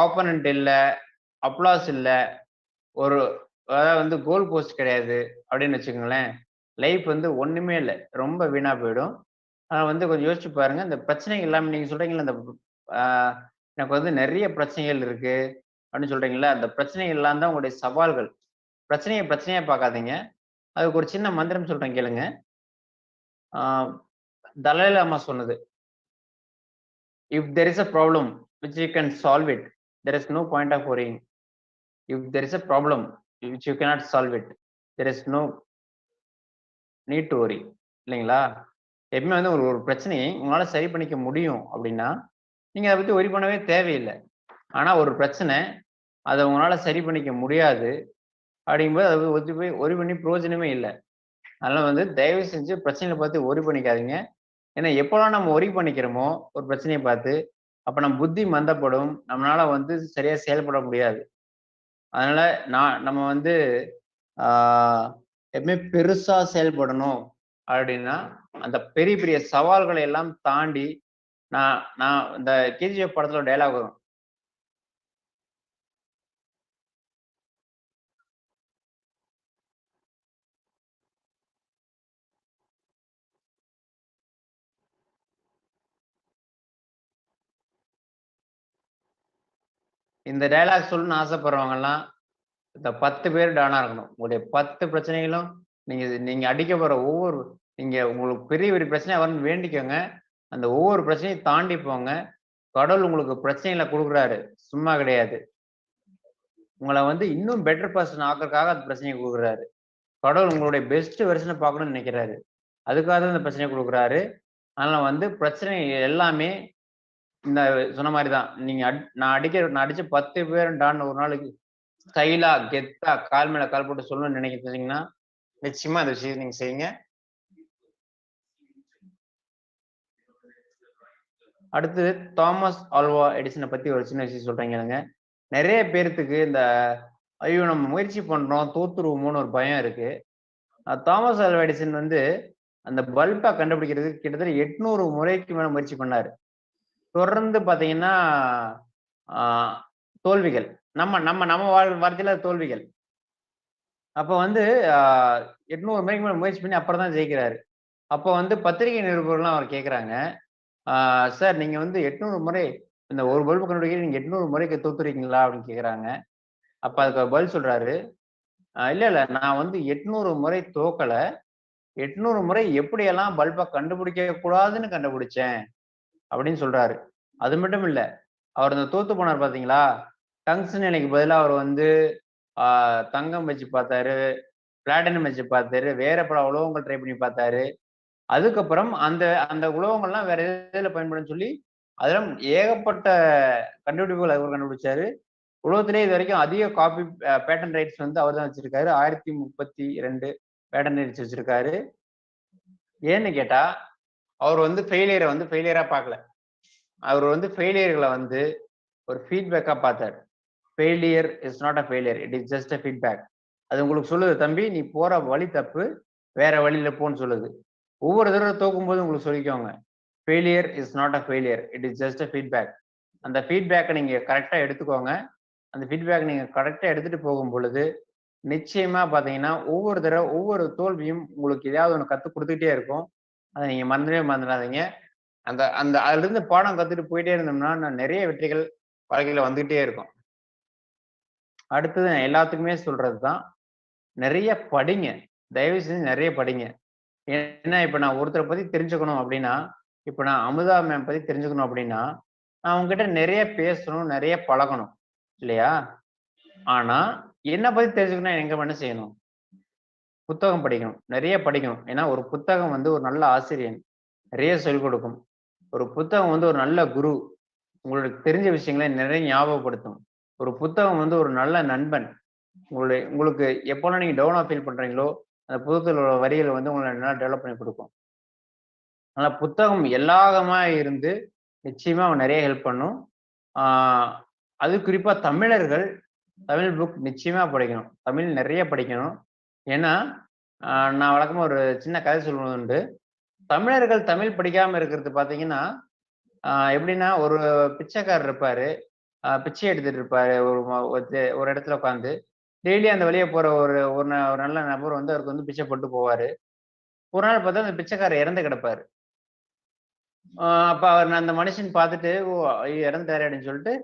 ஆப்போனன்ட் இல்ல, அப்ளாஸ் இல்ல, ஒரு அதாவது வந்து கோல் போஸ்ட் கிடையாது அப்படின்னு வச்சுக்கோங்களேன். லைஃப் வந்து ஒண்ணுமே இல்ல. ரொம்ப வீணா போயிடும். வந்து கொஞ்சம் யோசிச்சு பாருங்க. இந்த பிரச்சனைகள் இல்லாம நீங்க சொல்றீங்கல்ல, இந்த ஆ எனக்கு வந்து நிறைய பிரச்சனைகள் இருக்கு அப்படின்னு சொல்றீங்கல்ல, அந்த பிரச்சனைகள் எல்லாம் தான் உங்களுடைய சவால்கள். பிரச்சனையா பார்க்காதீங்க. அதுக்கு ஒரு சின்ன மந்திரம் சொல்றேன் கேளுங்க. ஆ தலாய் லாமா சொன்னது. If there is a problem which you can solve it, there is no point of worrying. If there is a problem which you cannot solve it, there is no need to worry. இல்லைங்களா? எப்பவுமே வந்து ஒரு பிரச்சனையை உங்களால சரி பண்ணிக்க முடியும் அப்படின்னா, நீங்க அதை பத்தி worry பண்ணவே தேவையில்லை. ஆனா ஒரு பிரச்சனை, அதை உங்களால சரி பண்ணிக்க முடியாது அப்படிங்கும்போது அதை ஒத்தி போய் worry பண்ணி பிரயோஜனமே இல்லை. அதனால வந்து தயவு செஞ்சு பிரச்சனைகளை பார்த்து worry பண்ணிக்காதீங்க. ஏன்னா எப்போலாம் நம்ம worry பண்ணிக்கிறோமோ ஒரு பிரச்சனையை பார்த்து, அப்ப நம்ம புத்தி மந்தப்படும். நம்மளால வந்து சரியா செயல்பட முடியாது. அதனால நம்ம வந்து எப்பவுமே பெருசா செயல்படணும் அப்படின்னா, அந்த பெரிய பெரிய சவால்களை எல்லாம் தாண்டி நான் நான் இந்த கேஜிஎஃப் படத்துல ஒரு டயலாக் வரும். இந்த டயலாக் சொல்லணும்னு ஆசைப்படுறவங்க எல்லாம் இந்த 10 பேர் டானா இருக்கணும். உங்களுடைய 10 பிரச்சனைகளும் நீங்க அடிக்க போற ஒவ்வொரு நீங்க உங்களுக்கு பெரிய பெரிய பிரச்சனையா வரும்னு வேண்டிக்கோங்க. அந்த ஒவ்வொரு பிரச்சனையும் தாண்டி போங்க. கடவுள் உங்களுக்கு பிரச்சனைகளை கொடுக்குறாரு, சும்மா கிடையாது. உங்களை வந்து இன்னும் பெட்டர் பர்சன் ஆக்குறதுக்காக அந்த பிரச்சனையை கொடுக்குறாரு. கடவுள் உங்களுடைய பெஸ்ட் வெர்ஷனை பார்க்கணும்னு நினைக்கிறாரு. அதுக்காக தான் இந்த பிரச்சனையை கொடுக்குறாரு. அதனால வந்து பிரச்சனை எல்லாமே இந்த சொன்ன மாதிரி தான். நீங்க நான் அடிச்ச 10 பேர் டான்னு ஒரு நாளைக்கு ஸ்டைலா கெத்தா கால் மேல கால் போட்டு சொல்லணும்னு நினைக்கிறீங்கன்னா நிச்சயமா அந்த விஷயத்தை நீங்க செய்யுங்க. அடுத்து தாமஸ் ஆல்வா எடிசனை பத்தி ஒரு சின்ன விஷயம் சொல்றீங்க. நிறைய பேர்த்துக்கு இந்த ஐயோ நம்ம முயற்சி பண்றோம் தோத்துருவோமோன்னு ஒரு பயம் இருக்கு. தாமஸ் ஆல்வா எடிசன் வந்து அந்த பல்பை கண்டுபிடிக்கிறதுக்கு கிட்டத்தட்ட 800 முறைக்கு மேல முயற்சி பண்ணாரு. தொடர்ந்து பாத்தீங்கன்னா தோல்விகள். நம்ம வாழ்க்கையில தோல்விகள். அப்ப வந்து 800 முறைக்கு மேல முயற்சி பண்ணி அப்புறம் தான் ஜெயிக்கிறாரு. அப்ப வந்து பத்திரிகை நிருபர்கள்லாம் அவர் கேட்கிறாங்க, சார் நீங்க வந்து 800 முறை இந்த ஒரு பல்பு கண்டுபிடிக்க நீங்க 800 முறைக்கு தோத்துறீங்களா அப்படின்னு கேக்குறாங்க. அப்ப அதுக்கு பதில் சொல்றாரு, இல்ல நான் வந்து 800 முறை தோக்கல, 800 முறை எப்படியெல்லாம் பல்பை கண்டுபிடிக்க கூடாதுன்னு கண்டுபிடிச்சேன் அப்படின்னு சொல்றாரு. அது மட்டும் இல்ல, அவர் இந்த தோத்து போனார் பாத்தீங்களா, டங்ஸ்டன் நிலைக்கு பதிலாக அவர் வந்து தங்கம் வச்சு பார்த்தாரு, பிளாட்டினம் வச்சு பார்த்தாரு, வேற பல உலோகங்கள் ட்ரை பண்ணி பார்த்தாரு. அதுக்கப்புறம் அந்த அந்த உலோகங்கள்லாம் வேற எதுல பயன்படுன்னு சொல்லி அதெல்லாம் ஏகப்பட்ட கண்டுபிடிப்புகள் அவர் கண்டுபிடிச்சாரு. உலகத்திலே இது வரைக்கும் அதிக காப்பி பேட்டன் ரைட்ஸ் வந்து அவர் தான் வச்சிருக்காரு. 1032 பேட்டன் ரைட்ஸ் வச்சிருக்காரு. ஏன்னு கேட்டா அவர் வந்து ஃபெயிலியரை வந்து ஃபெயிலியரா பார்க்கல. அவர் வந்து ஃபெயிலியர்களை வந்து ஒரு ஃபீட்பேக்கா பார்த்தாரு. Failure is not a failure, it is just a feedback. அது உங்களுக்கு சொல்லுது, தம்பி நீ போற வழி தப்பு, வேற வழியில போன்னு சொல்லுது. ஒவ்வொரு தடவை தோக்கும் போது உங்களுக்கு சொல்லிக்கோங்க, failure is not a failure, it is just a feedback. அந்த ஃபீட்பேக்கை நீங்க கரெக்டா எடுத்துக்கோங்க. அந்த ஃபீட்பேக் நீங்க கரெக்டா எடுத்துட்டு போகும் பொழுது நிச்சயமா பாத்தீங்கன்னா ஒவ்வொரு தடவை ஒவ்வொரு தோல்வியும் உங்களுக்கு ஏதாவது ஒன்று கற்றுக் கொடுத்துக்கிட்டே இருக்கும். அதை நீங்க மறந்துடாதீங்க. அந்த அந்த அதுல இருந்து பாடம் கத்துட்டு போயிட்டே இருந்தோம்னா நிறைய வெற்றிகள் வாழ்க்கையில வந்துகிட்டே இருக்கும். அடுத்தது எல்லாத்துக்குமே சொல்றதுதான், நிறைய படிங்க. தயவு செஞ்சு நிறைய படிங்க. ஏன்னா இப்ப நான் ஒருத்தரை பத்தி தெரிஞ்சுக்கணும் அப்படின்னா, இப்ப நான் அமுதா மேம் பத்தி தெரிஞ்சுக்கணும் அப்படின்னா நான் உங்ககிட்ட நிறைய பேசணும், நிறைய பழகணும் இல்லையா? ஆனா என்னை பத்தி தெரிஞ்சுக்கணும் எங்க என்ன செய்யணும்? புத்தகம் படிக்கணும், நிறைய படிக்கணும். ஏன்னா ஒரு புத்தகம் வந்து ஒரு நல்ல ஆசிரியன் நிறைய சொல்லிக் கொடுக்கும். ஒரு புத்தகம் வந்து ஒரு நல்ல குரு, உங்களுக்கு தெரிஞ்ச விஷயங்களை நிறைய ஞாபகப்படுத்தும். ஒரு புத்தகம் வந்து ஒரு நல்ல நண்பன். உங்களுக்கு எப்போல்லாம் நீங்க டவுனா ஃபீல் பண்றீங்களோ அந்த புத்தகத்தில் உள்ள வரிகளை வந்து உங்களை நல்லா டெவலப் பண்ணி கொடுக்கும். அதனால புத்தகம் எல்லாகமா இருந்து நிச்சயமா அவன் நிறைய ஹெல்ப் பண்ணும். அது குறிப்பா தமிழர்கள் தமிழ் புக் நிச்சயமா படிக்கணும், தமிழ் நிறைய படிக்கணும். ஏன்னா நான் வழக்கமா ஒரு சின்ன கதை சொல்வது உண்டு. தமிழர்கள் தமிழ் படிக்காம இருக்கிறது பாத்தீங்கன்னா எப்படின்னா, ஒரு பிச்சைக்காரர் இருப்பாரு, பிச்சை எடுத்துட்டு இருப்பாரு ஒரு இடத்துல உட்காந்து. டெய்லி அந்த வழியா போற ஒரு ஒரு நல்ல நபர் வந்து அவருக்கு வந்து பிச்சை போட்டு போவாரு. ஒரு நாள் பார்த்தா அந்த பிச்சைக்காரர் இறந்து கிடப்பாரு. அப்ப அவர் அந்த மனுஷன் பார்த்துட்டு, ஓ இறந்துட்டாரு அப்படின்னு சொல்லிட்டு,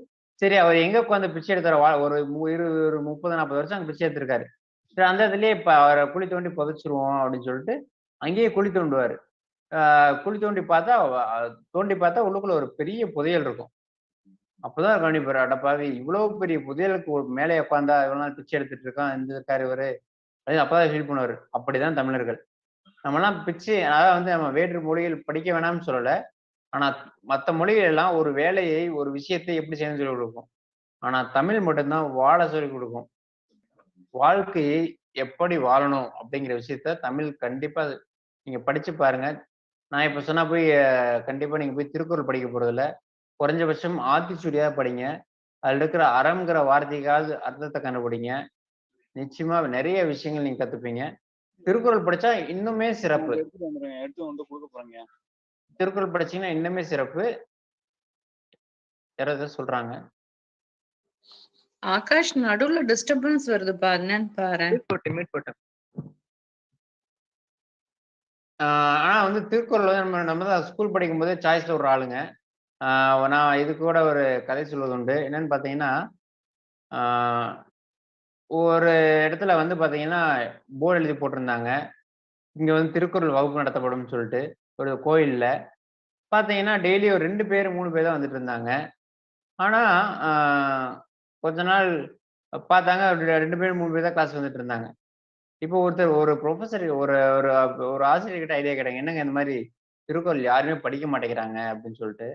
சரி அவர் எங்க உட்காந்து பிச்சை எடுத்தாரு, ஒரு 30-40 வருஷம் அங்க பிச்சை எடுத்திருக்காரு. சரி அந்த இதுலயே இப்ப அவரை குழி தோண்டி புதைச்சிருவோம் அப்படின்னு சொல்லிட்டு அங்கேயே குழி தோண்டுவாரு. குழி தோண்டி பார்த்தா உள்ளுக்குள்ள ஒரு பெரிய புதையல் இருக்கும். அப்பதான் கவனிப்பாரு, அடப்பாவி இவ்வளவு பெரிய புதையலுக்கு மேலே உட்காந்தா இவ்வளவு நாள் பிச்சை எடுத்துட்டு இருக்கான் இருக்காரு இவரு அப்படின்னு அப்பதான் ஃபீல் பண்ணுவாரு. அப்படிதான் தமிழர்கள். நம்மலாம் பிச்சை, அதாவது வந்து நம்ம வேற்று மொழிகள் படிக்க வேணாம்னு சொல்லல. ஆனா மற்ற மொழிகள் எல்லாம் ஒரு வேலையை ஒரு விஷயத்தை எப்படி செய்யணும்னு சொல்லிக் கொடுக்கும். ஆனா தமிழ் மட்டும்தான் வாழ சொல்லிக் கொடுக்கும். வாழ்க்கையை எப்படி வாழணும் அப்படிங்கிற விஷயத்த தமிழ் கண்டிப்பா நீங்க படிச்சு பாருங்க. நான் இப்ப சொன்னா போய் கண்டிப்பா நீங்க போய் திருக்குறள் படிக்க போறது இல்ல. குறைஞ்சபட்சம் ஆத்திச்சூடியா படிங்க. அதுல இருக்கிற அறம்ங்கிற வார்த்தைக்காவது அர்த்தத்தை கண்டுபிடிங்க. நிச்சயமா நிறைய விஷயங்கள் நீங்க கத்துப்பீங்க. திருக்குறள் படிச்சா இன்னுமே சிறப்பு. திருக்குறள் படிச்சீங்கன்னா இன்னுமே சிறப்பு. யாராவது சொல்றாங்க? ஆகாஷ் நடுவுல டிஸ்டர்பன்ஸ் வருதுப்பா, என்னன்னு பாரு. ஆனா வந்து திருக்குறள் வந்து நம்ம தான் ஸ்கூல் படிக்கும் போதே சாய்ஸ்ல ஒரு ஆளுங்க. நான் இது கூட ஒரு கதை சொல்வது உண்டு. என்னன்னு பாத்தீங்கன்னா, ஒரு இடத்துல வந்து பாத்தீங்கன்னா போர்டு எழுதி போட்டிருந்தாங்க, இங்க வந்து திருக்குறள் வகுப்பு நடத்தப்படும்னு சொல்லிட்டு ஒரு கோயில்ல. பாத்தீங்கன்னா டெய்லி ஒரு 2 பேர் 3 பேர் தான் வந்துட்டு இருந்தாங்க. ஆனா கொஞ்ச நாள் பார்த்தாங்க 2 பேர் 3 பேர் தான் கிளாஸ் வந்துட்டு இருந்தாங்க. இப்போ ஒரு ப்ரொஃபசர் ஒரு ஒரு ஒரு ஆசிரியர்கிட்ட ஐடியா கேட்டாங்க. என்னங்க இந்த மாதிரி திருக்குறள் யாருமே படிக்க மாட்டேங்கிறாங்க அப்படின்னு சொல்லிட்டு.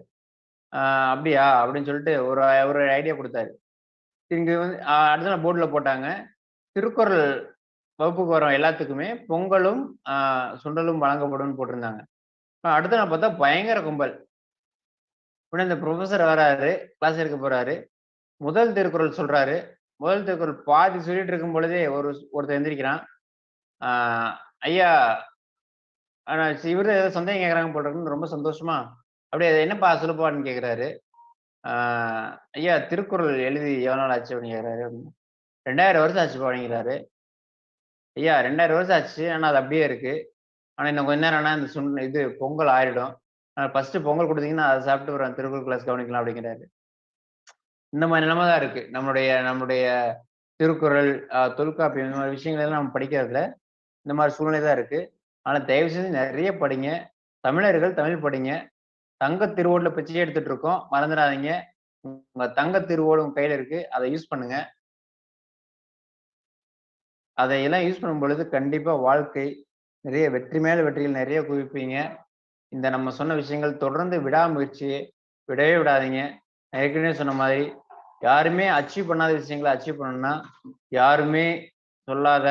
அப்படியா அப்படின்னு சொல்லிட்டு ஒரு ஒரு ஐடியா கொடுத்தாரு. இங்க வந்து அடுத்த நாள் போர்டுல போட்டாங்க. திருக்குறள் வகுப்புக்கு வரோம் எல்லாத்துக்குமே பொங்கலும் சுண்டலும் வழங்கப்படும்னு போட்டிருந்தாங்க. அடுத்த நாள் பார்த்தா பயங்கர கும்பல். உடனே இந்த ப்ரொஃபசர் வராரு, கிளாஸ் எடுக்க போறாரு. முதல் திருக்குறள் சொல்றாரு. முதல் திருக்குறள் பாதி சொல்லிட்டு இருக்கும் பொழுதே ஒருத்தர் எந்திரிக்கிறான். ஐயா இவரு ஏதோ சந்தேகம் கேட்கறாங்க போல இருக்குன்னு ரொம்ப சந்தோஷமா அப்படியே என்னப்பா சொல்லுப்பான்னு கேட்கிறாரு. ஐயா திருக்குறள் எழுதி எவ்வளவு நாள் ஆச்சு அப்படின்னு கேட்கிறாரு. 2000 வருஷம் ஆச்சு அப்படிங்கிறாரு. ஐயா 2000 வருஷம் ஆச்சு, ஆனா அது அப்படியே இருக்கு. ஆனா இன்னும் கொஞ்ச நேரம் ஆனா இந்த இது பொங்கல் ஆயிடும். ஃபர்ஸ்ட் பொங்கல் கொடுத்தீங்கன்னா அதை சாப்பிட்டு ஒரு திருக்குறள் கிளாஸ் கவனிக்கலாம் அப்படிங்கிறாரு. இந்த மாதிரி நிலைமை தான் இருக்கு. நம்முடைய திருக்குறள், தொல்காப்பியம் இந்த மாதிரி விஷயங்கள் எல்லாம் நம்ம படிக்கிறதுல இந்த மாதிரி சூழ்நிலை தான் இருக்கு. ஆனா தயவு செஞ்சு நிறைய படிங்க. தமிழர்கள் தமிழ் படிங்க. தங்க திருவோடுல பிச்சை எடுத்துட்டு இருக்கோம், மறந்துடாதீங்க. உங்க தங்க திருவோடு உங்க கையில இருக்கு, அதை யூஸ் பண்ணுங்க. அதையெல்லாம் யூஸ் பண்ணும் பொழுது கண்டிப்பா வாழ்க்கை நிறைய வெற்றி மேல வெற்றிகள் நிறைய குவிப்பீங்க. இந்த நம்ம சொன்ன விஷயங்கள் தொடர்ந்து விடாமுயற்சியை விடவே விடாதீங்க. நான் ஏற்கனவே சொன்ன மாதிரி யாருமே அச்சீவ் பண்ணாத விஷயங்களை அச்சீவ் பண்ணணும்னா யாருமே சொல்லாத,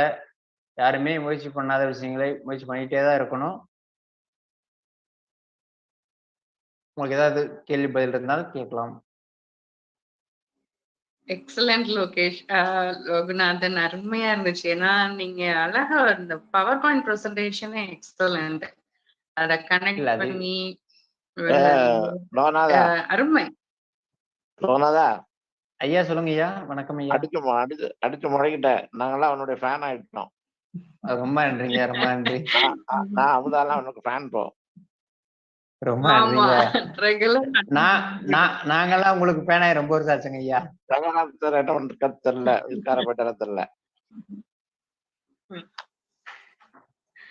யாருமே முயற்சி பண்ணாத விஷயங்களை முயற்சி பண்ணிட்டே தான் இருக்கணும். உங்களுக்கு ஏதாவது கேள்வி பதில் இருந்தால் கேட்கலாம். எக்ஸலண்ட் லோகேஷ். லோகநாதன் அருமையா இருந்துச்சு. ஏன்னா நீங்க அழகா இந்த பவர் பாயிண்ட் ப்ரெசன்டேஷனே எக்ஸலண்ட். அத கனெக்ட் பண்ணி அருமை. லோகநாதா ஐயா சொல்லுங்க ஐயா. வணக்கம் ஐயா. அடிச்சு முறைகிட்டேன். நாங்கெல்லாம் அவனுடைய ஃபேன் ஆயிட்டோம். ரொம்ப நன்றிங்க, ரொம்ப நன்றி. நான் அமுதாலாம் உனக்கு ஃபேன் போ. ரொம்ப நன்றிங்க. நாங்கெல்லாம் உங்களுக்கு ஃபேனாய் ரொம்ப வருஷம் ஆச்சுங்க ஐயா. ரங்கநாதர் என்ன பண்றது தெரியல, விஸ்காரப்பட்ட தெரியல.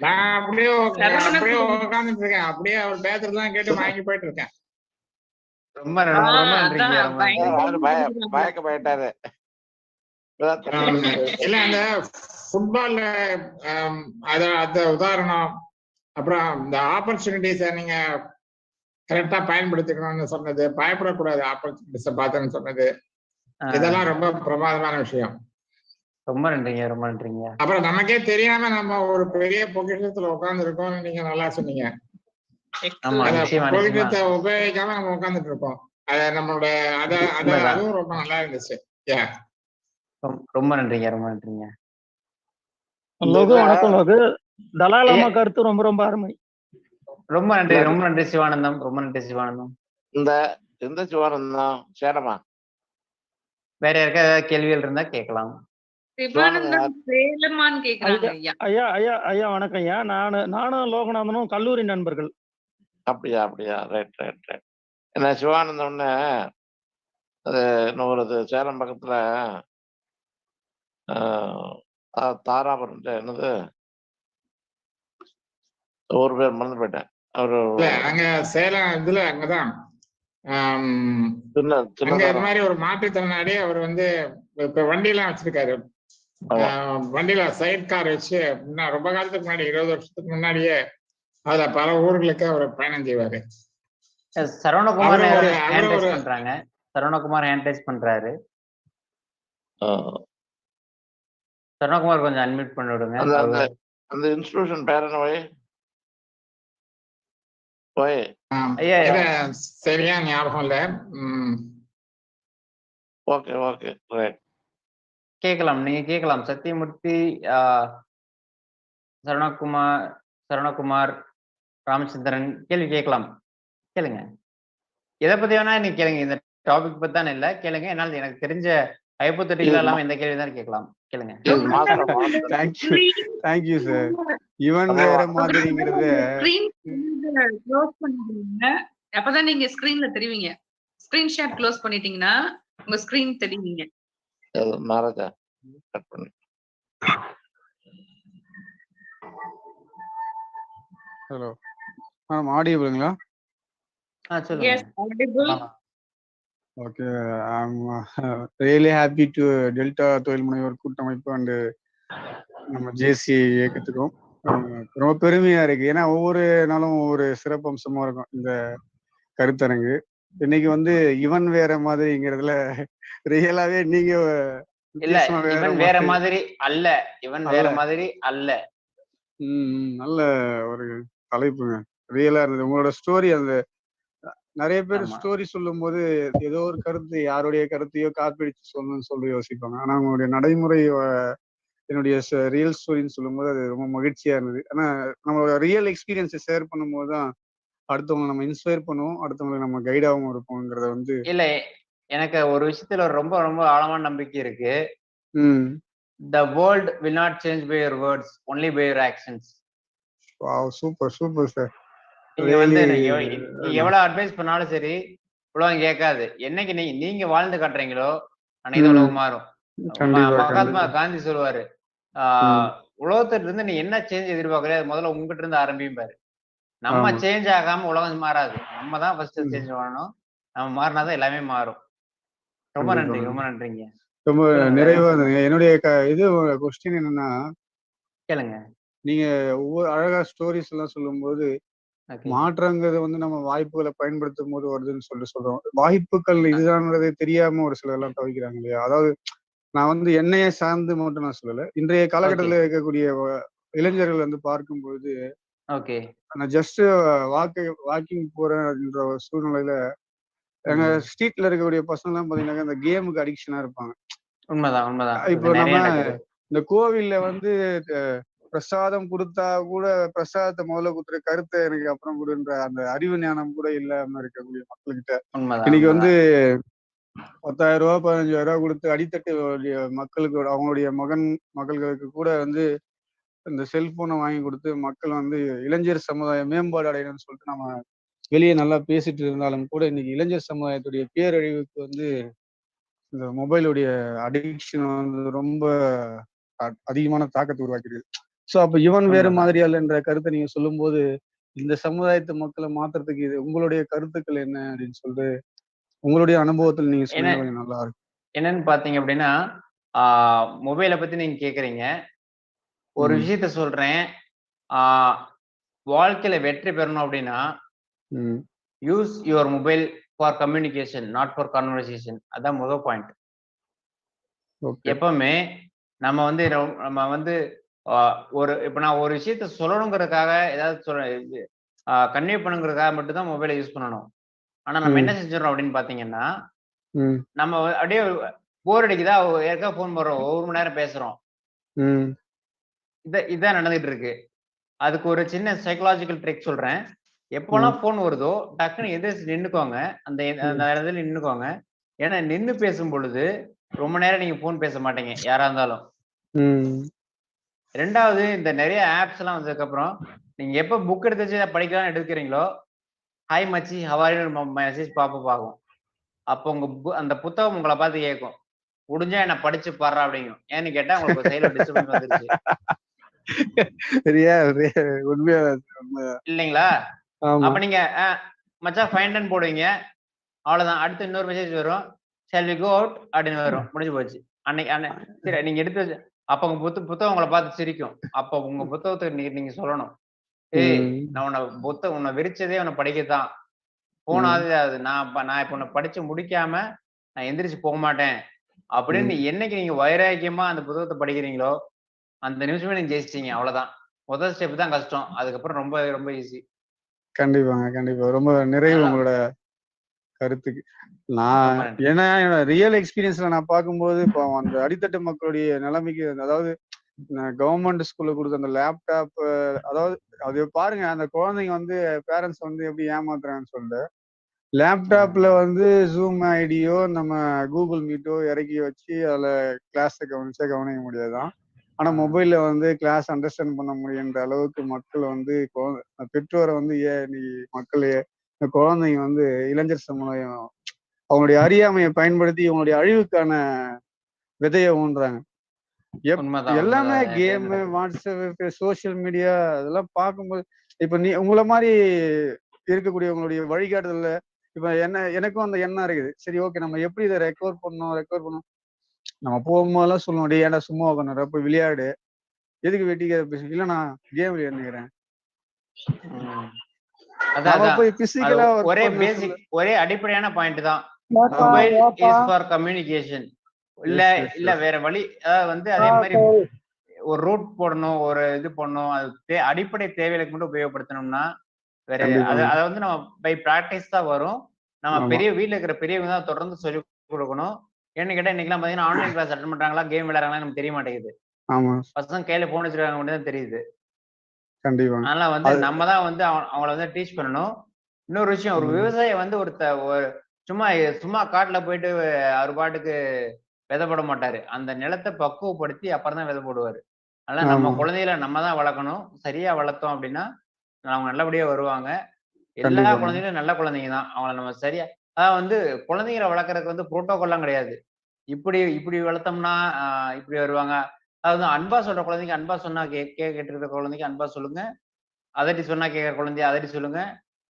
நான் அப்படியே உட்காந்துட்டு இருக்கேன். அப்படியே அவர் பேசுறதுலாம் கேட்டு வாங்கி போயிட்டு இருக்கேன். ரொம்ப பயக்க போயிட்டாரு. இல்ல அந்த ஃபுட்பால்ல அத உதாரணம், அப்புறம் இந்த ஆப்பர்ச்சுனிட்டிஸ நீங்க கரெக்டா பயன்படுத்திக்கணும்னு சொன்னது, பயப்படக்கூடாது ஆப்பர்ச்சுனிட்டிஸ பார்த்தேன்னு சொன்னது, இதெல்லாம் ரொம்ப பிரமாதமான விஷயம். ரொம்ப நன்றிங்க, ரொம்ப நன்றிங்க. அப்புறம் நமக்கே தெரியாம நம்ம ஒரு பெரிய பொக்கிஷத்துல உட்கார்ந்து இருக்கோம். நீங்க நல்லா சொன்னீங்க. பொக்கிஷத்தை உபயோகிக்காம நம்ம உட்கார்ந்துட்டு இருக்கோம். அத நம்மளோட அதுவும் ரொம்ப நல்லா இருந்துச்சு. ரொம்ப நன்றிங்க, ரொம்ப நன்றிங்க. லோகு வணக்கம். லோகு தலாலாமா கருத்து ரொம்ப ரொம்ப அருமை. ரொம்ப நன்றி, ரொம்ப நன்றி சிவானந்தம். ரொம்ப நன்றி சிவானந்தம். இந்த சிவானந்தம் சேலமா? வேற யாருக்கா ஏதாவது கேள்விகள் இருந்தா கேட்கலாம். ஐயா ஐயா ஐயா வணக்கம் ஐயா. நானும் லோகநாதனும் கல்லூரி நண்பர்கள். அப்படியா? ரைட். என்ன சிவானந்தம்னு அது இன்னொரு சேலம் பக்கத்துல தாராபுரம் என்னது ஒரு பேர் மறந்து போயிட்டேன். அவரு அங்க சேலம் இதுல அங்கதான் இந்த மாதிரி ஒரு மாற்றுத்திறனாளி. அவர் வந்து இப்ப வண்டியெல்லாம் வச்சிருக்காரு. வண்டியில சைட் கார் வச்சு ரொம்ப காலத்துக்கு முன்னாடி 20 வருஷத்துக்கு முன்னாடியே அதுல பல ஊர்களுக்கு அவர் பயணம் செய்வாரு. சரவணகுமார் பண்றாங்க. சரவணகுமார் ஹேண்ட் பண்றாரு. சரவணகுமார் கொஞ்சம் அட்மிட் பண்ணி விடுங்க. அந்த இன்ஸ்டிடியூஷன் பேர் என்ன? சரியா ஞாபகம் இல்ல. Okay right. கேட்கலாம், நீங்க கேட்கலாம். சத்தியமூர்த்தி, சரவணகுமார், ராமச்சந்திரன் கேள்வி கேட்கலாம். கேளுங்க. எதை பத்தி வேணா நீங்க கேளுங்க. இந்த டாபிக் பத்தி தான் இல்ல, கேளுங்க. என்னால எனக்கு தெரிஞ்ச ஹைப்போதெட்டிக்கல் எல்லாம் எந்த கேள்வி தான் கேட்கலாம். கேளுங்க. Thank you sir. இவன் வேற மாதிரிங்கிறது க்ளோஸ் பண்ணிடுங்க. அப்பதான் நீங்க ஸ்கிரீன்ல தெரிவிங்க. ஸ்கிரீன் ஷேர் க்ளோஸ் பண்ணிட்டீங்கன்னா உங்க ஸ்கிரீன் தெரிவிங்க. ஹலோ மேடம் ஆடியபிளுங்களா? Yes, audible. Okay, I'm really happy to delta தொழில் முனைவோர் கூட்டமைப்பு அண்டு நம்ம ஜேசி இயக்கத்துக்கும் ரொம்ப பெருமையா இருக்கு. ஏன்னா ஒவ்வொரு நாளும் ஒவ்வொரு சிறப்பம்சமா இருக்கும் இந்த கருத்தரங்கு. இன்னைக்கு வந்து இவன் வேற மாதிரிங்கிறதுல ரியலாவே நீங்க இல்ல, வித்தியாசமா இவன் வேற மாதிரி அல்ல, இவன் வேற மாதிரி அல்ல. நல்ல ஒரு தலைப்புங்க, ரியலா இருந்தது உங்களோட ஸ்டோரி. அந்த நிறைய பேர் ஸ்டோரி சொல்லும் போது ஏதோ ஒரு கருத்து, யாருடைய கருத்தையோ காப்பிடிச்சு சொல்லணும்னு சொல்லி யோசிப்பாங்க. ஆனா உங்களுடைய நடைமுறை என்னுடைய ரியல் ஸ்டோரின்னு சொல்லும் போது அது ரொம்ப மகிழ்ச்சியா இருந்தது. ஆனா நம்மளோட ரியல் எக்ஸ்பீரியன்ஸை ஷேர் பண்ணும்போது தான் அடுத்தவங்களை நம்ம இன்ஸ்பயர் பண்ணுவோம், அடுத்தவங்களை நம்ம கைடாகவும் இருப்போங்கிறத வந்து. இல்ல, எனக்கு ஒரு விஷயத்துல ரொம்ப ரொம்ப ஆழமான நம்பிக்கை இருக்கு. The world will not change by your words, only by your actions. Wow, super super sir. நீங்க வந்து எவ்வளவு அட்வைஸ் பண்ணாலும் சரி உலகம் கேட்காது. என்னைக்கு நீங்க வாழ்ந்து காட்டுறீங்களோ அன்னைக்கு உலகம் மாறும். மகாத்மா காந்தி சொல்லுவாரு, உலகத்துல இருந்து நீ என்ன சேஞ்ச் எதிர்பார்க்கலையோ அது முதல்ல உங்ககிட்ட இருந்து ஆரம்பிப்பாரு. நம்ம சேஞ்ச் ஆகாம உலகம் மாறாது. நம்ம தான் ஃபர்ஸ்ட் சேஞ்ச் பண்ணணும். நம்ம மாறினாதான் எல்லாமே மாறும். ரொம்ப நன்றி, ரொம்ப நன்றிங்க. ரொம்ப நிறைவா என்னுடைய இது கொஸ்டின் என்னன்னா, கேளுங்க. நீங்க ஒவ்வொரு அழகா ஸ்டோரிஸ் எல்லாம் சொல்லும் போது மாற்றங்கிறது வந்து நம்ம வாய்ப்புகளை பயன்படுத்தும் போது வருதுன்னு சொல்றோம். வாய்ப்புகள் இதுதான்றது தெரியாம ஒரு சிலர் எல்லாம் தவிக்கிறாங்க இல்லையா? அதாவது நான் வந்து என்னைய சார்ந்து மட்டும் நான் சொல்லல, இன்றைய காலகட்டத்தில் இருக்கக்கூடிய இளைஞர்கள் வந்து பார்க்கும்போது நான் ஜஸ்ட் வாக்கிங் போறேன்ற ஒரு சூழ்நிலையில எங்க ஸ்ட்ரீட்ல இருக்கக்கூடிய பசங்க எல்லாம் பாத்தீங்கன்னா இந்த கேமுக்கு அடிக்ஷனா இருப்பாங்க. உண்மைதான், உண்மைதான். இப்போ நம்ம இந்த கோவில்ல வந்து பிரசாதம் கொடுத்தா கூட பிரசாதத்தை முதல்ல கொடுத்துற கருத்தை எனக்கு அப்புறம் கொடுன்ற அந்த அறிவு ஞானம் கூட இல்லாம இருக்கக்கூடிய மக்கள்கிட்ட இன்னைக்கு வந்து 10,000 ரூபாய் 15,000 ரூபாய் கொடுத்து அடித்தட்டு மக்களுக்கு அவங்களுடைய மகள்களுக்கு கூட வந்து இந்த செல்போனை வாங்கி கொடுத்து மக்கள் வந்து இளைஞர் சமுதாயம் மேம்பாடு அடையணும்னு சொல்லிட்டு நம்ம வெளியே நல்லா பேசிட்டு இருந்தாலும் கூட இன்னைக்கு இளைஞர் சமுதாயத்துடைய பேரழிவுக்கு வந்து இந்த மொபைலுடைய அடிக்ஷன் வந்து ரொம்ப அதிகமான தாக்கத்தை உருவாக்கிடுது. ஸோ அப்ப இவன் வேறு மாதிரி அல்லன்ற கருத்தை நீங்க சொல்லும் போது இந்த சமுதாயத்து மக்களை மாத்துறதுக்கு இது உங்களுடைய கருத்துக்கள் என்ன அப்படின்னு சொல்லிட்டு உங்களுடைய அனுபவத்தில் நீங்க சொன்னா கொஞ்சம் நல்லா இருக்கும். என்னன்னு பாத்தீங்க அப்படின்னா, மொபைலை பத்தி நீங்க கேக்குறீங்க. ஒரு விஷயத்த சொல்றேன், வாழ்க்கையில வெற்றி பெறணும் அப்படின்னா use your mobile for communication, not for conversation. அதான் முதல் பாயிண்ட். எப்பவுமே நம்ம வந்து இப்ப நான் ஒரு விஷயத்த சொல்லணுங்கிறதுக்காக ஏதாவது கன்வே பண்ணுங்கிறதுக்காக மட்டும்தான் மொபைலை யூஸ் பண்ணணும். ஆனா நம்ம என்ன செஞ்சிடறோம் அப்படின்னு பாத்தீங்கன்னா, நம்ம அப்படியே போர் அடிக்குதா ஏற்கா போன் போடுறோம், 1 மணி நேரம் பேசுறோம். இதான் நடந்துட்டு இருக்கு. அதுக்கு ஒரு சின்ன சைக்கலாஜிக்கல் ட்ரிக் சொல்றேன். எப்பெல்லாம் போன் வருதோ டக்குன்னு எதிர்த்து நின்னுக்கோங்க, அந்த இடத்துல நின்னுக்கோங்க. ஏன்னா நின்னு பேசும் பொழுது ரொம்ப நேரம் நீங்க போன் பேச மாட்டீங்க யாரா இருந்தாலும். 2வது, இந்த நிறைய ஆப்ஸ் எல்லாம் வந்ததுக்கு அப்புறம் நீங்க எப்ப புக் எடுத்து வச்சு படிக்கலாம் எடுக்கிறீங்களோ, ஹாய் மச்சி ஹவாரி மெசேஜ் பாப்ப ஆகும். அப்போ அந்த புத்தகம் உங்களை பார்த்து கேட்கும், முடிஞ்சா என்ன படிச்சு பாடுறா அப்படிங்கும். ஏன்னு கேட்டா உங்களுக்கு சைடுல டிஸ்டர்பன்ஸ் வந்துருச்சு இல்லைங்களா? அப்ப நீங்க மச்சா ஃபைண்ட் போடுவீங்க, அவ்வளவுதான். அடுத்து இன்னொரு மெசேஜ் வரும், ஷால் வி கோ அவுட் அப்படின்னு வரும். முடிஞ்சு போச்சு. சரி நீங்க எடுத்து வச்சு அப்ப உங்க புத்தகம் உங்களை பார்த்து சிரிக்கும். அப்ப உங்க புத்தகத்தை நீங்க சொல்லணும், நான் உன்னை விரிச்சதே உன்னை படிக்கத்தான், போனாது அது நான் இப்ப உன்னை படிச்சு முடிக்காம நான் எந்திரிச்சு போக மாட்டேன் அப்படின்னு என்னைக்கு நீங்க வைராக்கியமா அந்த புத்தகத்தை படிக்கிறீங்களோ அந்த நிமிஷமே நீங்க ஜெயிச்சிட்டீங்க. அவ்வளவுதான். முதல் ஸ்டெப் தான் கஷ்டம், அதுக்கப்புறம் ரொம்ப ரொம்ப ஈஸி. கண்டிப்பாங்க, கண்டிப்பா. ரொம்ப நிறைவு உங்களோட கருத்துக்கு. நான் ஏன்னா ரியல் எக்ஸ்பீரியன்ஸ்ல நான் பார்க்கும்போது இப்போ அந்த அடித்தட்டு மக்களுடைய நிலைமைக்கு, அதாவது கவர்மெண்ட் ஸ்கூல்ல கொடுத்த அந்த லேப்டாப், அதாவது அது பாருங்க அந்த குழந்தைங்க வந்து பேரண்ட்ஸ் வந்து எப்படி ஏமாத்துறாங்கன்னு சொல்லிட்டு லேப்டாப்ல வந்து ஜூம் ஐடியோ நம்ம கூகுள் மீட்டோ இறக்கி வச்சு அதுல கிளாஸை கவனிக்க முடியாதான். ஆனா மொபைல்ல வந்து கிளாஸ் அண்டர்ஸ்டாண்ட் பண்ண முடியுன்ற அளவுக்கு மக்கள் வந்து பெற்றோரை வந்து நீ மக்கள் இந்த குழந்தைங்க வந்து இளைஞர் சமுதாயம் அவங்களுடைய அறியாமையை பயன்படுத்தி இவங்களுடைய அழிவுக்கான விதையை ஊன்றாங்க. எல்லாமே கேம், வாட்ஸ்அப், சோசியல் மீடியா அதெல்லாம் பார்க்கும்போது இப்ப உங்களை மாதிரி இருக்கக்கூடிய உங்களுடைய வழிகாட்டுதல்ல இப்ப எனக்கும் அந்த எண்ணம் இருக்குது. சரி, ஓகே, நம்ம எப்படி இதை ரெக்கவர் பண்ணணும். நம்ம போகும்போதெல்லாம் சொல்லுவோம், டே ஏன்டா சும்மா உட்காந்து போய் விளையாடு, எதுக்கு வெட்டிக்க பேசு, இல்ல நான் கேம் விளையாடுறேன். ஒரே அடிப்படையான பாயிண்ட் தான். Mobile is for communication. இல்ல வேற வழி. அதாவது அதே மாதிரி ஒரு ரூட் போடணும், ஒரு இது பண்ணணும். அது அடிப்படை தேவைகளுக்கு மட்டும் உபயோகப்படுத்தணும்னா வேற அதை நம்ம பை பிராக்டிஸ் தான் வரும். நம்ம வீட்டுல இருக்கிற பெரியவங்க தான் தொடர்ந்து சொல்லி கொடுக்கணும். ஏன்னு கேட்டா இன்னைக்கெல்லாம் பாத்தீங்கன்னா ஆன்லைன் கிளாஸ் அட்டன் பண்றாங்களா, கேம் விளையாடுறாங்களா நமக்கு தெரிய மாட்டேங்குது. பசங்க கையில போன் வச்சிருக்காங்க மட்டும் தான் தெரியுது. அதனால நம்ம தான் அவங்கள டீச் பண்ணணும். இன்னொரு விஷயம், ஒரு விவசாயி ஒரு சும்மா காட்டுல போயிட்டு அவர் பாட்டுக்கு விதை போட மாட்டாரு. அந்த நிலத்தை பக்குவப்படுத்தி அப்புறம் தான் விதை போடுவாரு. அதனால நம்ம குழந்தைகளை நம்ம தான் வளர்க்கணும். சரியா வளர்த்தோம் அப்படின்னா அவங்க நல்லபடியா வருவாங்க. எல்லா குழந்தைகளும் நல்ல குழந்தைங்க தான். அவங்கள நம்ம சரியா குழந்தைகளை வளர்க்கறதுக்கு புரோட்டோகால்லாம் கிடையாது. இப்படி வளர்த்தோம்னா இப்படி வருவாங்க. அதாவது அன்பா சொல்ற குழந்தைங்க அன்பா சொன்னா கேட்டு இருக்கிற குழந்தைக்கு அன்பா சொல்லுங்க. அதட்டி சொன்னா கேட்கிற குழந்தைய அதட்டி சொல்லுங்க.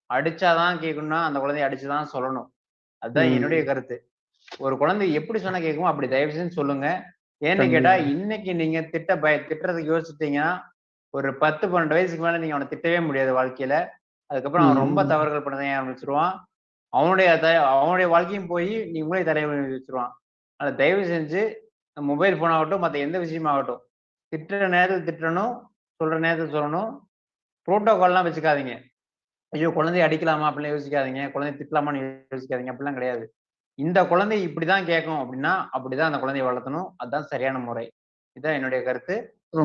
அடிச்சாதான் கேட்கணும்னா அந்த குழந்தைய அடிச்சுதான் சொல்லணும். அதுதான் என்னுடைய கருத்து. ஒரு குழந்தை எப்படி சொன்னா கேட்குமோ அப்படி தயவு செஞ்சு சொல்லுங்க. ஏன்னு கேட்டா இன்னைக்கு நீங்க திட்டுறதுக்கு யோசிச்சிட்டீங்கன்னா ஒரு 10-12 வயசுக்கு மேல நீங்க அவனை திட்டவே முடியாது வாழ்க்கையில. அதுக்கப்புறம் அவன் ரொம்ப தவறுகள் பண்ணதை ஆரம்பிச்சிருவான். அவனுடைய வாழ்க்கையும் போய் நீ உங்களே தலைவர் வச்சிருவான். அதை தயவு செஞ்சு மொபைல் போன் ஆகட்டும், மற்ற எந்த விஷயமாகட்டும், திட்டுற நேரத்தில் திட்டணும், சொல்ற நேரத்தில் சொல்லணும். புரோட்டோகால்லாம் வச்சுக்காதீங்க. ஐயோ குழந்தைய அடிக்கலாமா அப்படிலாம் யோசிக்காதீங்க, குழந்தைய திட்டலாமான்னு யோசிக்காதீங்க. அப்படிலாம் கிடையாது. இந்த குழந்தை இப்படிதான் கேட்கும் அப்படின்னா அப்படிதான் அந்த குழந்தைய வளர்த்தணும். அதுதான் சரியான முறை. இதுதான் என்னுடைய கருத்து.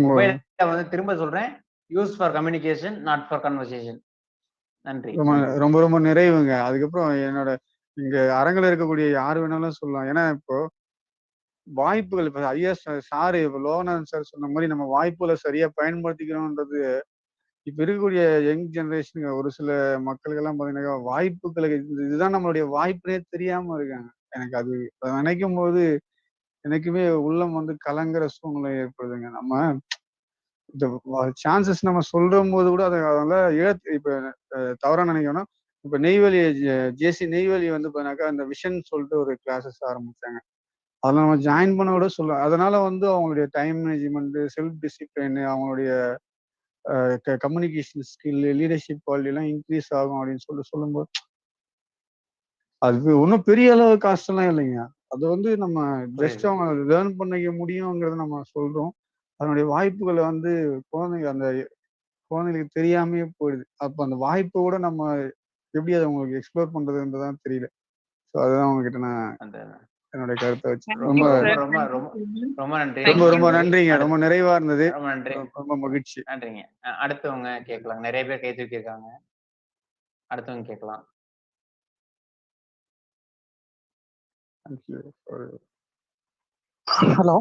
மொபைல் திரும்ப சொல்றேன், use for communication, not for conversation. நன்றி. ரொம்ப ரொம்ப நிறைவுங்க. அதுக்கப்புறம் என்னோட இங்க அரங்கில் இருக்கக்கூடிய யாரு வேணாலும் சொல்லலாம். ஏன்னா இப்போ வாய்ப்புகள் இப்ப ஐஎஸ் சார் லோகநாதன் சார் சொன்ன மாதிரி நம்ம வாய்ப்புகளை சரியா பயன்படுத்திக்கணும்ன்றது இப்ப இருக்கக்கூடிய யங் ஜெனரேஷனுங்க ஒரு சில மக்களுக்கெல்லாம் பாத்தீங்கன்னா வாய்ப்புகளுக்கு இதுதான் நம்மளுடைய வாய்ப்புனே தெரியாம இருக்காங்க. எனக்கு அதை நினைக்கும் போது எனக்குமே உள்ளம் கலங்குற சூழ்நிலை ஏற்படுதுங்க. நம்ம இந்த சான்சஸ் நம்ம சொல்லும் போது கூட அதனால இப்ப தவறா நினைக்கணும். இப்ப நெய்வேலி ஜேசி நெய்வேலி பாத்தீங்கன்னாக்கா அந்த விஷன் சொல்லிட்டு ஒரு கிளாஸஸ் ஆரம்பிச்சாங்க. அதில் நம்ம ஜாயின் பண்ண கூட சொல்லலாம். அதனால அவங்களுடைய டைம் மேனேஜ்மெண்ட், செல்ஃப் டிசிப்ளின், அவங்களுடைய கம்யூனிகேஷன் ஸ்கில், லீடர்ஷிப் குவாலிட்டி எல்லாம் இன்க்ரீஸ் ஆகும் அப்படின்னு சொல்லும்போது அது ஒன்றும் பெரிய அளவு காஸ்ட் எல்லாம் இல்லைங்க. அது நம்ம ஜஸ்ட் அவங்க லேர்ன் பண்ணிக்க முடியுங்கிறத நம்ம சொல்றோம். அதனுடைய வாய்ப்புகளை குழந்தைங்களுக்கு தெரியாமையே போயிடுது. அப்ப அந்த வாய்ப்பை கூட நம்ம எப்படி அதை உங்களுக்கு எக்ஸ்ப்ளோர் பண்றதுன்றதான் தெரியல. ஸோ அதுதான் உங்ககிட்ட நான் என்னுடைய கருத்தை வச்சு ரொம்ப நன்றி. ரொம்ப நன்றிங்க. ரொம்ப நிறைவா இருந்தது. ரொம்ப நன்றி. ரொம்ப மகிழ்ச்சி. நன்றிங்க. அடுத்தவங்க கேட்கலாம். நிறைய பேர் கை தூக்கி இருக்காங்க. அடுத்தவங்க கேட்கலாம். ஹலோ,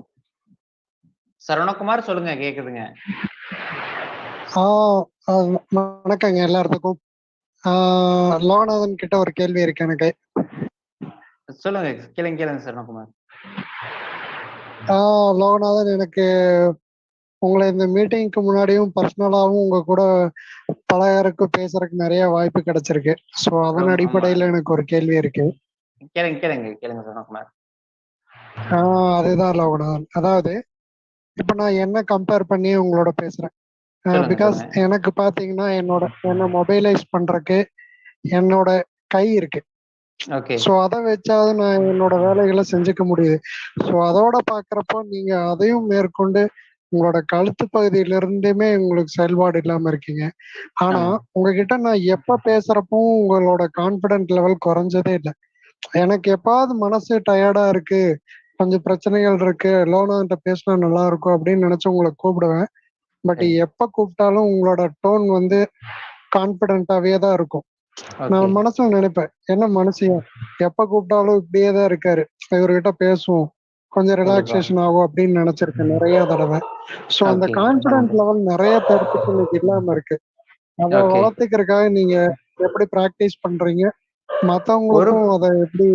சரவணகுமார் சொல்லுங்க, கேக்குதுங்க. வணக்கங்க எல்லாத்துக்கும். லோகநாதன் கிட்ட ஒரு கேள்வி இருக்கு எனக்கு. சொல்லுங்க, கேளுங்க சரவணகுமார். லோகநாதன், எனக்கு உங்களை இந்த மீட்டிங்க்கு முன்னாடியும் பர்சனலாவும் உங்க கூட பழகறதுக்கு பேசுறதுக்கு நிறைய வாய்ப்பு கிடைச்சிருக்கு. ஸோ அதன் அடிப்படையில எனக்கு ஒரு கேள்வி இருக்கு. கேளுங்க சரவணகுமார். அதுதான் லோகநாதன். அதாவது இப்ப நான் என்ன கம்பேர் பண்ணி உங்களோட பேசுறேன். பிகாஸ் எனக்கு பாத்தீங்கன்னா என்ன மொபைலைஸ் பண்றதுக்கு என்னோட கை இருக்கு. ஸோ அதை வச்சாவது நான் என்னோட வேலைகளை செஞ்சுக்க முடியுது. ஸோ அதோட பாக்குறப்போ நீங்க அதையும் மேற்கொண்டு உங்களோட கழுத்து பகுதியில இருந்துமே உங்களுக்கு செயல்பாடு இல்லாம இருக்கீங்க. ஆனா உங்ககிட்ட நான் எப்ப பேசுறப்போ உங்களோட கான்பிடன்ட் லெவல் குறைஞ்சதே இல்லை. எனக்கு எப்பாவது மனசு டயர்டா இருக்கு, கொஞ்சம் பிரச்சனைகள் இருக்கு, லோகநாதன்ட்ட பேசினா நல்லா இருக்கும் அப்படின்னு நினைச்சு உங்களை கூப்பிடுவேன். பட் எப்ப கூப்பிட்டாலும் உங்களோட டோன் கான்பிடென்ட்டாவே தான் இருக்கும். நான் மனசுல நினைப்பேன், என்ன மனுஷன் எப்ப கூப்பிட்டாலும் இப்படியே தான் இருக்காரு, இவர்கிட்ட பேசுவோம், கொஞ்சம் ரிலாக்ஸேஷன் ஆகும் அப்படின்னு நினைச்சிருக்கேன் நிறைய தடவை. ஸோ அந்த கான்பிடன்ட் லெவல் நிறைய பேருக்கு இன்னைக்கு இல்லாம இருக்கு. அதை வளர்த்துக்கிறதுக்காக நீங்க எப்படி பிராக்டிஸ் பண்றீங்க, மத்தவங்களுக்கும் அதை எப்படி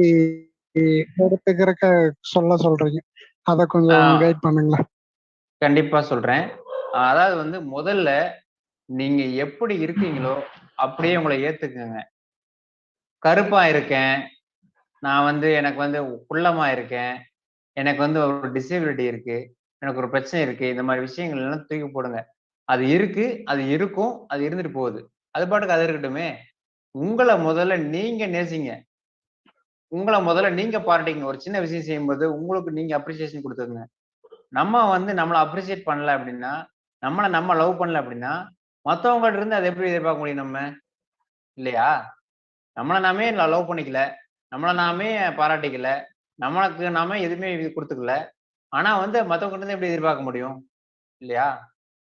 எடுத்துக்கிறக்க சொல்றீங்க, அதை கொஞ்சம் கைட் பண்ணுங்களேன். கண்டிப்பா சொல்றேன். அதாவது வந்து முதல்ல நீங்க எப்படி இருக்கீங்களோ அப்படியே உங்களை ஏத்துக்குங்க. கருப்பா இருக்கேன், நான் வந்து எனக்கு வந்து குள்ளமா இருக்கேன், எனக்கு வந்து ஒரு டிசேபிலிட்டி இருக்கு, எனக்கு ஒரு பிரச்சனை இருக்கு, இந்த மாதிரி விஷயங்கள் எல்லாம் தூக்கி போடுங்க. அது இருக்கு, அது இருக்கும், அது இருந்துட்டு போகுது. அது பாட்டுக்கு அது இருக்கட்டுமே. உங்கள முதல்ல நீங்க நேசிங்க. உங்கள முதல்ல நீங்க பாராட்டிங்க. ஒரு சின்ன விஷயம் செய்யும்போது உங்களுக்கு நீங்க அப்ரிசியேஷன் குடுத்துக்கங்க. நம்ம வந்து நம்மள அப்ரிசியேட் பண்ணல அப்படின்னா, நம்மள நம்ம லவ் பண்ணல அப்படின்னா, மத்தவங்கட்ட இருந்து அத எப்படி எதிர்பார்க்க முடியும் நம்ம? இல்லையா? நம்மள நாமே லவ் பண்ணிக்கல. நம்மள நாமே பாராட்டிக்கல. நமக்கு நாமே எதுவுமே இது குடுத்துக்கல. ஆனா வந்து மத்தவங்கட்ட இருந்து எப்படி எதிர்பார்க்க முடியும்? இல்லையா?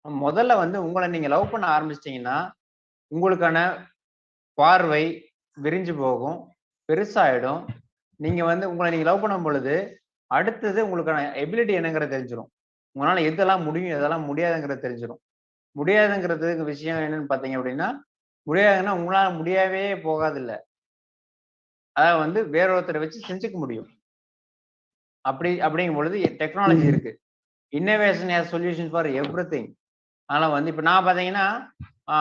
முதல்ல வந்து உங்கள நீங்க லவ் பண்ண ஆரம்பிச்சிட்டீங்கன்னா, உங்களுக்கான பார்வை விரிஞ்சு போகும். பெருசாயிடும். நீங்க வந்து உங்கள நீங்க லவ் பண்ணும் பொழுது, அடுத்தது உங்களுக்கான எபிலிட்டி என்னங்கிறது தெரிஞ்சிரும். உங்களால எதெல்லாம் முடியும், எதெல்லாம் முடியாதுங்கிறது தெரிஞ்சிரும். முடியாதுங்கிறதுக்கு விஷயம் என்னன்னு பார்த்தீங்க அப்படின்னா, முடியாதுன்னா உங்களால முடியவே போகாதுல்ல. அத வந்து வேற ஒருத்தர வச்சு செஞ்சுக்க முடியும். அப்படிங்கும் பொழுது டெக்னாலஜி இருக்கு. Innovation has solution for everything. ஆனா வந்து இப்ப நான் பார்த்தீங்கன்னா, ஆ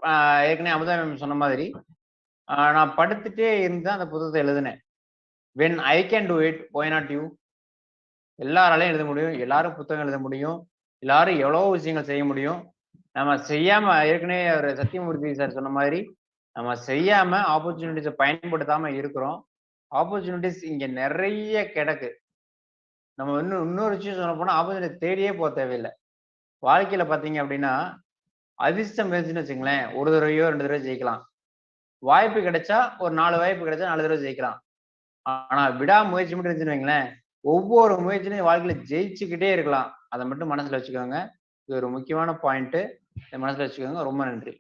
ஆ ஏற்கனவே அமுதா மேம் சொன்ன மாதிரி, நான் படுத்துட்டே இருந்து அந்த புத்தகத்த எழுதினேன். When I can do it, why not you? எல்லாராலையும் எழுத முடியும். எல்லாரும் புத்தகம் எழுத முடியும். எல்லாரும் எவ்வளவோ விஷயங்கள் செய்ய முடியும். நம்ம செய்யாம ஏற்கனவே ஒரு சத்தியமூர்த்தி சார் சொன்ன மாதிரி, நம்ம செய்யாம ஆப்பர்ச்சுனிட்டிஸ பயன்படுத்தாம இருக்கிறோம். ஆப்பர்ச்சுனிட்டிஸ் இங்க நெறைய கெடக்கு. நம்ம இன்னொரு விஷயம் சொல்லப் போனா ஆப்பர்ச்சுனிட்டி தேடியே போ தேவையில்ல. வாழ்க்கையில பார்த்தீங்க அப்படின்னா, அதிர்ஷ்டம் இருந்துச்சுன்னு வச்சுங்களேன், ஒரு தடவையோ 2 தடவை ஜெயிக்கலாம். வாய்ப்பு கிடைச்சா ஒரு 4 வாய்ப்பு கிடைச்சா 4 தடவை ஜெயிக்கலாம். ஆனா விடாமுயற்சி மட்டும் இருந்துச்சுன்னு வைங்களேன், ஒவ்வொரு முயற்சியிலும் வாழ்க்கையில ஜெயிச்சுக்கிட்டே இருக்கலாம். அத மட்டும் மனசுல வச்சுக்கோங்க. இது ஒரு முக்கியமான பாயிண்ட். இத மனசுல வச்சுக்கோங்க. ரொம்ப நன்றி.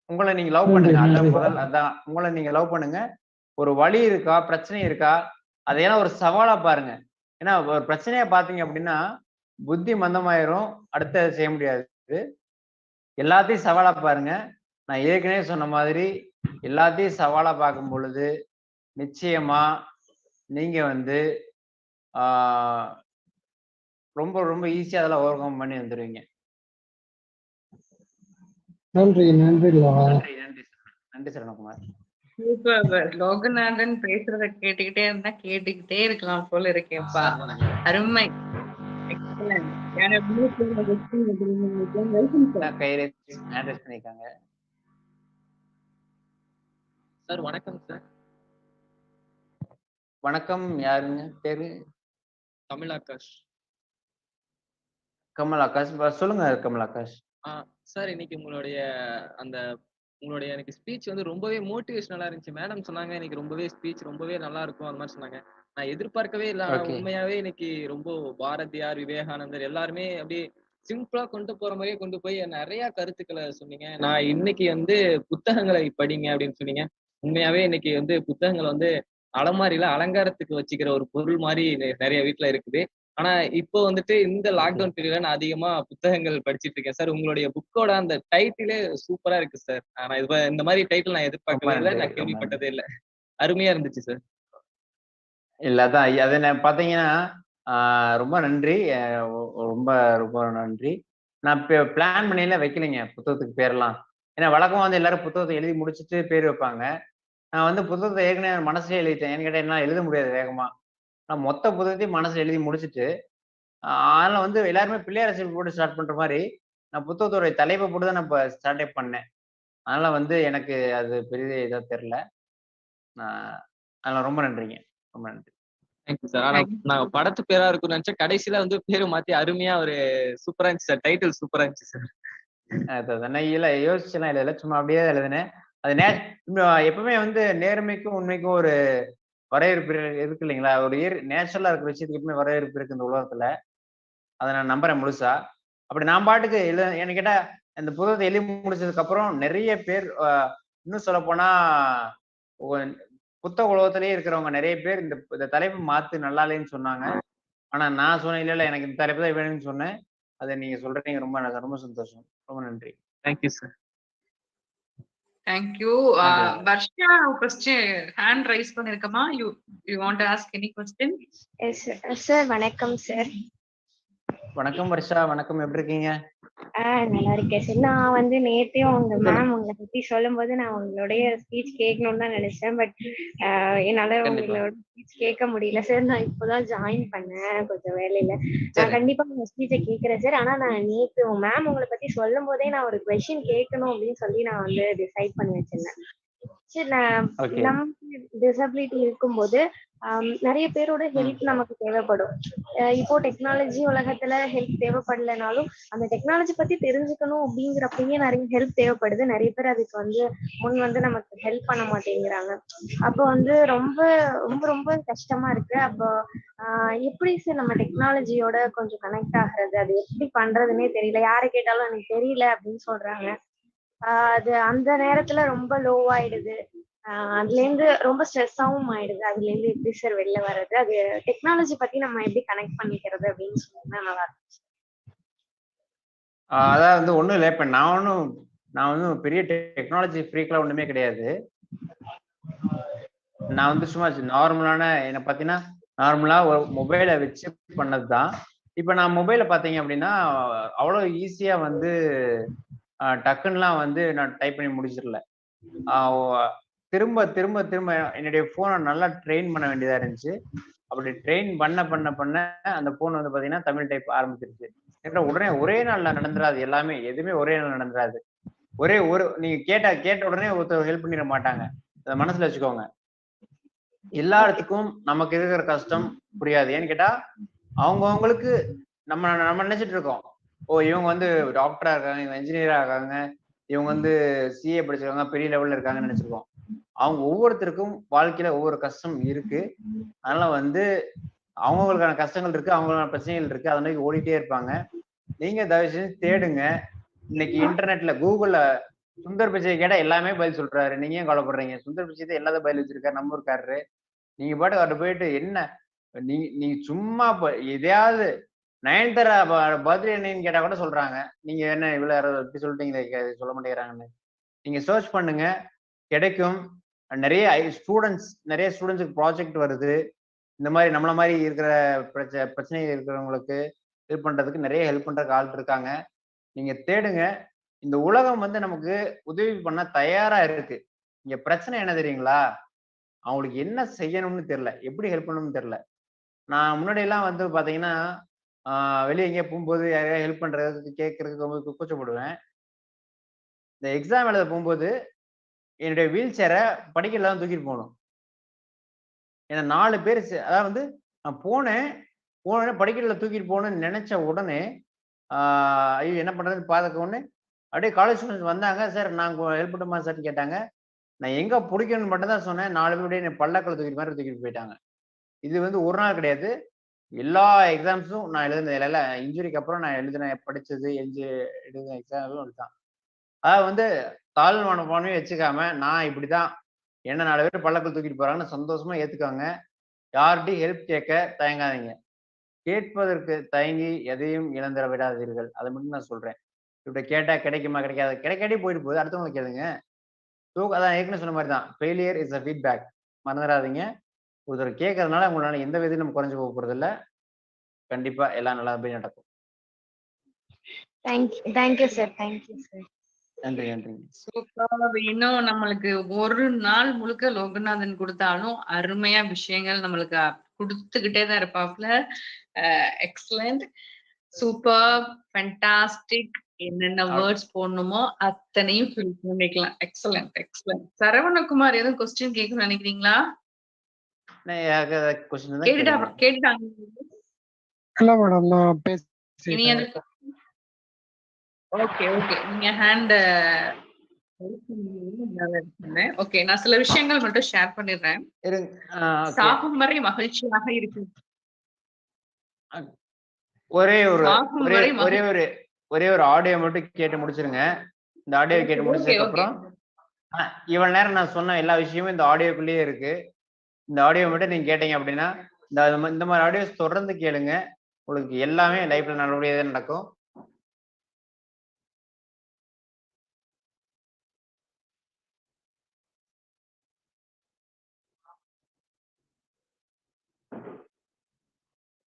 உங்கள நீங்க லவ் பண்ணுங்க. அதான் உங்கள நீங்க லவ் பண்ணுங்க. ஒரு வலி இருக்கா? பிரச்சனை இருக்கா? அதையெல்லாம் ஒரு சவாலா பாருங்க. ஏன்னா ஒரு பிரச்சனையா பார்த்தீங்க அப்படின்னா, புத்தி மந்தமாயிரும். அடுத்து அத செய்ய முடியாது. எல்லாத்தையும் சவாலா பாருங்க. நான் ஏற்கனவே சொன்ன மாதிரி எல்லாத்தையும் சவாலா பார்க்கும் பொழுது, நிச்சயமா நீங்க வந்து ஆ ரொம்ப ரொம்ப ஈஸியா அதெல்லாம் ஓவர் கம் பண்ணி வந்துருவீங்க. நன்றி நன்றி நன்றி நன்றி சார். நன்றி சரவணகுமார். சூப்பர். லோகநாதன் பேசுறத கேட்டுக்கிட்டே இருந்தா கேட்டுக்கிட்டே இருக்கலாம் போல இருக்கேப்பா. அருமை. எக்ஸலன்ட். சார் வணக்கம் சார். வணக்கம். யாருங்க பேரு? கமல் ஆகாஷ். கமல் ஆகாஷ். சொல்லுங்க கமல் ஆகாஷ். சார் இன்னைக்கு உங்களுடைய எனக்கு ஸ்பீச் வந்து ரொம்பவே மோட்டிவேஷனலா இருந்துச்சு. மேடம் சொன்னாங்க இன்னைக்கு ரொம்பவே ஸ்பீச் ரொம்பவே நல்லா இருக்கும் அந்த மாதிரி சொன்னாங்க. நான் எதிர்பார்க்கவே இல்லை. ஆனா உண்மையாவே இன்னைக்கு ரொம்ப பாரதியார், விவேகானந்தர் எல்லாருமே அப்படியே சிம்பிளா கொண்டு போற மாதிரியே கொண்டு போய் நிறைய கருத்துக்களை சொன்னீங்க. நான் இன்னைக்கு வந்து புத்தகங்களை படிங்க அப்படின்னு சொன்னீங்க. உண்மையாவே இன்னைக்கு வந்து புத்தகங்கள் வந்து அலமாரியில அலங்காரத்துக்கு வச்சுக்கிற ஒரு பொருள் மாதிரி நிறைய வீட்டுல இருக்குது. ஆனா இப்போ வந்துட்டு இந்த லாக்டவுன் பீரியட்ல நான் அதிகமா புத்தகங்கள் படிச்சிட்டு இருக்கேன் சார். உங்களுடைய புக்கோட அந்த டைட்டிலே சூப்பரா இருக்கு சார். ஆனா இந்த மாதிரி டைட்டில் நான் எதிர்பார்க்கவே இல்லை, நான் கேள்விப்பட்டதே இல்லை. அருமையா இருந்துச்சு சார். இல்ல அதான் அதை நான் பாத்தீங்கன்னா ரொம்ப நன்றி. ரொம்ப ரொம்ப நன்றி. நான் பிளான் பண்ணியில வைக்கலைங்க புத்தகத்துக்கு பேரெல்லாம். ஏன்னா வழக்கமா வந்து எல்லாரும் புத்தகத்தை எழுதி முடிச்சுட்டு பேர் வைப்பாங்க. நான் வந்து புத்தகத்தை ஏற்கனவே மனசுலயே எழுதிட்டேன். ஏன்னு கேட்டா என்னால எழுத முடியாது வேகமா. நான் மொத்த புத்தகத்தையும் மனசுல எழுதி முடிச்சுட்டு, அதனால வந்து எல்லாருமே பிள்ளையார் அரசியல் போட்டு ஸ்டார்ட் பண்ற மாதிரி நான் புத்தகத்தோட தலைப்பை போட்டு தான் நான் இப்போ ஸ்டார்டே பண்ணேன். அதனால வந்து எனக்கு அது பெரிய இதா தெரியல. அதனால ரொம்ப நன்றிங்க. ரொம்ப நன்றி. Thank you sir. ஆனா நான் படத்து பேரா இருக்கும்னு நினைச்சேன். கடைசியில வந்து பேரு மாத்தி அருமையா ஒரு சூப்பரா இருந்துச்சு சார். டைட்டில் சூப்பரா இருந்துச்சு சார். நான் இல்ல யோசிச்சுலாம் இல்ல சும்மா அப்படியே எழுதினேன். அது எப்பவுமே வந்து நேர்மைக்கும் உண்மைக்கும் ஒரு வரவேற்பு இருக்கு இல்லைங்களா? ஒரு நேச்சுரலா இருக்கிற விஷயத்துக்கு எப்பவுமே வரவேற்பு இருக்கு இந்த உலகத்துல. அதை நான் நம்புறேன் முழுசா. அப்படி நான் பாட்டுக்கு என்ன கேட்டா இந்த புத்தகத்தை எழுதி முடிச்சதுக்கு அப்புறம் நிறைய பேர் இன்னும் சொல்ல போனா புத்தக உலகத்திலேயே இருக்கிறவங்க நிறைய பேர் இந்த தலைப்பு மாத்து நல்லா இல்லைன்னு சொன்னாங்க. ஆனா நான் சொன்னேன் இல்ல எனக்கு இந்த தலைப்பு தான் வேணும்னு சொன்னேன். அதை நீங்க சொல்றீங்க. ரொம்ப ரொம்ப சந்தோஷம். ரொம்ப நன்றி. Thank you sir. Thank you. Varsha question hand raise பண்ணிருக்கமா? You want to ask any question? Sir வணக்கம் சார். வணக்கம் வர்ஷா, வணக்கம். எப்படி இருக்கீங்க? நல்லா இருக்கேன் சார். நான் வந்து நேத்தையும் உங்க மேம் உங்களை பத்தி சொல்லும்போது நான் உங்களுடைய ஸ்பீச் கேட்கணும்னு தான் நினைச்சேன். பட் என்னால உங்களோட ஸ்பீச் கேட்க முடியல சார். நான் இப்போதான் ஜாயின் பண்ணேன் கொஞ்சம் வேலையில. நான் கண்டிப்பா உங்க ஸ்பீச்சை கேட்கிறேன் சார். ஆனா நான் நேத்து மேம் உங்களை பத்தி சொல்லும் போதே நான் ஒரு கொஸ்டின் கேட்கணும் அப்படின்னு சொல்லி நான் வந்து டிசைட் பண்ணி வச்சிருந்தேன். சரி, நமக்கு டிசபிலிட்டி இருக்கும்போது நிறைய பேரோட ஹெல்ப் நமக்கு தேவைப்படும். இப்போ டெக்னாலஜி உலகத்துல ஹெல்ப் தேவைப்படலைனாலும் அந்த டெக்னாலஜி பத்தி தெரிஞ்சுக்கணும் அப்படிங்கிறப்பயே நிறைய ஹெல்ப் தேவைப்படுது. நிறைய பேர் அதுக்கு வந்து முன் வந்து நமக்கு ஹெல்ப் பண்ண மாட்டேங்கிறாங்க. அப்போ வந்து ரொம்ப ரொம்ப ரொம்ப கஷ்டமா இருக்கு. அப்போ எப்படி சார் நம்ம டெக்னாலஜியோட கொஞ்சம் கனெக்ட் ஆகுறது? அது எப்படி பண்றதுன்னே தெரியல. யாரை கேட்டாலும் எனக்கு தெரியல அப்படின்னு சொல்றாங்க. அது அந்த நேரத்துல ரொம்ப லோவாயிடுது. அதுல இருந்து ரொம்ப ஸ்ட்ரெஸ்ஸாவும் ஆயிடுது. அதுல இருந்து எப்படி சார் வெளில வர்றது? அது டெக்னாலஜி பத்தி நம்ம எப்படி கனெக்ட் பண்ணிக்கிறது அப்படின்னு சொன்னா நல்லா இருக்கும். அதான் வந்து ஒண்ணும் இல்லை. இப்ப நான் வந்து பெரிய டெக்னாலஜி ஃப்ரீக்லாம் ஒண்ணுமே கிடையாது. நான் வந்து சும்மா நார்மலான என்னை பார்த்தீங்கன்னா நார்மலா ஒரு மொபைலை வச்சு பண்ணதுதான். இப்ப நான் மொபைலை பார்த்தீங்க அப்படின்னா அவ்வளோ ஈஸியா வந்து டக்குன்னுலாம் வந்து நான் டைப் பண்ணி முடிச்சிடல. திரும்ப திரும்ப திரும்ப என்னுடைய போனை நல்லா ட்ரெயின் பண்ண வேண்டியதா இருந்துச்சு. அப்படி ட்ரெயின் பண்ண அந்த போன் வந்து பாத்தீங்கன்னா தமிழ் டைப் ஆரம்பிச்சிருச்சு. உடனே ஒரே நாள்ல நடந்துராது. எல்லாமே எதுவுமே ஒரே நாள் நடந்துராது. நீங்க கேட்ட உடனே ஒருத்தர் ஹெல்ப் பண்ணிட மாட்டாங்க. அதை மனசுல வச்சுக்கோங்க. எல்லாத்துக்கும் நமக்கு இருக்கிற கஷ்டம் புரியாது. ஏன்னு கேட்டா அவங்களுக்கு நம்ம நினைச்சிட்டு இருக்கோம், ஓ இவங்க வந்து டாக்டரா இருக்காங்க, இவங்க இன்ஜினியரா இருக்காங்க, இவங்க வந்து சிஏ படிச்சிருக்காங்க, பெரிய லெவல்ல இருக்காங்கன்னு நினைச்சிருக்கோம். அவங்க ஒவ்வொருத்தருக்கும் வாழ்க்கையில ஒவ்வொரு கஷ்டம் இருக்கு. அதனால வந்து அவங்களுக்கான கஷ்டங்கள் இருக்கு, அவங்களுக்கான பிரச்சனைகள் இருக்கு. அதை நோக்கி ஓடிட்டே இருப்பாங்க. நீங்க தயவு செஞ்சு தேடுங்க. இன்னைக்கு இன்டர்நெட்ல கூகுள்ல சுந்தர் பிச்சை கேட்டா எல்லாமே பதில் சொல்றாரு. நீங்க ஏன் கவலைப்படுறீங்க? சுந்தர் பிச்சை தான் எல்லாத்தையும் பதில் வச்சிருக்காரு, நம்ம இருக்காரு. நீங்க பாட்டு அவர்கிட்ட போயிட்டு என்ன நீங்க சும்மா எதையாவது நயன்தாரா பர்த்டே என்னன்னு கேட்டா கூட சொல்றாங்க. நீங்க என்ன இவ்வளவு எப்படி சொல்லிட்டீங்களே, சொல்ல மாட்டேங்கிறாங்கன்னு. நீங்க சர்ச் பண்ணுங்க, கிடைக்கும். நிறைய ஸ்டூடெண்ட்ஸுக்கு ப்ராஜெக்ட் வருது. இந்த மாதிரி நம்மள மாதிரி இருக்கிற பிரச்சனை இருக்கிறவங்களுக்கு ஹெல்ப் பண்றதுக்கு நிறைய ஹெல்ப் பண்றதுக்கு ஆள் இருக்காங்க. நீங்க தேடுங்க. இந்த உலகம் வந்து நமக்கு உதவி பண்ண தயாரா இருக்கு. இங்க பிரச்சனை என்ன தெரியுங்களா? அவங்களுக்கு என்ன செய்யணும்னு தெரியல, எப்படி ஹெல்ப் பண்ணணும்னு தெரியல. நான் முன்னாடி எல்லாம் வந்து பாத்தீங்கன்னா வெளியே எங்கேயா போகும்போது யாரையா ஹெல்ப் பண்றதுக்கு கேட்கறதுக்கு ரொம்ப கூச்சப்படுவேன். இந்த எக்ஸாம் எழுத போகும்போது என்னுடைய வீல் சேரை படிக்கல தான் தூக்கிட்டு போகணும். ஏன்னா 4 பேர் அதாவது வந்து நான் போனேன் படிக்கல தூக்கிட்டு போகணும்னு நினைச்ச உடனே ஐயோ என்ன பண்றதுன்னு பார்த்த உடனே அப்படியே காலேஜ் ஸ்டூடெண்ட்ஸ் வந்தாங்க. சார் நாங்கள் ஹெல்ப் பண்ணுமா சார்ன்னு கேட்டாங்க. நான் எங்க பிடிக்கணும்னு மட்டும் தான் சொன்னேன். 4 பேருடைய பல்லக்கில் தூக்கிட்டு மாதிரி தூக்கிட்டு போயிட்டாங்க. இது வந்து ஒரு நாள் கிடையாது, எல்லா எக்ஸாம்ஸும் நான் எழுதுனது இன்ஜுரிக்கு அப்புறம் நான் படிச்சது எழுதின எக்ஸாம் தான். அதாவது வந்து தாழ்வு மனப்பான்மையை வச்சுக்காம நான் இப்படிதான், என்ன 4 பேர் பல்லக்கில் தூக்கிட்டு போறாங்கன்னு சந்தோஷமா ஏத்துக்காங்க. யார்கிட்டையும் ஹெல்ப் கேட்க தயங்காதீங்க. கேட்பதற்கு தயங்கி எதையும் இழந்துட விடாதீர்கள். அதை மட்டும் நான் சொல்றேன். இப்படி கேட்டா கிடைக்குமா கிடைக்காது, கிடைக்காட்டி போயிட்டு போகுது, அடுத்தவங்களுக்கு கேளுங்க. அதான் ஏற்கனவே சொன்ன மாதிரி தான், ஃபெயிலியர் இஸ் அ ஃபீட்பேக். மறந்துடாதீங்க. ஒருத்தர் கேட்கறதுனால உங்களால எந்த விதையும் நம்ம குறைஞ்சு போக போறது இல்லை. கண்டிப்பா எல்லாம் நல்லா போய் நடக்கும். Thank you sir. Thank you sir. நன்றி நன்றி. சூப்பர். இன்னும் நம்மளுக்கு ஒரு நாள் முழுக்க லோகநாதன் கொடுத்தாலும் அருமையா விஷயங்கள் நம்மளுக்கு கொடுத்துக்கிட்டே தான் இருப்பாப்ல. Excellent, super, fantastic. என்னென்ன வேர்ட்ஸ் போடணுமோ அத்தனையும் ஃபில் பண்ணிக்கலாம். Excellent excellent. சரவணகுமார் எதுவும் கொஸ்டின் கேட்கணும்னு நினைக்கிறீங்களா? கேட்டுட்டாங்க. இல்ல மேடம், நான் பேசிட்டேன். ஓகே ஓகே, நீங்க ஹேண்ட் ஓகே. நான் சில விஷயங்கள் மட்டும் ஷேர் பண்ணிடுறேன். சாகும் வரை மகிழ்ச்சியாக இருக்கு. ஒரே ஒரு ஆடியோ மட்டும் கேட்டு முடிச்சிருங்க. இந்த ஆடியோ கேட்டு முடிச்சதுக்கு அப்புறம் இவ்வளவு நேரம் நான் சொன்ன எல்லா விஷயமும் இந்த ஆடியோக்குள்ளேயே இருக்கு. இந்த ஆடியோ மட்டும் நீங்க கேட்டீங்க அப்படின்னா இந்த மாதிரி ஆடியோஸ் தொடர்ந்து கேளுங்க. உங்களுக்கு எல்லாமே லைஃப்ல நல்லபடியாக நடக்கும்.